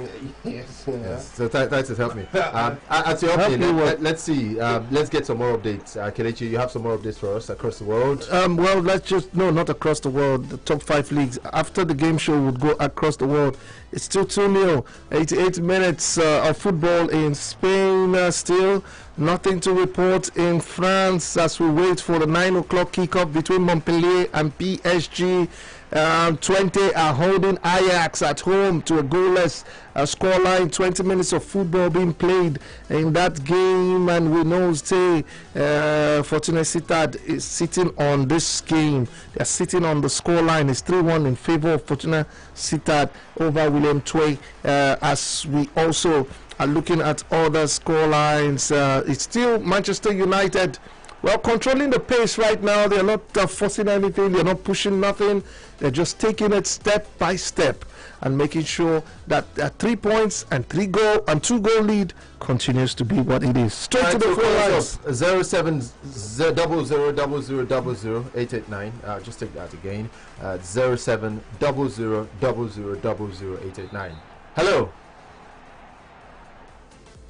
Yes. So Titus, help me. As you help me, let's see. Let's get some more updates. Kelechi, you have some more updates for us across the world. Well, not across the world. The top 5 leagues. After the game show would go across the world. It's still 2-0. 88 minutes of football in Spain still. Nothing to report in France as we wait for the 9 o'clock kickoff between Montpellier and PSG. 20 are holding Ajax at home to a goalless scoreline. 20 minutes of football being played in that game, and we know Fortuna Sittard is sitting on this game. They're sitting on the scoreline. It's 3-1 in favor of Fortuna Sittard over William Twey. As we also are looking at other scorelines, it's still Manchester United. Well, controlling the pace right now. They're not forcing anything. They're not pushing nothing. They're just taking it step by step and making sure that 3 points and 2-goal lead continues to be what it is. Straight to the phone lines. 070000000889. Just take that again. 0700000889. Hello.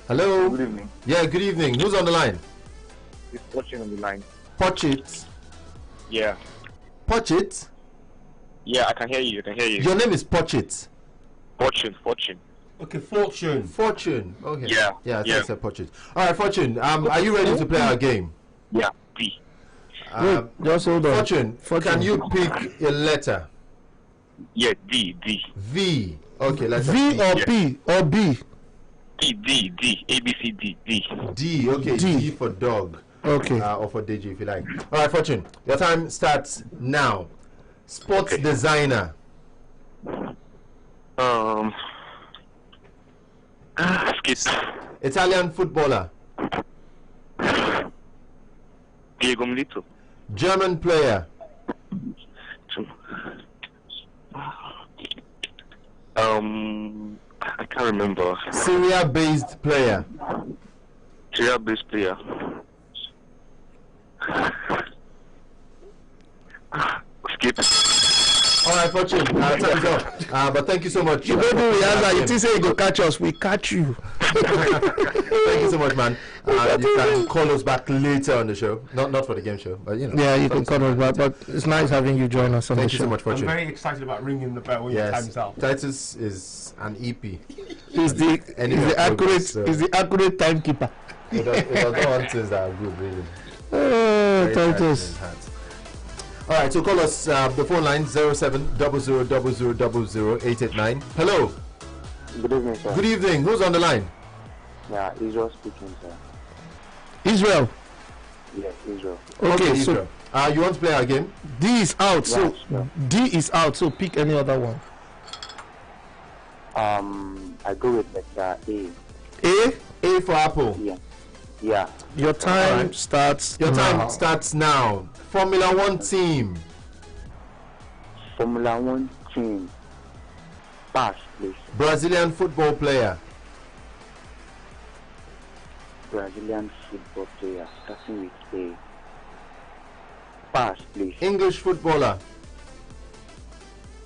Hello. Good evening. Yeah, good evening. Who's on the line? It's watching on the line. Pochit. Yeah. Pochit? Yeah, I can hear you. Your name is Pochit. Fortune. Okay, Fortune. Okay. Yeah. Yeah, I said Pochit. All right, Fortune. Are you ready to play our game? Yeah. B. Just hold on. Fortune, can you pick a letter? Yeah, D. V. Okay, let's V or P or B? D. A, B, C, D. D. Okay, D for dog. Okay. Or for DJ if you like. All right, Fortune. Your time starts now. Sports designer. Skip. Italian footballer. Diego Milito. German player. I can't remember. Syria-based player. Skip. All right, Fortune. Time's up. But thank you so much. You don't do Rihanna. You say you go catch us. We catch you. Thank you so much, man. You can call us back later on the show. Not for the game show, but you know. Yeah, you can call us back. But it's nice having you join us on the show. Thank you so much, Fortune. I'm very excited about ringing the bell when your time's up. Titus is an EP. He's the accurate timekeeper. It does not want things that are good, really. Titus. All right, so call us the phone line 0700000889. Hello. Good evening, sir. Good evening. Who's on the line? Yeah, Israel speaking, sir. Israel. Yes, Israel. Okay, Israel. So you want to play our game? D is out, so yeah. D is out. So pick any other one. I go with letter A. A for apple. Yeah. Your time starts. Your time starts now. Formula 1 team. Pass, please. Brazilian football player. Starting with A. Pass, please. English footballer.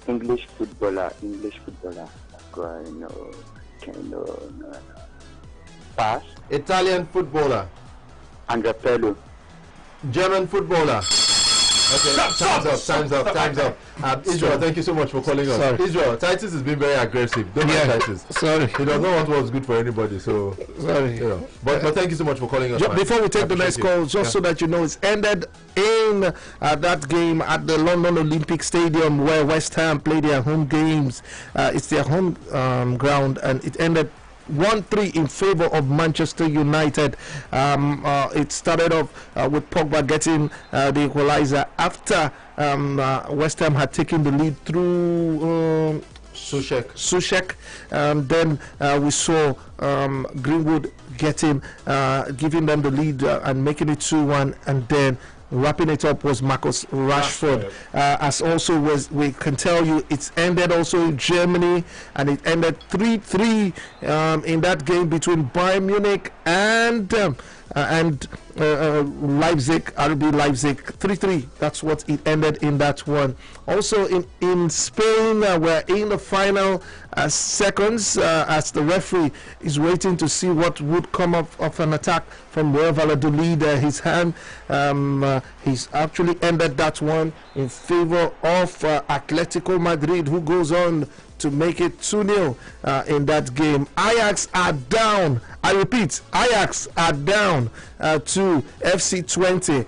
English footballer. No. Pass. Italian footballer. Andrea Pirlo. German footballer. Okay, time's up. Israel, thank you so much for calling us. Sorry. Israel, Titus has been very aggressive. Don't mind Titus. Sorry. He does not want what's good for anybody, so sorry. You know. But thank you so much for calling us. Before we take the next call, so that you know, it's ended in that game at the London Olympic Stadium where West Ham play their home games. It's their home ground, and it ended 1-3 in favor of Manchester United. It started off with Pogba getting the equalizer after West Ham had taken the lead through Soucek. Then we saw Greenwood giving them the lead and making it 2-1, and then wrapping it up was Marcus Rashford. As also we can tell you, it's ended also in Germany, and it ended 3-3 in that game between Bayern Munich and Leipzig, RB Leipzig. 3-3. That's what it ended in that one. Also in Spain, we're in the final seconds as the referee is waiting to see what would come up of an attack from Real Valladolid. His hand, he's actually ended that one in favor of Atletico Madrid, who goes on to make it 2-0 in that game. Ajax are down I repeat, Ajax are down to FC 20.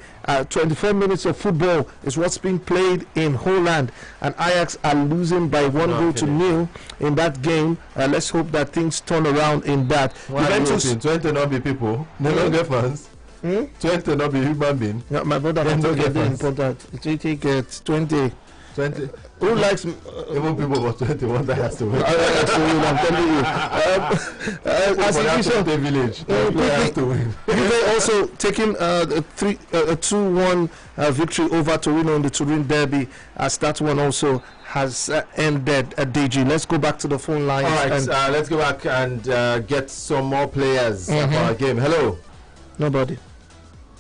24 minutes of football is what's being played in Holland, and Ajax are losing by 1-0 in that game. Let's hope that things turn around in that. Juventus 20 not be people. They don't get fans. 20 not be human being. Yeah, my brother, don't get important. It take 20. 20. Who likes even people about 21 that has to win? I'm telling you. As the village, have to win. Juve also taking a 2-1 victory over Torino in the Turin derby, as that one also has ended. DG, let's go back to the phone lines. All right, let's go back and get some more players for our game. Hello. Nobody.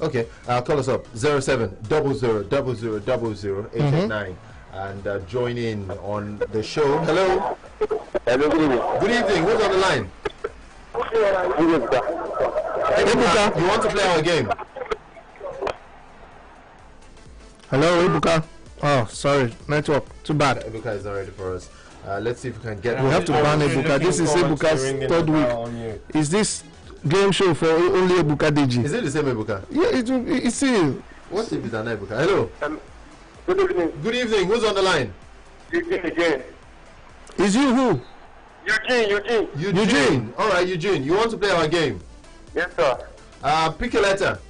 Okay, call us up 07 00 00 889 and join in on the show. Hello. Hello, good evening. Good evening. Who's on the line? Ebuka, you want to play our game? Hello, Ebuka. Oh, sorry, network. Too bad. Ebuka is not ready for us. Let's see if we can get. We have to ban Ebuka. This is Ebuka's third week. Is this game show for only Ebuka DG? Is it the same Ebuka? Yeah, it's still. What if it's an Ebuka? Hello. Good evening. Good evening. Who's on the line? Eugene. Is you who? Eugene. All right, Eugene. You want to play our game? Yes, sir. Pick a letter.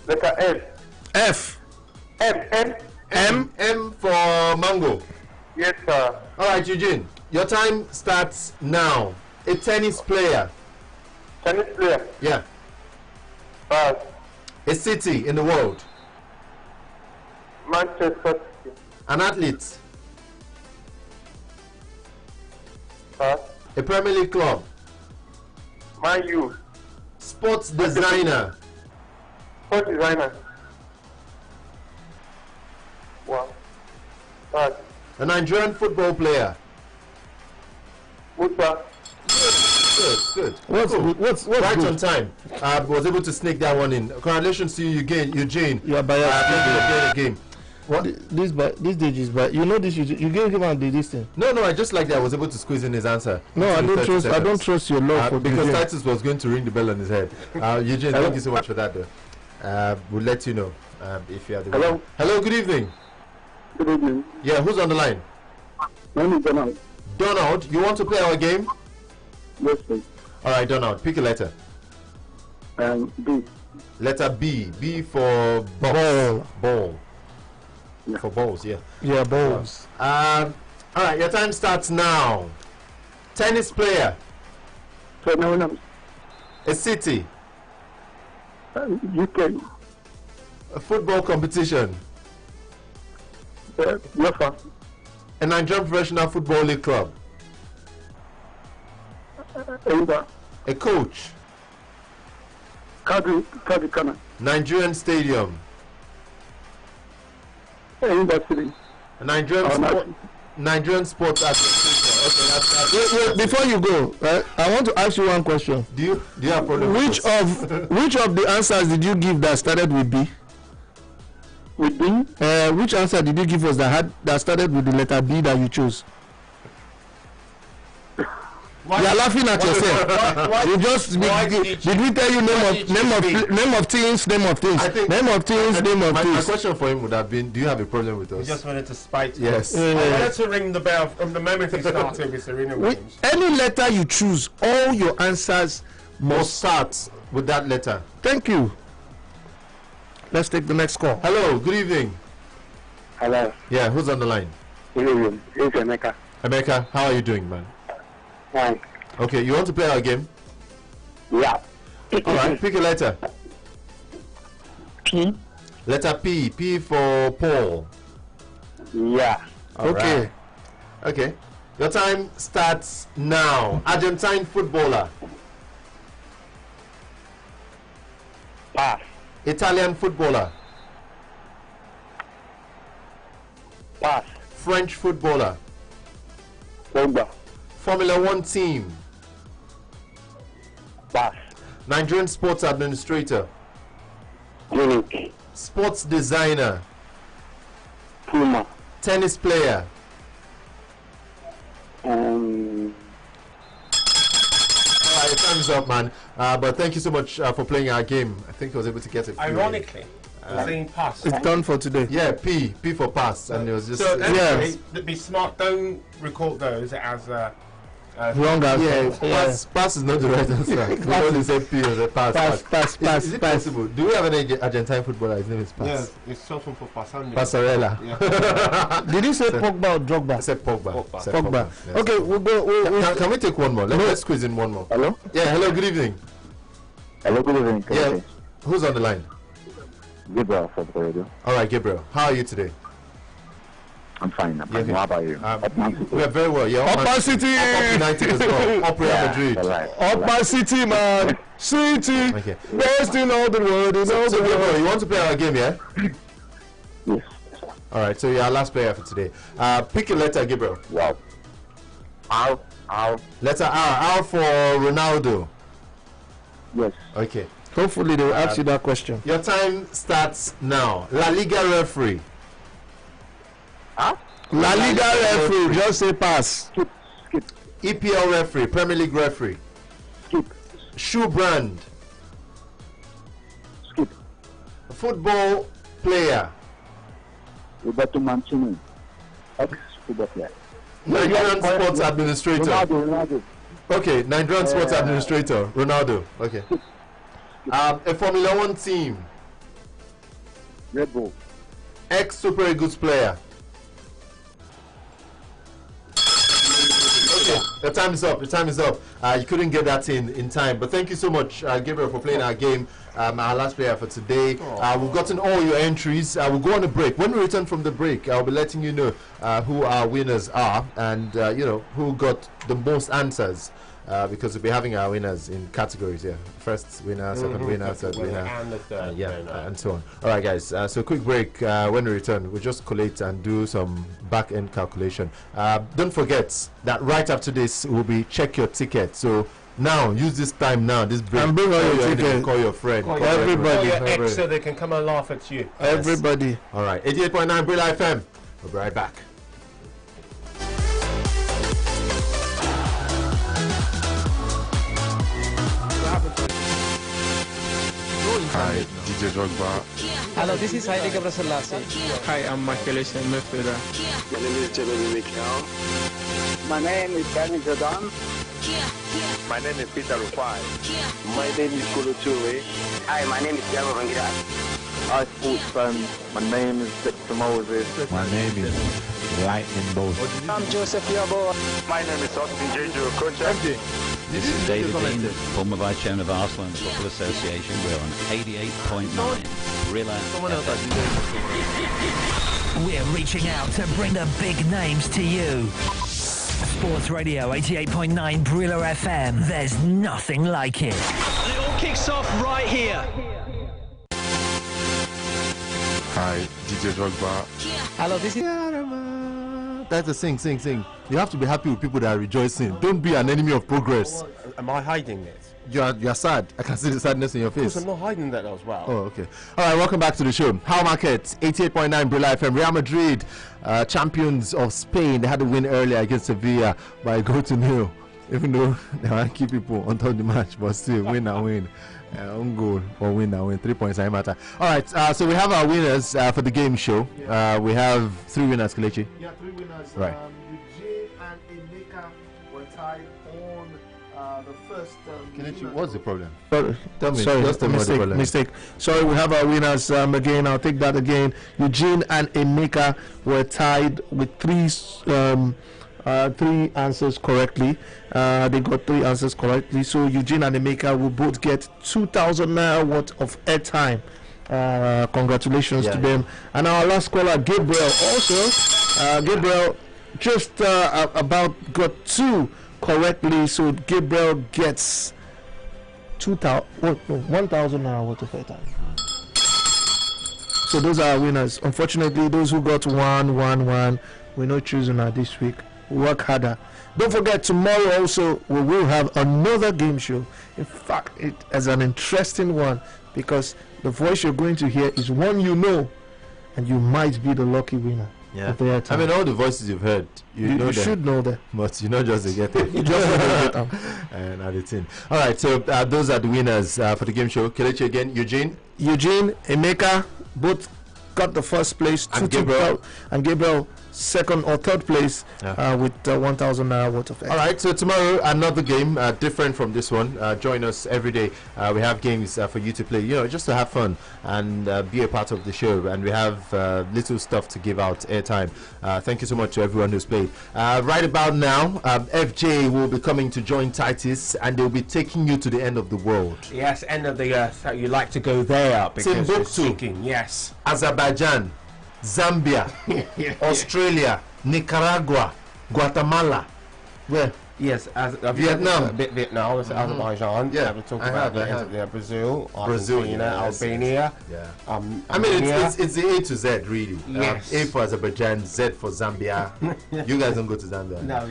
Letter F. F. M for mango. Yes, sir. All right, Eugene. Your time starts now. A tennis player. Tennis player. Yeah. Pass. A city in the world. Manchester City. An athlete. Pass. A Premier League club. Man U. Sports designer. Sports designer. Wow. Pass. A Nigerian football player. Musa. Good. What's right good? on time? Was able to sneak that one in. Congratulations to you, Eugene. You are biased. The game. What? This DG is but you know this. You gave him this thing. No. I just like that I was able to squeeze in his answer. No, I don't trust. I don't trust your love for because the game. Titus was going to ring the bell on his head. Eugene, thank you so much for that. Though, we'll let you know if you are the. Hello. One. Hello. Good evening. Good evening. Yeah, who's on the line? My name is Donald. Donald, you want to play our game? Yes, please. All right, Donald. Pick a letter. B. Letter B. B for ball. Ball. Yeah. For balls, yeah. Yeah, balls. All right, your time starts now. Tennis player. A city. UK. A football competition. UEFA. A Nigerian professional football league club. A coach. Kadikana. Nigerian stadium. University. A Nigerian sports administrator. Okay, wait, before you go, I want to ask you one question. Do you have problem? Which of the answers did you give that started with B? With B? Which answer did you give us that started with the letter B that you chose? You are laughing at yourself. You just did we tell you name of things? I think name of things. My question for him would have been: do you have a problem with us? You just wanted to spite. Yes. I wanted to ring the bell from the moment he started with Serena Williams. Any letter you choose, all your answers must start with that letter. Thank you. Let's take the next call. Hello. Good evening. Hello. Yeah. Who's on the line? Good evening. It's Emeka. Emeka, how are you doing, man? Fine. Okay, you want to play our game? Yeah. All right, pick a letter. P. Letter P. P for Paul. Yeah. All okay. Right. Okay. Your time starts now. Argentine footballer. Pass. Italian footballer. Pass. French footballer. Pogba. Formula 1 team. Pass. Nigerian sports administrator. Munich. Sports designer. Puma. Tennis player. Alright, your time time's up, man. But thank you so much for playing our game. I think I was able to get it. Ironically, saying pass. It's done for today. Yeah, P for pass, and it was just. So anyway, be smart. Don't record those as. Wrong answer. Yeah, pass is not the right answer. Because they say P or the pass. Pass. Is it possible? Do we have an Argentine footballer? His name is Pass. Yeah, it's short form for Passando. Passarella. Yeah. Did you say Pogba or Drogba? I said Pogba. Pogba. Yes. Okay, we'll go. Can we take one more? Let's squeeze in one more. Hello? Yeah, hello, good evening. Hello, good evening. Yeah, who's on the line? Gabriel from the radio. All right, Gabriel. How are you today? I'm fine. How about you? We are very well. Yeah, Up Man City! Up United as well. Up Real Madrid. Up Man City, man. City. Okay. Best in all the world. So Gabriel, you want to play our game, yeah? Yes. All right, so you're our last player for today. Pick a letter, Gabriel. Wow. R. Letter R. R for Ronaldo. Yes. Okay. Hopefully they will ask you that question. Your time starts now. La Liga referee. Huh? La Liga referee. Just say pass. Skip. EPL referee. Premier League referee. Skip. Shoe brand. Skip. Football player. Roberto Mancini. Ex-football player. Nigerian sports administrator. Ronaldo. Okay, Nigerian sports administrator. Ronaldo. Okay. A Formula 1 team. Red Bull. Ex-Super Eagles player. Okay, the time is up. The time is up. You couldn't get that in time, but thank you so much, Gabriel, for playing our game. Our last player for today. We've gotten all your entries. We'll go on a break. When we return from the break, I'll be letting you know who our winners are and who got the most answers. Because we'll be having our winners in categories, first winner, second winner, third winner, and the third winner. and so on. All right, guys. So quick break. When we return, we'll just collate and do some back-end calculation. Don't forget that right after this will be check your ticket. So now, use this time now. This break. And bring all your ticket. Call your friend. Call everybody. Call your ex so they can come and laugh at you. Everybody. Yes. All right. 88.9 Brilla FM. We'll be right back. Hi, DJ Drogba. Hello, this is Haile Gebrselassie. Hi, I'm Michael Essien, midfielder. My name is Jeremy Mikel. My name is Danny Jordan. My name is Peter Rufai. My name is Kolo Toure. Hi, my name is Thiago Vangira. Hi, sports fans. My name is Victor Moses. My name is Lightning Bolt. I'm Joseph Yabo. My name is Austin Jeju, Coach. This is David Dean, former Vice Chairman of Arsenal and Football Association. We're on 88.9 Brilla FM. We're reaching out to bring the big names to you. Sports Radio 88.9 Brilla FM. There's nothing like it. It all kicks off right here. Hi, DJ Drogba. Hello, this is... That's a sing. You have to be happy with people that are rejoicing. Don't be an enemy of progress. Am I hiding it? You're sad. I can see the sadness in your face. I'm not hiding that as well. Oh, okay. All right, welcome back to the show. How Market, 88.9 Brilla FM. Real Madrid, champions of Spain. They had a win earlier against Sevilla by a goal to nil. Even though they want to keep people on top of the match, but still, win and win. On goal or win and win. 3 points, doesn't matter. All right, so we have our winners for the game show. We have 3 winners, Kelechi. Yeah, 3 winners. Right. Eugene and Emeka were tied on the first. Kelechi, what's the problem? Tell me. Sorry, Just a mistake. Sorry, we have our winners again. I'll take that again. Eugene and Emeka were tied with 3 answers correctly. They got 3 answers correctly. So Eugene and Emeka will both get 2,000 naira worth of airtime. Congratulations to them. And our last caller, Gabriel, also. Gabriel just about got 2 correctly. So Gabriel gets 1,000 naira worth of airtime. So those are our winners. Unfortunately, those who got 1, we're not choosing this week. Work harder. Don't forget, tomorrow also we will have another game show. In fact, it is an interesting one because the voice you're going to hear is one you know, and you might be the lucky winner. Yeah. of the airtime. I mean, all the voices you've heard, you know you them, should know them. but you know just to get them. You just know to get them. And at the tin. All right, so those are the winners for the game show. Kelechi again, Eugene, Emeka, both got the first place, And 2-2 Gabriel. and Gabriel second or third place with 1,000 naira worth of. All right, so tomorrow another game different from this one. Join us every day. We have games for you to play, you know, just to have fun and be a part of the show. And we have little stuff to give out, airtime. Thank you so much to everyone who's played. Right about now, FJ will be coming to join Titus, and they'll be taking you to the end of the world. Yes, end of the earth. You like to go there because you're Timbuktu. seeking. Yes. Azerbaijan, Zambia, Australia, Nicaragua, Guatemala. Where? Yes, Vietnam. Vietnam, Azerbaijan. Yeah, we talked I about have. Brazil, Brazil, Argentina, yes, Albania. Yeah. I I mean, Armenia. it's the A to Z, really. Yes. A for Azerbaijan, Z for Zambia. You guys don't go to Zambia. No,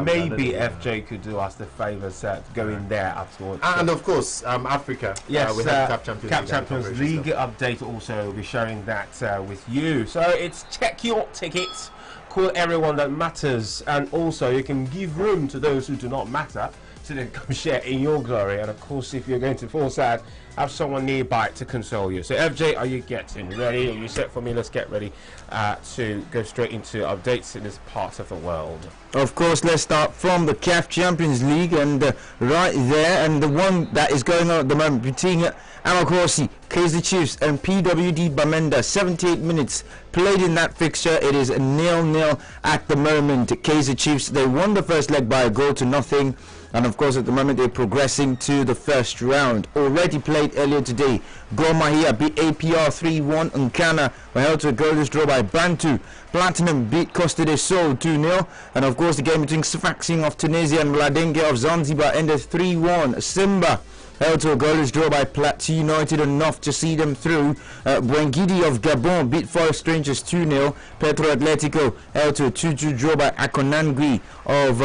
maybe FJ could do us the favour, going there afterwards. And of course, Africa. Yes, we have CAF Champions League update also. We'll be sharing that with you. So it's check your tickets, call everyone that matters, and also you can give room to those who do not matter, so they come share in your glory. And of course, if you're going to fall sad, have someone nearby to console you. So FJ, are you getting ready? Are you set for me? Let's get ready to go straight into updates in this part of the world. Of course, let's start from the CAF Champions League, and right there, and the one that is going on at the moment between Amakosi, Kaizer Chiefs and PWD Bamenda. 78 minutes played in that fixture. It is 0-0 at the moment. Kaizer Chiefs, they won the first leg by a goal to nothing. And of course, at the moment, they're progressing to the first round. Already played earlier today, Gor Mahia beat APR 3-1. Nkana were held to a goalless draw by Bantu. Platinum beat Costa del Sol 2-0. And of course, the game between Sfaxing of Tunisia and Mladenge of Zanzibar ended 3-1. Simba held to a goalless draw by Plateau United, enough to see them through. Bwengidi of Gabon beat Forest Rangers 2-0. Petro Atletico held to a 2-2 draw by Akonangui of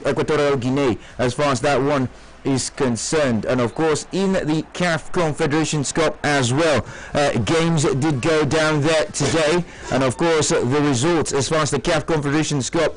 Equatorial Guinea, as far as that one is concerned. And of course, in the CAF Confederations Cup as well, games did go down there today. And of course, the results as far as the CAF Confederations Cup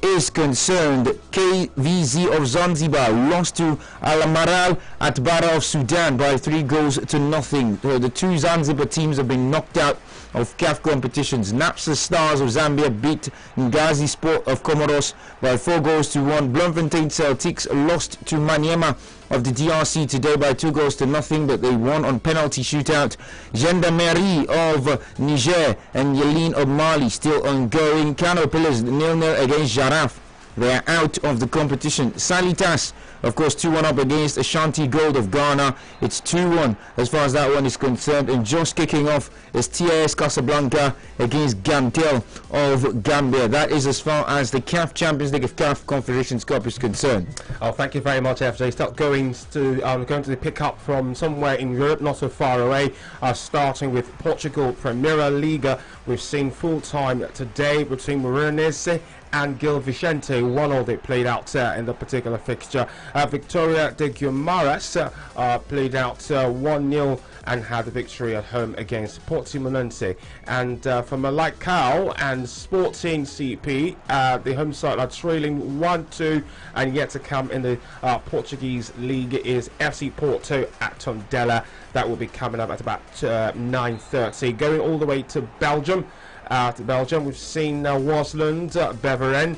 is concerned: KVZ of Zanzibar lost to Al Amaral at Bara of Sudan by 3-0. The two Zanzibar teams have been knocked out of CAF competitions. Napsa Stars of Zambia beat Ngazi Sport of Comoros by 4-1. Bloemfontein Celtics lost to Maniema of the DRC today by 2-0, but they won on penalty shootout. Gendarmerie of Niger and Yelin of Mali still ongoing. Kano Pillars 0-0 against Jaraf. They are out of the competition. Salitas, of course, 2-1 up against Ashanti Gold of Ghana. It's 2-1 as far as that one is concerned. And just kicking off is TAS Casablanca against Gamtel of Gambia. That is as far as the CAF Champions League of CAF Confederations Cup is concerned. Oh, thank you very much, FJ. Start going to the pick up from somewhere in Europe, not so far away. Starting with Portugal Primeira Liga. We've seen full time today between Moreirense and Gil Vicente. 1-1 they played out in the particular fixture. Victoria de Guimaras played out 1-0 and had the victory at home against Portimonense. And for Malacao and Sporting CP, the home side are trailing 1-2, and yet to come in the Portuguese league is FC Porto at Tondela. That will be coming up at about 9:30. Going all the way to Belgium. We've seen Wasland Beveren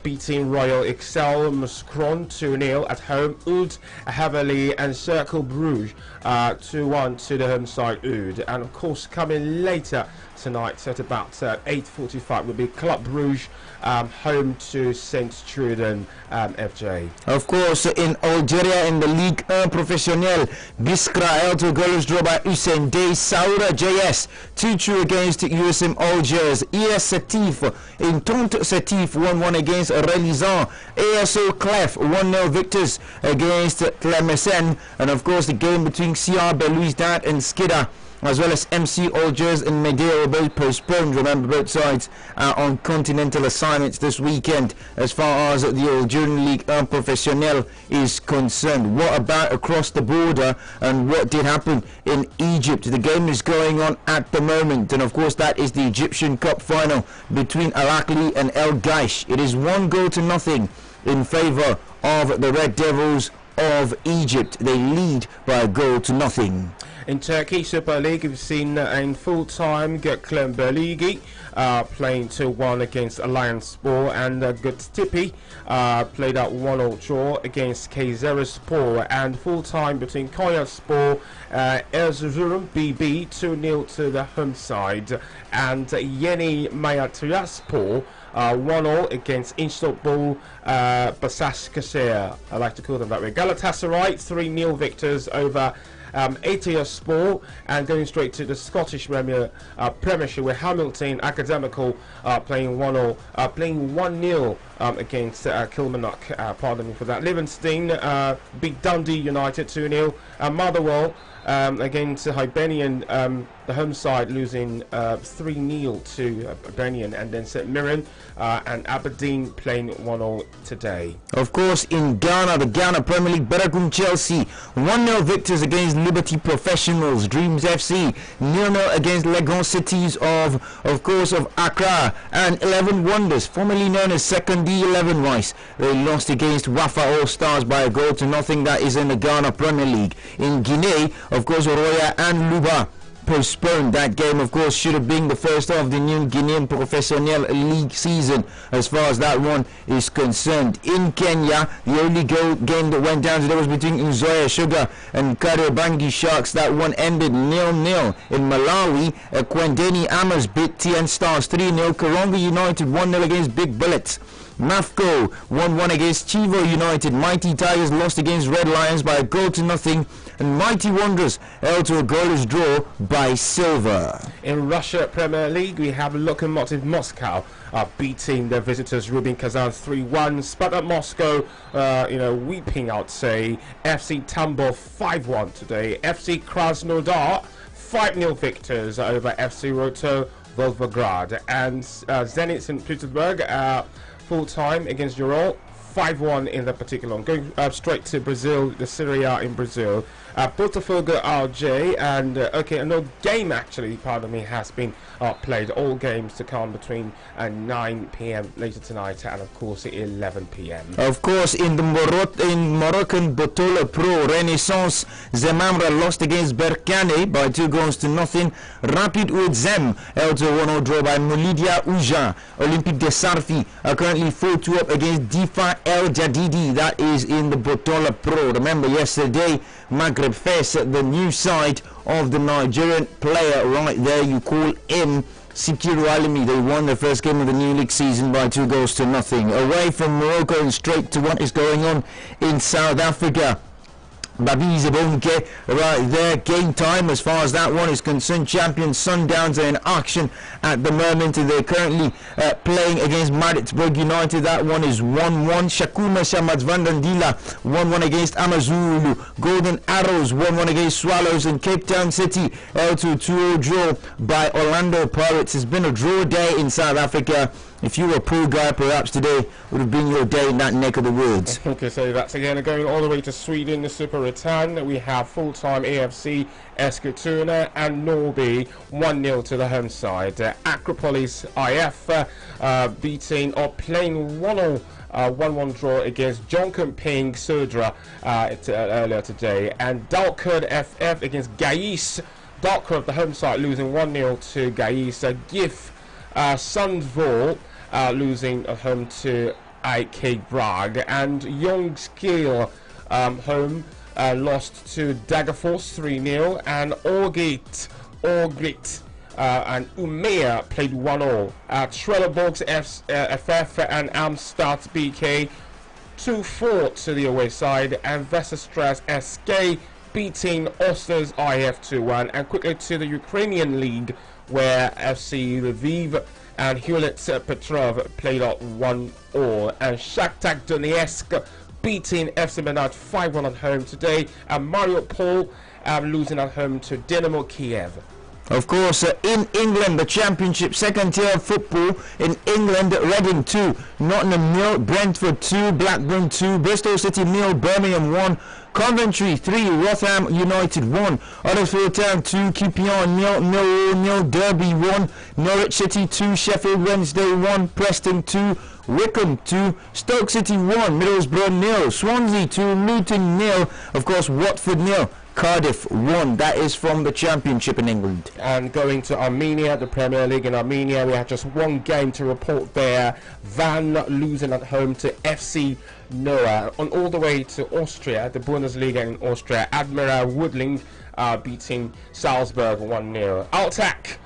beating Royal Excel Muscron 2-0 at home. Oud, Heavily and Cercle Bruges 2-1 to the home side Oud. And of course, coming later tonight at about 8:45 will be Club Bruges home to Saint Truden. FJ. Of course, in Algeria, in the Ligue 1 Professionnel, Biskra held to a goalless draw by Hussein Dey. Saoura JS 2-2 against USM Algiers. ES Setif in Tont Setif 1-1 against Relizan. ASO Clef 1-0 victors against Tlemcen. And of course, the game between CR Belouizdad and Skidda as well as MC Algiers and Medea were both postponed. Remember, both sides are on continental assignments this weekend as far as the Algerian League 1 Professionnel is concerned. What about across the border, and what did happen in Egypt? The game is going on at the moment, and of course that is the Egyptian Cup final between Al Ahly and El Gaish. It is 1-0 in favour of the Red Devils of Egypt. They lead by 1-0. In Turkey Super League, we've seen in full-time Klemberligi playing 2-1 against Allianspor, and Göztepe played out 1-0 draw against Kayserispor, and full-time between Konyaspor, Erzurum BB 2-0 to the home side, and Yeni Malatyaspor 1-0 against Istanbul Başakşehir. I like to call them that way. Galatasaray 3-0 victors over Etiyaspor, and going straight to the Scottish Premiership with Hamilton Academical playing 1-0, playing 1-0 against Kilmarnock. Pardon me for that. Livingston beat Dundee United 2-0. Motherwell against Hibernian, the home side losing 3-0 to Hibernian, and then St Mirren and Aberdeen playing 1-0 today. Of course, in Ghana, the Ghana Premier League, Berakum Chelsea 1-0 victors against Liberty Professionals. Dreams FC 0-0 against Legon Cities of course of Accra, and 11 Wonders, formerly known as Second D11 Rice, they lost against Wafa All Stars by 1-0. That is in the Ghana Premier League. In Guinea, of course, Oroya and Luba postponed. That game, of course, should have been the first of the new Guinean Professionnel League season as far as that one is concerned. In Kenya, the only game that went down today was between Nzoia Sugar and Kariobangi Sharks. That one ended 0-0. In Malawi, Kwendeni Amas beat TN Stars 3-0. Karonga United 1-0 against Big Bullets. Mafco 1-1 against Chivo United. Mighty Tigers lost against Red Lions by 1-0, and Mighty Wanderers held to a goalless draw by Silver. In Russia Premier League, we have Lokomotiv Moscow beating their visitors Rubin Kazan 3-1. Spartak Moscow, weeping out, say, FC Tambov 5-1 today. FC Krasnodar 5-0 victors over FC Roto Volgograd, and Zenit St. Petersburg full-time against Ural 5-1 in that particular one. Going straight to Brazil, the Serie A in Brazil. Botafogo RJ, and no game actually, pardon me, has been played. All games to come between 9 p.m. later tonight and of course 11 p.m. Of course, in the Moroccan Botola Pro, Renaissance Zemamra lost against Berkane by 2-0. Rapid Udzem held to a 1-0 draw by Molidia Uja. Olympique de Sarfi are currently 4-2 up against Difa El Jadidi. That is in the Botola Pro. Remember, yesterday Maghreb Fes, the new side of the Nigerian player right there, you call him Sikiru Alimi. They won their first game of the new league season by 2-0. Away from Morocco and straight to what is going on in South Africa. Babi Zabonke right there, game time as far as that one is concerned. Champion Sundowns are in action at the moment, and they're currently playing against Maritzburg United. That one is 1-1. Shakuma Shamatsvandandila 1-1 against Amazulu. Golden Arrows 1-1 against Swallows, and Cape Town City L2 2-0 draw by Orlando Pirates. It's been a draw day in South Africa. If you were a pro guy, perhaps today would have been your day in that neck of the woods. Okay, so that's again going all the way to Sweden, the Super Return. We have full-time AFC Eskilstuna and Norrby 1-0 to the home side. Acropolis IF beating or playing 1-0. 1-1 draw against Jonkenping Södra earlier today, and Dalkurd FF against Gais. Dalkurd, the home side, losing 1-0 to Gais. GIF Sundvall losing at home to IK Brage, and Youngskill home lost to Daggerforce 3-0, and Orgit and Umea played 1-0. Trelleborgs FF and Amstad BK 2-4 to the away side, and Vesterstras SK beating Osters IF 2-1. And quickly to the Ukrainian league, where FC Lviv and Hewlett Petrov played out 1-1, and Shakhtar Donetsk beating FC Menard 5-1 at home today, and Mariupol losing at home to Dynamo Kiev. Of course, in England, the Championship, second tier of football in England, Reading 2, Nottingham 0, Brentford 2, Blackburn 2, Bristol City 0, Birmingham 1, Coventry 3, Rotherham United 1, Huddersfield Town 2, QPR 0, Millwall 0, Derby 1, Norwich City 2, Sheffield Wednesday 1, Preston 2, Wycombe 2, Stoke City 1, Middlesbrough 0, Swansea 2, Luton 0, of course Watford 0, Cardiff 1. That is from the Championship in England. And going to Armenia, the Premier League in Armenia, we had just one game to report there. Van losing at home to FC Noah. On all the way to Austria, the Bundesliga in Austria, Admiral Woodling beating Salzburg 1-0. Altac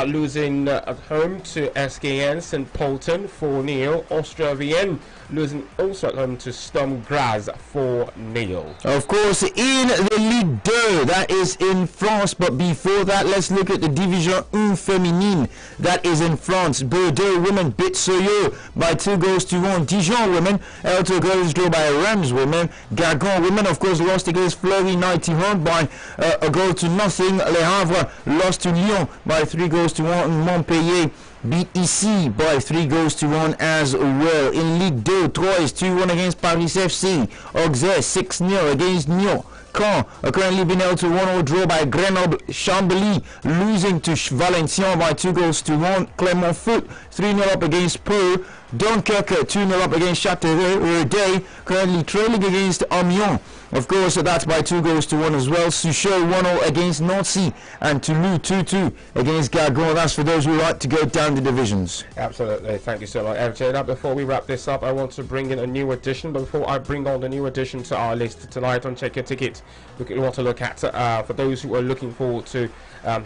losing at home to SKN St. Polten 4-0. Austria Vienna losing also at home to Sturm Graz 4-0. Of course, in the Ligue 2, that is in France, but before that, let's look at the Division 1 Féminine, that is in France. Bordeaux women beat Soyo by 2-1. Dijon women held to a goalless draw by Reims women. Gargan women, of course, lost against Fleury 91 by a 0-0. Le Havre lost to Lyon by 3-1. Montpellier beat Issy by 3-1 as well. In Ligue 2, Troyes 2-1 against Paris FC. Auxerre 6-0 against Nyon. Caen are currently been held to 1-0 draw by Grenoble. Chambly losing to Valenciennes by 2-1. Clermont Foot 3-0 up against Pau. Dunkirk 2-0 up against Châteauroux. Currently trailing against Amiens. Of course, that's by 2-1 as well. Sochaux 1-0 against Nancy, and Toulouse 2-2 against Gargan. That's for those who like to go down the divisions. Absolutely, thank you so much, FJ. Now, before we wrap this up, I want to bring in a new addition. But before I bring on the new addition to our list tonight on Check Your Ticket, we want to look at for those who are looking forward to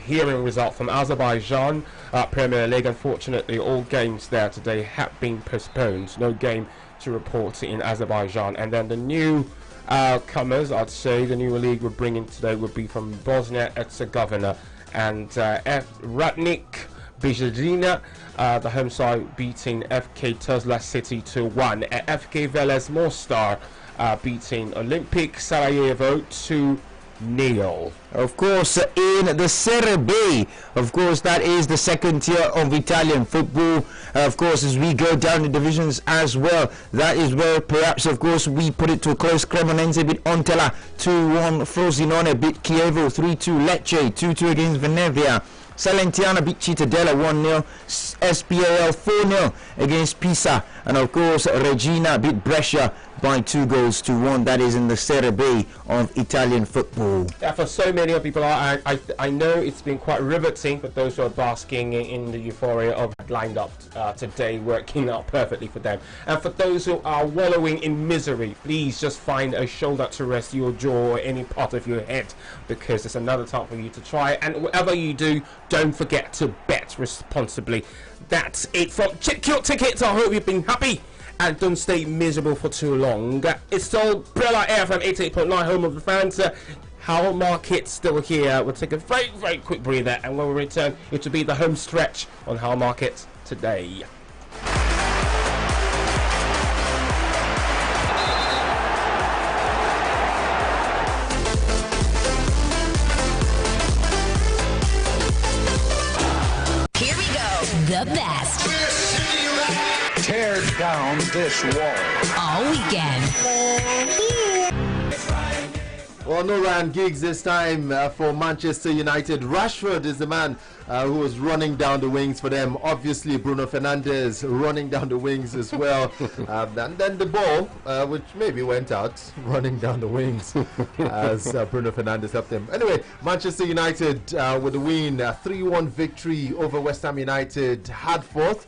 hearing results from Azerbaijan Premier League. Unfortunately, all games there today have been postponed. No game to report in Azerbaijan. And then the new comers, I'd say the new league we're bringing today would be from Bosnia-Herzegovina and Ratnik Bijadina, the home side beating FK Tuzla City 2-1. FK Velez Mostar beating Olympic Sarajevo 2-0. Of course, in the Serie B, of course, that is the second tier of Italian football. Of course, as we go down the divisions as well, that is where perhaps, of course, we put it to a close. Cremonense beat Ontela 2-1. Frosinone beat Chievo 3-2. Lecce 2-2 against Venezia. Salernitana beat Cittadella 1-0. SPAL 4-0 against Pisa. And of course, Regina beat Brescia by 2-1. That is in the Serie B of Italian football. Yeah, for so many of people, I know it's been quite riveting for those who are basking in the euphoria of lined up today, working out perfectly for them. And for those who are wallowing in misery, please just find a shoulder to rest your jaw or any part of your head, because it's another time for you to try. And whatever you do, don't forget to bet responsibly. That's it from Check Your Tickets. I hope you've been happy and don't stay miserable for too long. It's still Brilla FM 88.9, home of the fans. How Market still here. We'll take a very, very quick breather, and when we return, it will be the home stretch on How Market today. Here we go. The best. Tear down this wall. All weekend. Well, no Ryan Giggs this time for Manchester United. Rashford is the man who was running down the wings for them. Obviously, Bruno Fernandes running down the wings as well. And then the ball, which maybe went out, running down the wings as Bruno Fernandes helped them. Anyway, Manchester United with a win, 3-1 victory over West Ham United. Hard fought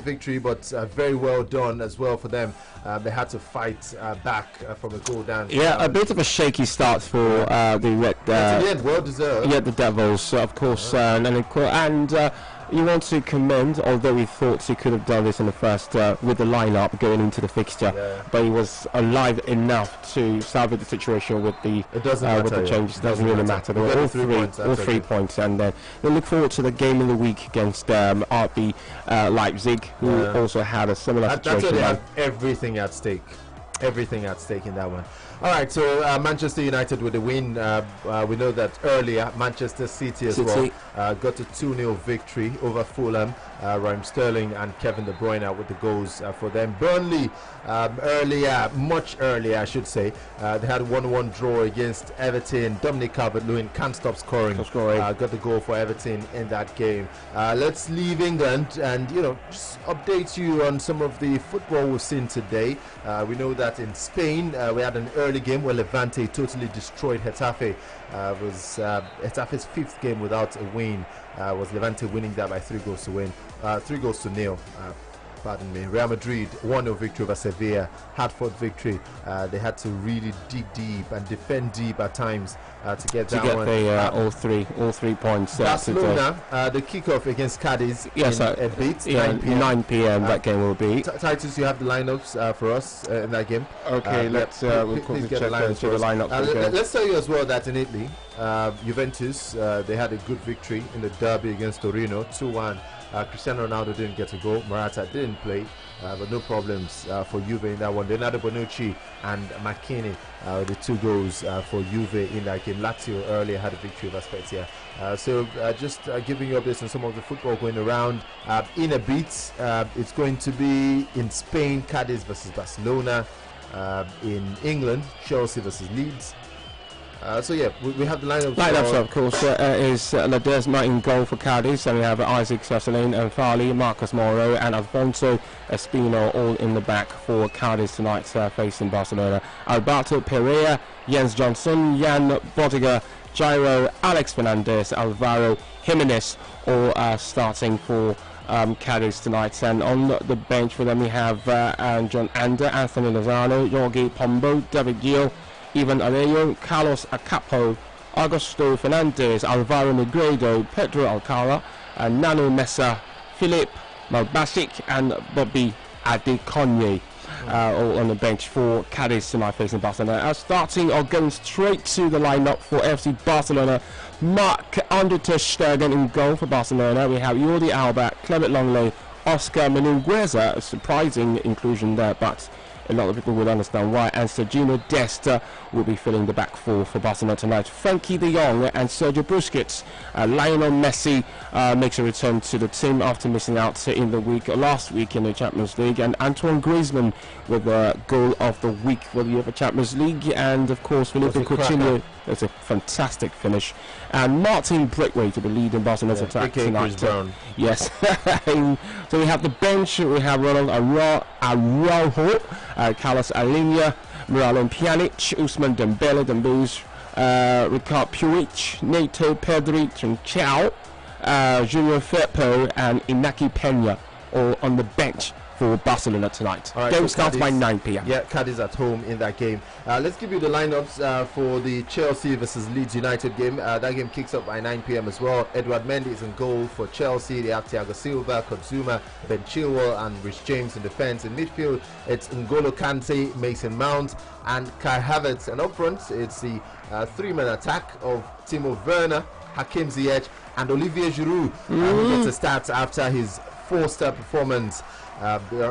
victory, but very well done as well for them. They had to fight back from a goal down. Yeah, a bit of a shaky start for the Red. In the end, well deserved. Yeah, the Devils, of course, and you want to commend, although we thought he could have done this in the first with the lineup going into the fixture, but he was alive enough to salvage the situation with the changes. It doesn't really matter. They were all three points, and then we look forward to the game in the week against RB Leipzig, who also had a similar situation. That's why they have everything at stake in that one. All right, so Manchester United with the win. We know that earlier Manchester City as well got a 2-0 victory over Fulham. Raheem Sterling and Kevin De Bruyne with the goals for them. Burnley much earlier I should say, they had a 1-1 draw against Everton. Dominic Calvert-Lewin can't stop scoring. Got the goal for Everton in that game. Let's leave England and just update you on some of the football we've seen today. We know that in Spain we had an early game where Levante totally destroyed Getafe. Was Getafe's 5th game without a win. Was Levante winning that by 3 goals to nil. Pardon me. Real Madrid 1-0 victory over Sevilla. Hartford victory. They had to really dig deep and defend deep at times to get that one. all three points. Barcelona, the kickoff against Cadiz in a bit. 9 p.m. That game will be. Titus, you have the lineups for us in that game. Okay, we'll quickly check the lineups. Let's tell you as well that in Italy, Juventus they had a good victory in the derby against Torino, 2-1. Cristiano Ronaldo didn't get a goal. Morata didn't play, but no problems for Juve in that one. Leonardo Bonucci and McKinney the 2 goals for Juve in that game. Lazio earlier had a victory over Spezia. So just giving you updates on some of the football going around. In a bit, it's going to be in Spain, Cadiz versus Barcelona. In England, Chelsea versus Leeds. So yeah, we have the lineups. Of course, is Ledesma in goal for Cadiz, and we have Isaac Sassolin and Farley, Marcus Moro and Alfonso Espino all in the back for Cadiz tonight, facing Barcelona. Alberto Pereira, Jens Johnson, Jan Botiga, Jairo, Alex Fernandez, Alvaro Jimenez all starting for Cadiz tonight. And on the bench for them we have John Ander, Anthony Lozano, Jorge Pombo, David Gil, Ivan Arello, Carlos Acapo, Augusto Fernandez, Alvaro Negredo, Pedro Alcala, Nano Mesa, Philip Malbasic and Bobby Adekonye all on the bench for Cadiz tonight facing Barcelona. Starting or going straight to the lineup for FC Barcelona, Marc-Andre ter Stegen in goal for Barcelona. We have Jordi Alba, Clement Longley, Oscar Menungueza, a surprising inclusion there, but a lot of people will understand why. And Sergio Dest will be filling the back four for Barcelona tonight. Frankie de Jong and Sergio Busquets. Lionel Messi makes a return to the team after missing out in the last week in the Champions League. And Antoine Griezmann with the goal of the week for the UEFA Champions League. And of course, Felipe Coutinho. It's a fantastic finish. And Martin Braithwaite to be leading Barcelona's attack tonight. Yes. So we have the bench. We have Ronald Araujo, Carlos Alenia, Miralem Pjanic, Usman Dembele, Ricard Puig, Neto, Pedri, Trincao, Junior Firpo and Inaki Peña all on the bench for Barcelona tonight. Right, game starts by 9 p.m. Yeah, Cadiz at home in that game. Let's give you the lineups for the Chelsea versus Leeds United game. That game kicks off by 9 p.m. as well. Edward Mendy is in goal for Chelsea. They have Thiago Silva, Kozuma, Ben Chilwell and Rhys James in defence. In midfield, it's N'Golo Kante, Mason Mount and Kai Havertz. And up front, it's the 3-man attack of Timo Werner, Hakim Ziyech and Olivier Giroud, who gets a start after his 4-star performance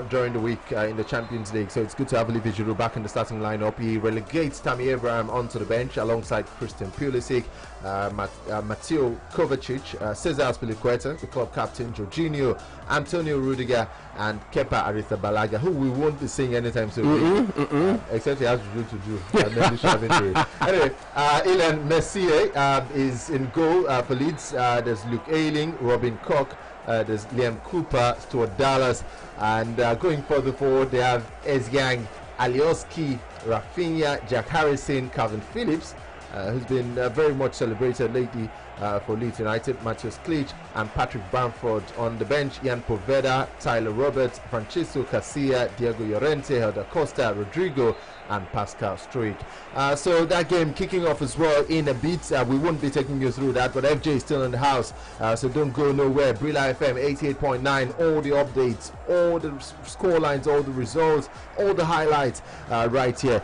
during the week in the Champions League. So it's good to have Olivier Giroud back in the starting lineup. He relegates Tammy Abraham onto the bench alongside Christian Pulisic, Mateo Kovacic, Cesar Azpilicueta, the club captain, Jorginho, Antonio Rudiger and Kepa Arrizabalaga, who we won't be seeing anytime soon. Except he has to do. Anyway, Ilan Messier is in goal for Leeds. There's Luke Ayling, Robin Koch, there's Liam Cooper, Stuart Dallas, and going further forward they have Ezgiang Alioski, Rafinha, Jack Harrison, Calvin Phillips, who's been very much celebrated lately for Leeds United, Matheus Clich and Patrick Bamford. On the bench, Ian Poveda, Tyler Roberts, Francisco Casilla, Diego Llorente, Helder Costa, Rodrigo and Pascal Struijk. So that game kicking off as well in a bit. We won't be taking you through that, but FJ is still in the house, so don't go nowhere. Brilla FM 88.9, all the updates, all the score lines, all the results, all the highlights right here.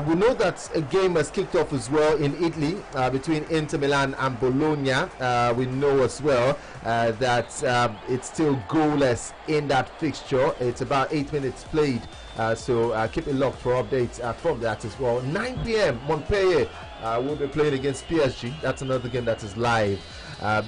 We know that a game has kicked off as well in Italy between Inter Milan and Bologna. We know as well that it's still goalless in that fixture. It's about 8 minutes played So keep it locked for updates from that as well. 9 p.m. Montpellier will be playing against PSG. That's another game that is live.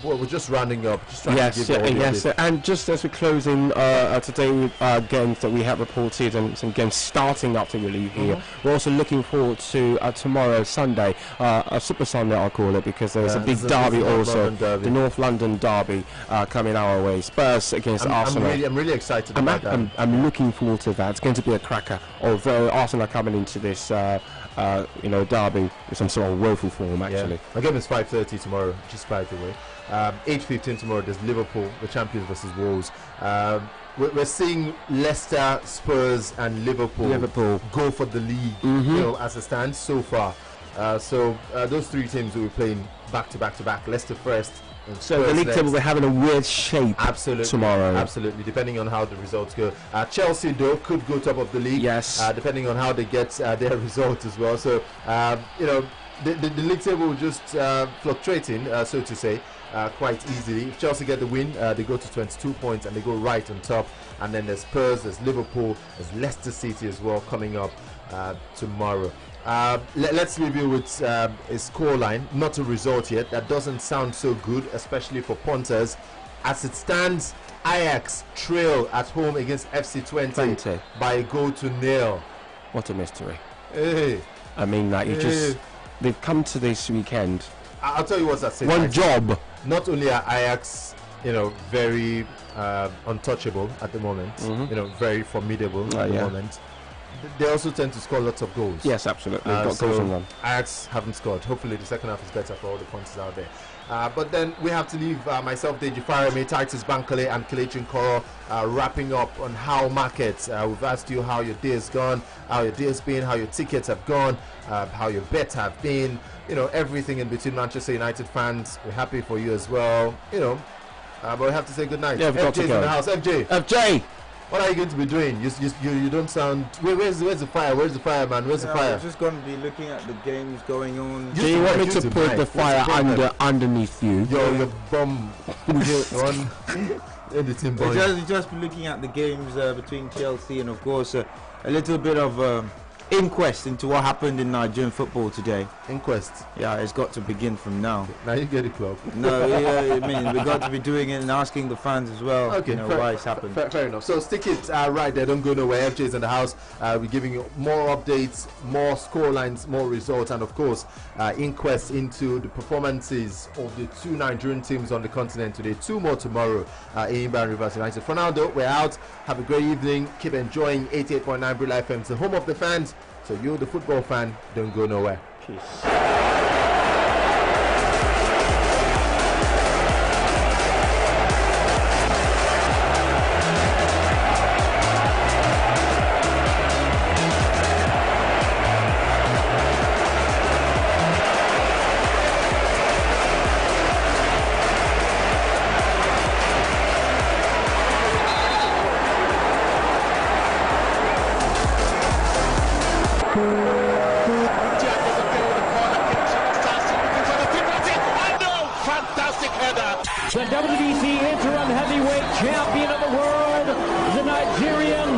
We're just rounding up. Just trying to give and just as we're closing today with games that we have reported and some games starting up to relieve here, we're also looking forward to tomorrow, Sunday, a Super Sunday I'll call it, because there's a big derby also, the North London derby coming our way. Spurs against Arsenal. I'm really excited about that. I'm looking forward to that. It's going to be a cracker, although Arsenal are coming into this derby with some sort of woeful form, actually. Yeah. The game is 5:30 tomorrow, just by the way. 8:15 tomorrow, there's Liverpool, the champions versus Wolves. We're seeing Leicester, Spurs, and Liverpool go for the league, as it stands so far. So those three teams will be playing back to back. Leicester first. So the league table will be having a weird shape tomorrow. Absolutely, depending on how the results go. Chelsea, though, could go top of the league. Yes. Depending on how they get their results as well. So, the league table will just fluctuating, so to say, quite easily. If Chelsea get the win, they go to 22 points and they go right on top. And then there's Spurs, there's Liverpool, there's Leicester City as well coming up tomorrow. Let's leave you with a scoreline, not a result yet. That doesn't sound so good, especially for punters. As it stands, Ajax trail at home against FC Twente by a goal to nil. What a mystery. Hey. I mean, like, they've come to this weekend. I'll tell you what's at stake. One job. Not only are Ajax, very untouchable at the moment, very formidable at the moment, they also tend to score lots of goals. Yes, absolutely. Goals and run. Ajax haven't scored. Hopefully the second half is better for all the punters out there. But then we have to leave myself, Deji Farame, Titus Bankole, and Kelechi Nkoro wrapping up on how markets. We've asked you how your day has gone, how your day has been, how your tickets have gone, how your bets have been, everything in between. Manchester United fans, we're happy for you as well, but we have to say good night. Yeah, FJ's in the house. FJ! What are you going to be doing? You don't sound. Where's the fire? Where's the fire, man? Where's the fire? I'm just going to be looking at the games going on. Do you want me to put the fire underneath you? Your bum. Editing boy. Just be looking at the games between Chelsea and, of course, a little bit of inquest into what happened in Nigerian football today. Inquest? Yeah, it's got to begin from now. Now you get it, club. No, I mean, we've got to be doing it and asking the fans as well, why it's happened. Fair enough. So stick it right there. Don't go nowhere. FJ's in the house. We're giving you more updates, more score lines, more results, and of course, inquests into the performances of the two Nigerian teams on the continent today. Two more tomorrow, Enyimba and Rivers United. For now, though, we're out. Have a great evening. Keep enjoying 88.9 Brilla FM. It's the home of the fans. So you, the football fan, don't go nowhere. Peace. The WBC interim heavyweight champion of the world, the Nigerian